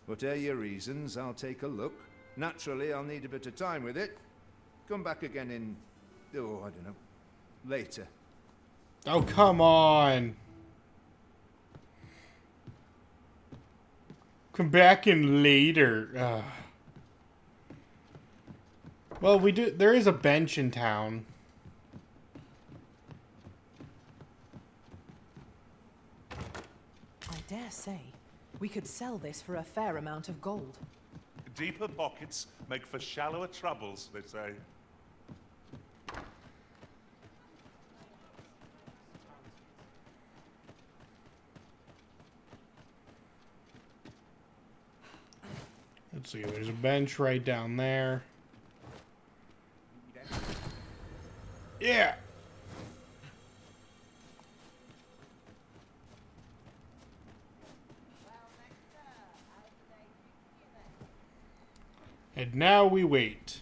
Whatever your reasons, I'll take a look. Naturally, I'll need a bit of time with it. Come back again in, oh, I don't know, later. Oh, come on. Come back in later. Ugh. Well, there is a bench in town. I dare say, we could sell this for a fair amount of gold. Deeper pockets make for shallower troubles, they say. Let's see, there's a bench right down there. Yeah! And now we wait.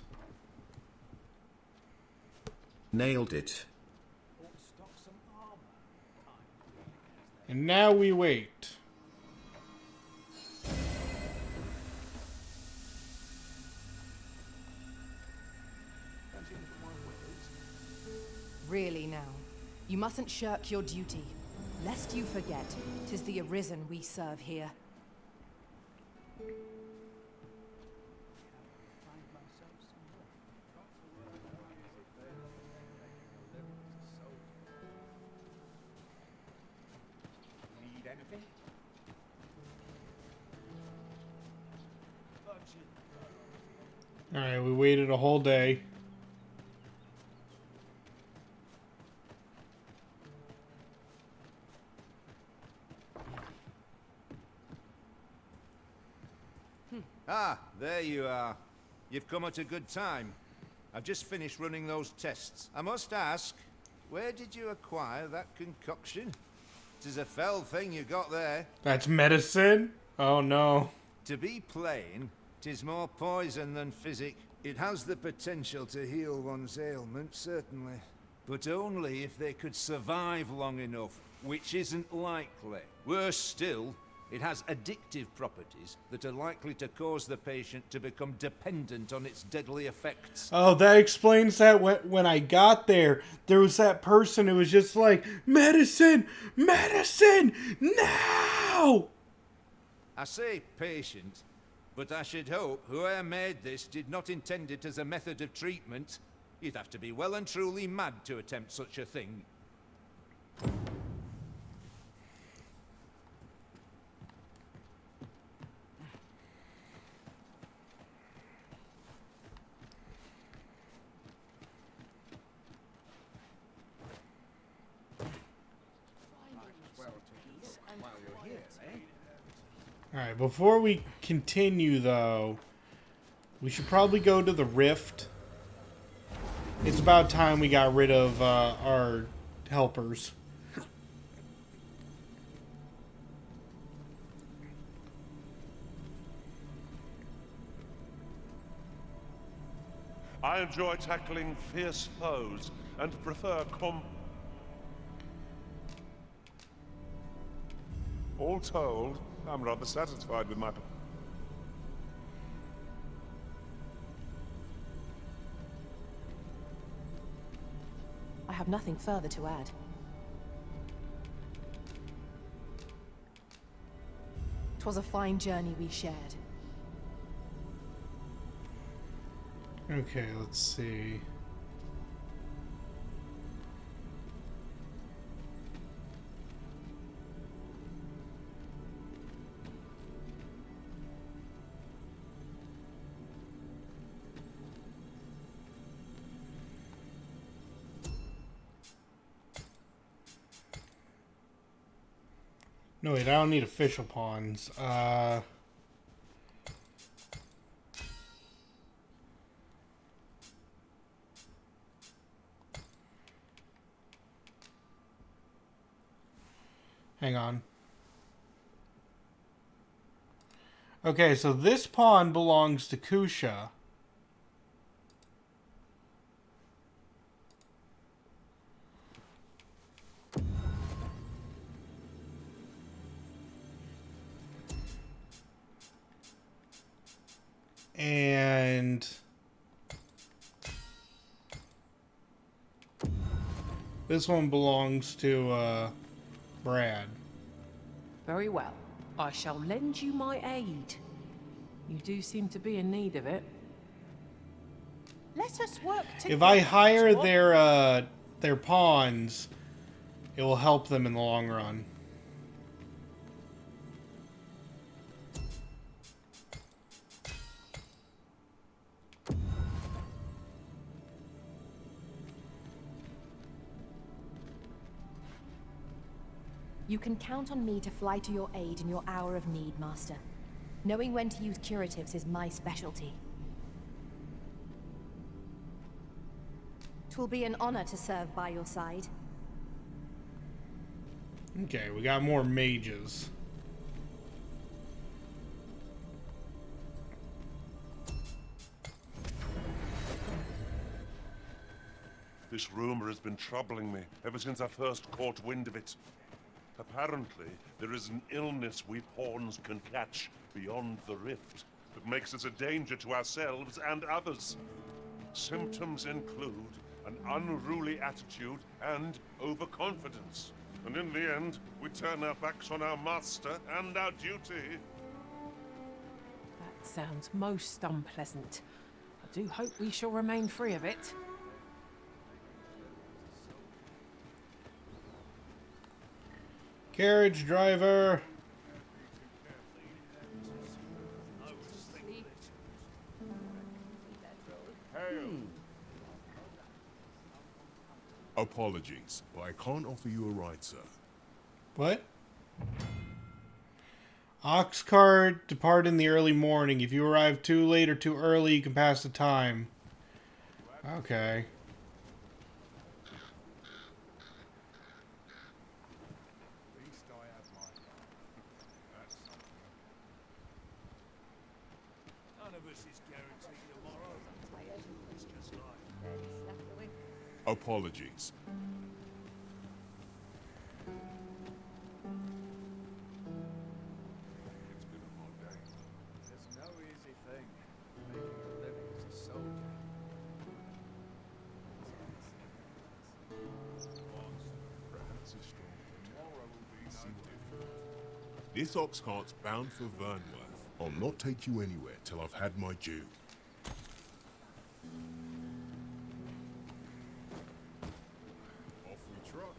Nailed it. And now we wait. Really now, you mustn't shirk your duty, lest you forget 'tis the Arisen we serve here. Need anything? Alright, we waited a whole day. Ah, there you are. You've come at a good time. I've just finished running those tests. I must ask, where did you acquire that concoction? 'Tis a fell thing you got there. That's medicine? Oh no. To be plain, 'tis more poison than physic. It has the potential to heal one's ailments, certainly. But only if they could survive long enough, which isn't likely. Worse still, it has addictive properties that are likely to cause the patient to become dependent on its deadly effects. Oh, that explains that when I got there was that person who was just like, medicine! Medicine! Now! I say patient, but I should hope whoever made this did not intend it as a method of treatment. You'd have to be well and truly mad to attempt such a thing. Alright, before we continue though, we should probably go to the rift. It's about time we got rid of our helpers. I enjoy tackling fierce foes and prefer All told, I'm rather satisfied with my... I have nothing further to add. Twas a fine journey we shared. Okay, let's see. No, wait, I don't need official pawns. Hang on. Okay, so this pawn belongs to Kusha. This one belongs to, Brad. Very well. I shall lend you my aid. You do seem to be in need of it. Let us work together. If I hire their pawns, it will help them in the long run. You can count on me to fly to your aid in your hour of need, Master. Knowing when to use curatives is my specialty. 'Twill be an honor to serve by your side. Okay, we got more mages. This rumor has been troubling me ever since I first caught wind of it. Apparently, there is an illness we pawns can catch beyond the rift that makes us a danger to ourselves and others. Symptoms include an unruly attitude and overconfidence. And in the end, we turn our backs on our master and our duty. That sounds most unpleasant. I do hope we shall remain free of it. Carriage driver. Apologies, but I can't offer you a ride, sir. What? Ox cart, depart in the early morning. If you arrive too late or too early, you can pass the time. Okay. Apologies. It's no easy thing, making a living as a soldier. This ox cart's bound for Vernworth. I'll not take you anywhere till I've had my due. Off we trot.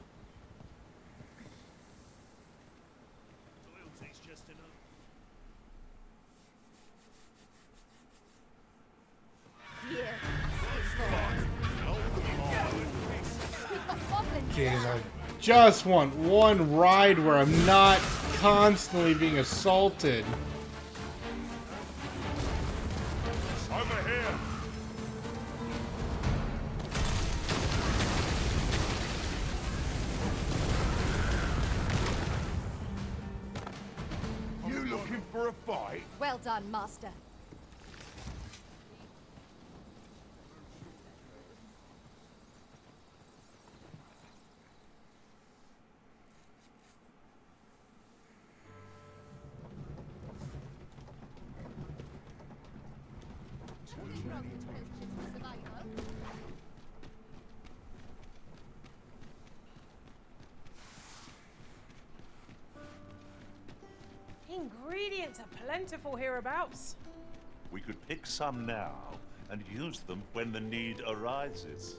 Loyalty's just enough. Jeez, I just want one ride where I'm not constantly being assaulted. Over here! You looking for a fight? Well done, Master. Ingredients are plentiful hereabouts. We could pick some now and use them when the need arises.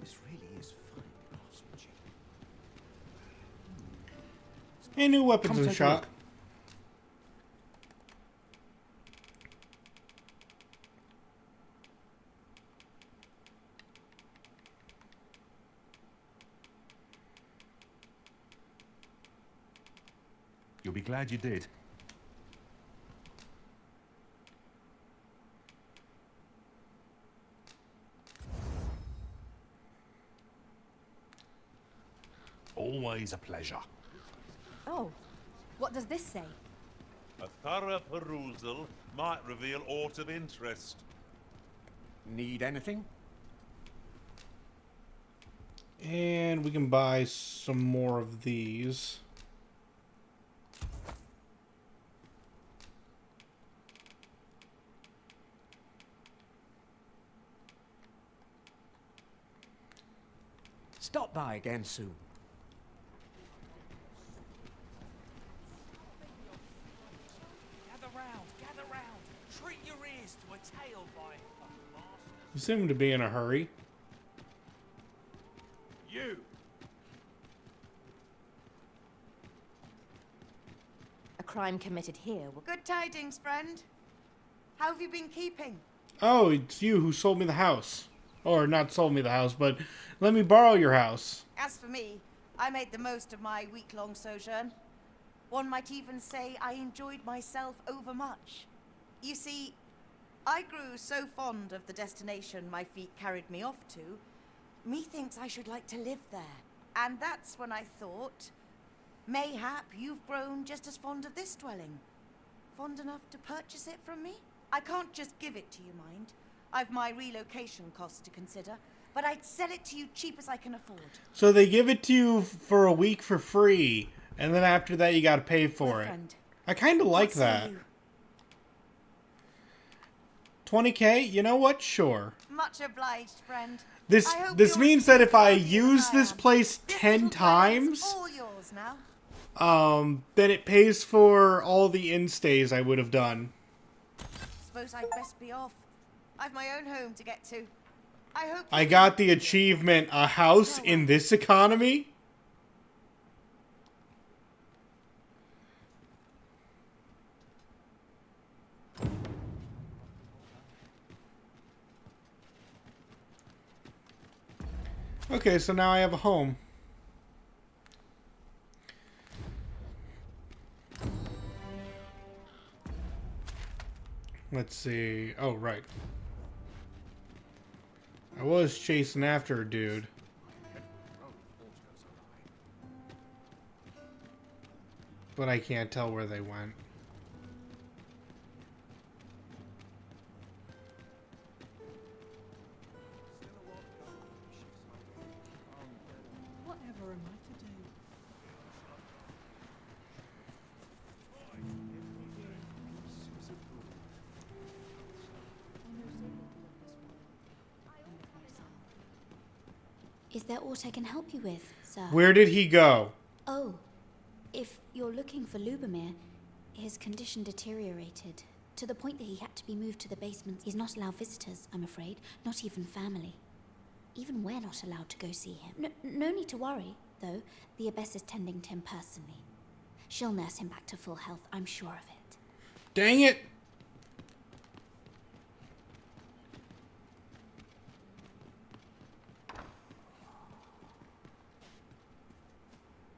This really is fine craftsmanship. Hey, new weapons in the shop. You'll be glad you did. Always a pleasure. Oh, what does this say? A thorough perusal might reveal aught of interest. Need anything? And we can buy some more of these. Stop by again soon. Gather round, gather round. Treat your ears to a tale by a master. You seem to be in a hurry. You! A crime committed here will... Good tidings, friend. How have you been keeping? Oh, it's you who sold me the house. Or not sold me the house, but let me borrow your house. As for me, I made the most of my week-long sojourn. One might even say I enjoyed myself overmuch. You see, I grew so fond of the destination my feet carried me off to, methinks I should like to live there. And that's when I thought, mayhap you've grown just as fond of this dwelling. Fond enough to purchase it from me? I can't just give it to you, mind. I've my relocation costs to consider, but I'd sell it to you cheap as I can afford. So they give it to you for a week for free, and then after that you gotta pay for it. I kinda like that. 20k? You know what? Sure. Much obliged, friend. This means that if I use this place 10 times, all yours now. then it pays for all the instays I would have done. Suppose I'd best be off. I've my own home to get to. I hope I got the achievement, a house in this economy? Okay, so now I have a home. Let's see. Oh, right. I was chasing after a dude. But I can't tell where they went. Whatever am I to do? Is there aught I can help you with, sir? Where did he go? Oh, if you're looking for Lubomir, his condition deteriorated to the point that he had to be moved to the basement. He's not allowed visitors, I'm afraid, not even family. Even we're not allowed to go see him. No need to worry, though. The Abbess is tending to him personally. She'll nurse him back to full health, I'm sure of it. Dang it!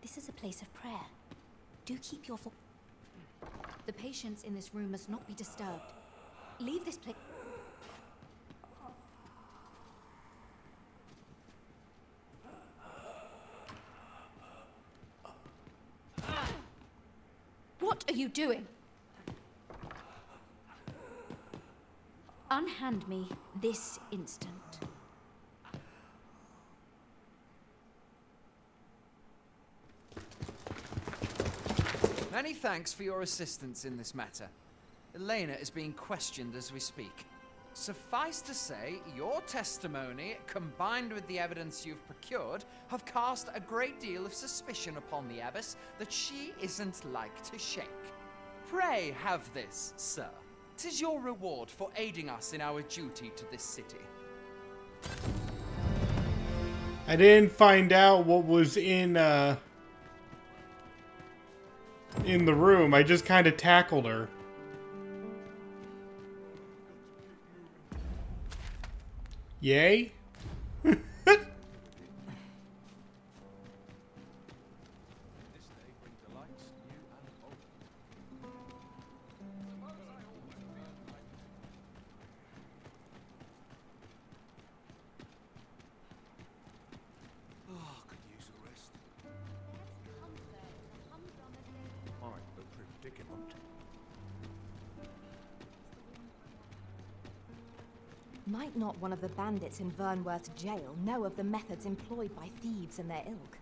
This is a place of prayer. Do keep your The patients in this room must not be disturbed. Leave this place. What are you doing? Unhand me this instant. Many thanks for your assistance in this matter. Elena is being questioned as we speak. Suffice to say, your testimony, combined with the evidence you've procured, have cast a great deal of suspicion upon the Abbess that she isn't like to shake. Pray have this, sir. 'Tis your reward for aiding us in our duty to this city. I didn't find out what was in the room. I just kind of tackled her. Yay? Might not one of the bandits in Vernworth jail know of the methods employed by thieves and their ilk?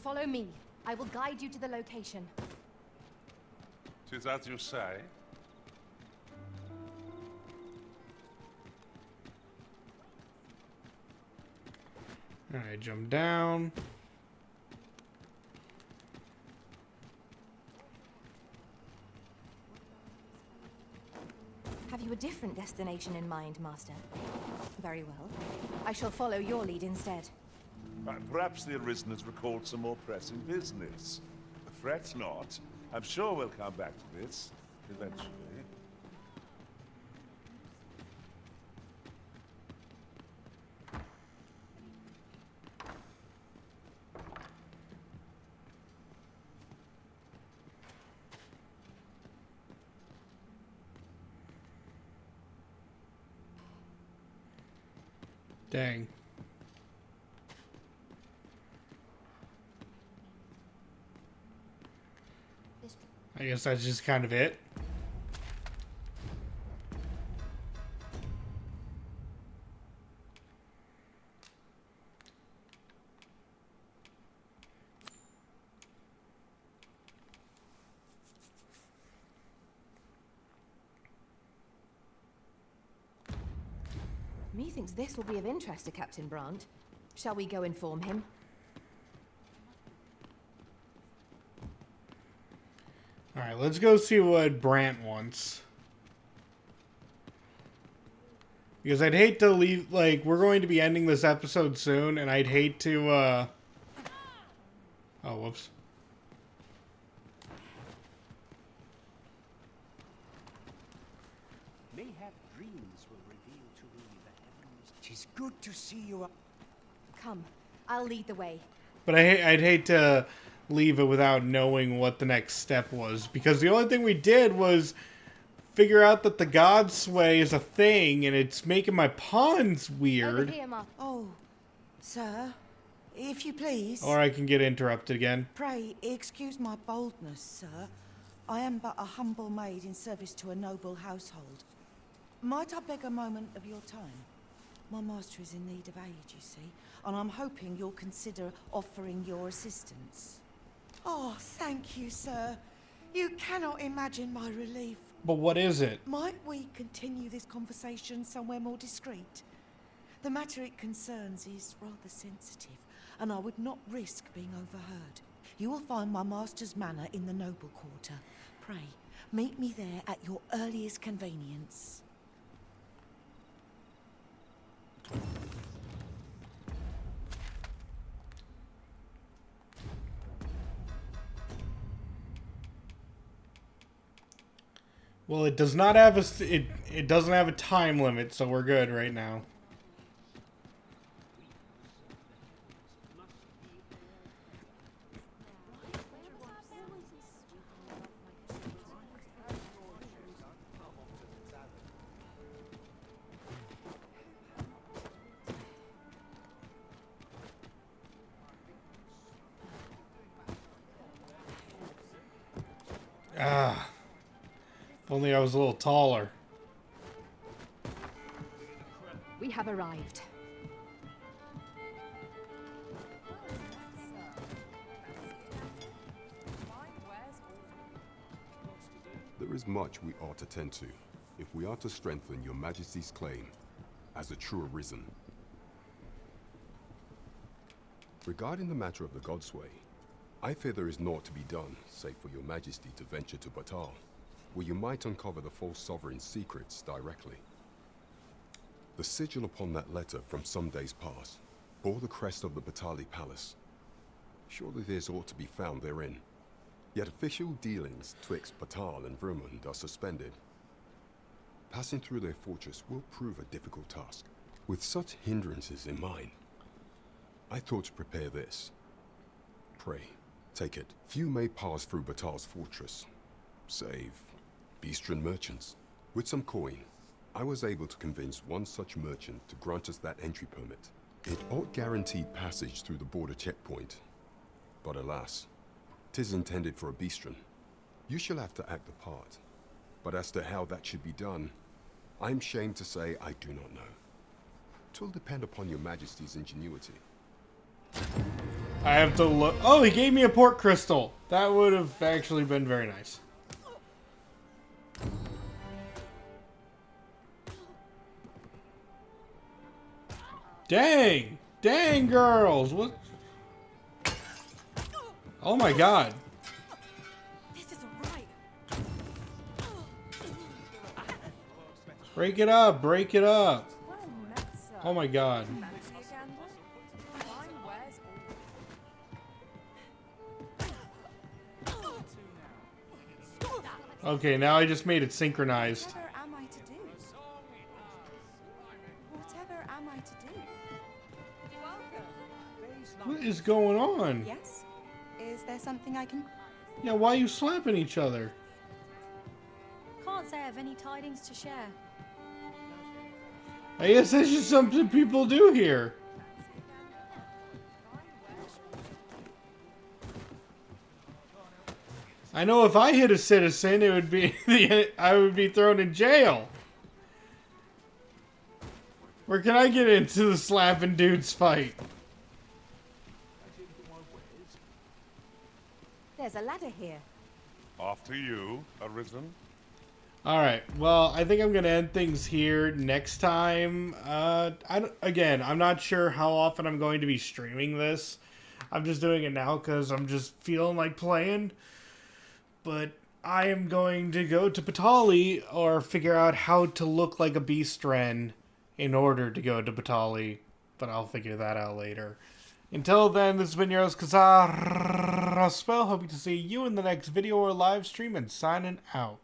Follow me. I will guide you to the location. 'Tis as you say. Alright, jump down. Have you a different destination in mind, Master? Very well. I shall follow your lead instead. Perhaps the Arisen has recalled some more pressing business. Fret not. I'm sure we'll come back to this eventually. Dang. I guess that's just kind of it. Methinks this will be of interest to Captain Brandt. Shall we go inform him? Alright, let's go see what Brandt wants. Because I'd hate to leave, like, we're going to be ending this episode soon, and I'd hate to, Oh, whoops. Mayhap dreams will reveal to me the heavens. 'Tis good to see you up. Come, I'll lead the way. But I'd hate to leave it without knowing what the next step was. Because the only thing we did was figure out that the God Sway is a thing, and it's making my pawns weird. Oh, sir, if you please. Or I can get interrupted again. Pray excuse my boldness, sir. I am but a humble maid in service to a noble household. Might I beg a moment of your time? My master is in need of aid, you see, and I'm hoping you'll consider offering your assistance. Oh, thank you, sir. You cannot imagine my relief. But what is it? Might we continue this conversation somewhere more discreet? The matter it concerns is rather sensitive, and I would not risk being overheard. You will find my master's manor in the noble quarter. Pray, meet me there at your earliest convenience. Well, it does not have it doesn't have a time limit, so we're good right now. Ah. If only I was a little taller. We have arrived. There is much we ought to tend to, if we are to strengthen your Majesty's claim as a true Arisen. Regarding the matter of the Godsway, I fear there is naught to be done, save for your Majesty to venture to Batal, where you might uncover the false sovereign's secrets directly. The sigil upon that letter from some days past bore the crest of the Batali Palace. Surely this ought to be found therein. Yet official dealings twixt Batal and Vermund are suspended. Passing through their fortress will prove a difficult task. With such hindrances in mind, I thought to prepare this. Pray, take it. Few may pass through Batal's fortress, save Beastren merchants. With some coin, I was able to convince one such merchant to grant us that entry permit. It ought guaranteed passage through the border checkpoint. But alas, 'tis intended for a Beastren. You shall have to act the part. But as to how that should be done, I'm ashamed to say I do not know. 'Twill depend upon your majesty's ingenuity. I have to look. Oh, he gave me a port crystal. That would have actually been very nice. Dang! Dang, girls! What? Oh my god. This isn't right. Break it up! Break it up! Oh my god. Okay, now I just made it synchronized. Whatever am I to do? Whatever am I to do? What is going on? Yes? Is there something I can... Yeah, why are you slapping each other? Can't say I have any tidings to share. I guess that's just something people do here. I know if I hit a citizen, it would be I would be thrown in jail. Where can I get into the slapping dudes fight? There's a ladder here. After you, Arisen. Alright, well, I think I'm going to end things here next time. Again, I'm not sure how often I'm going to be streaming this. I'm just doing it now because I'm just feeling like playing. But I am going to go to Patali or figure out how to look like a Beastren in order to go to Patali. But I'll figure that out later. Until then, this has been your host, Kazar Spell. Hoping to see you in the next video or live stream and signing out.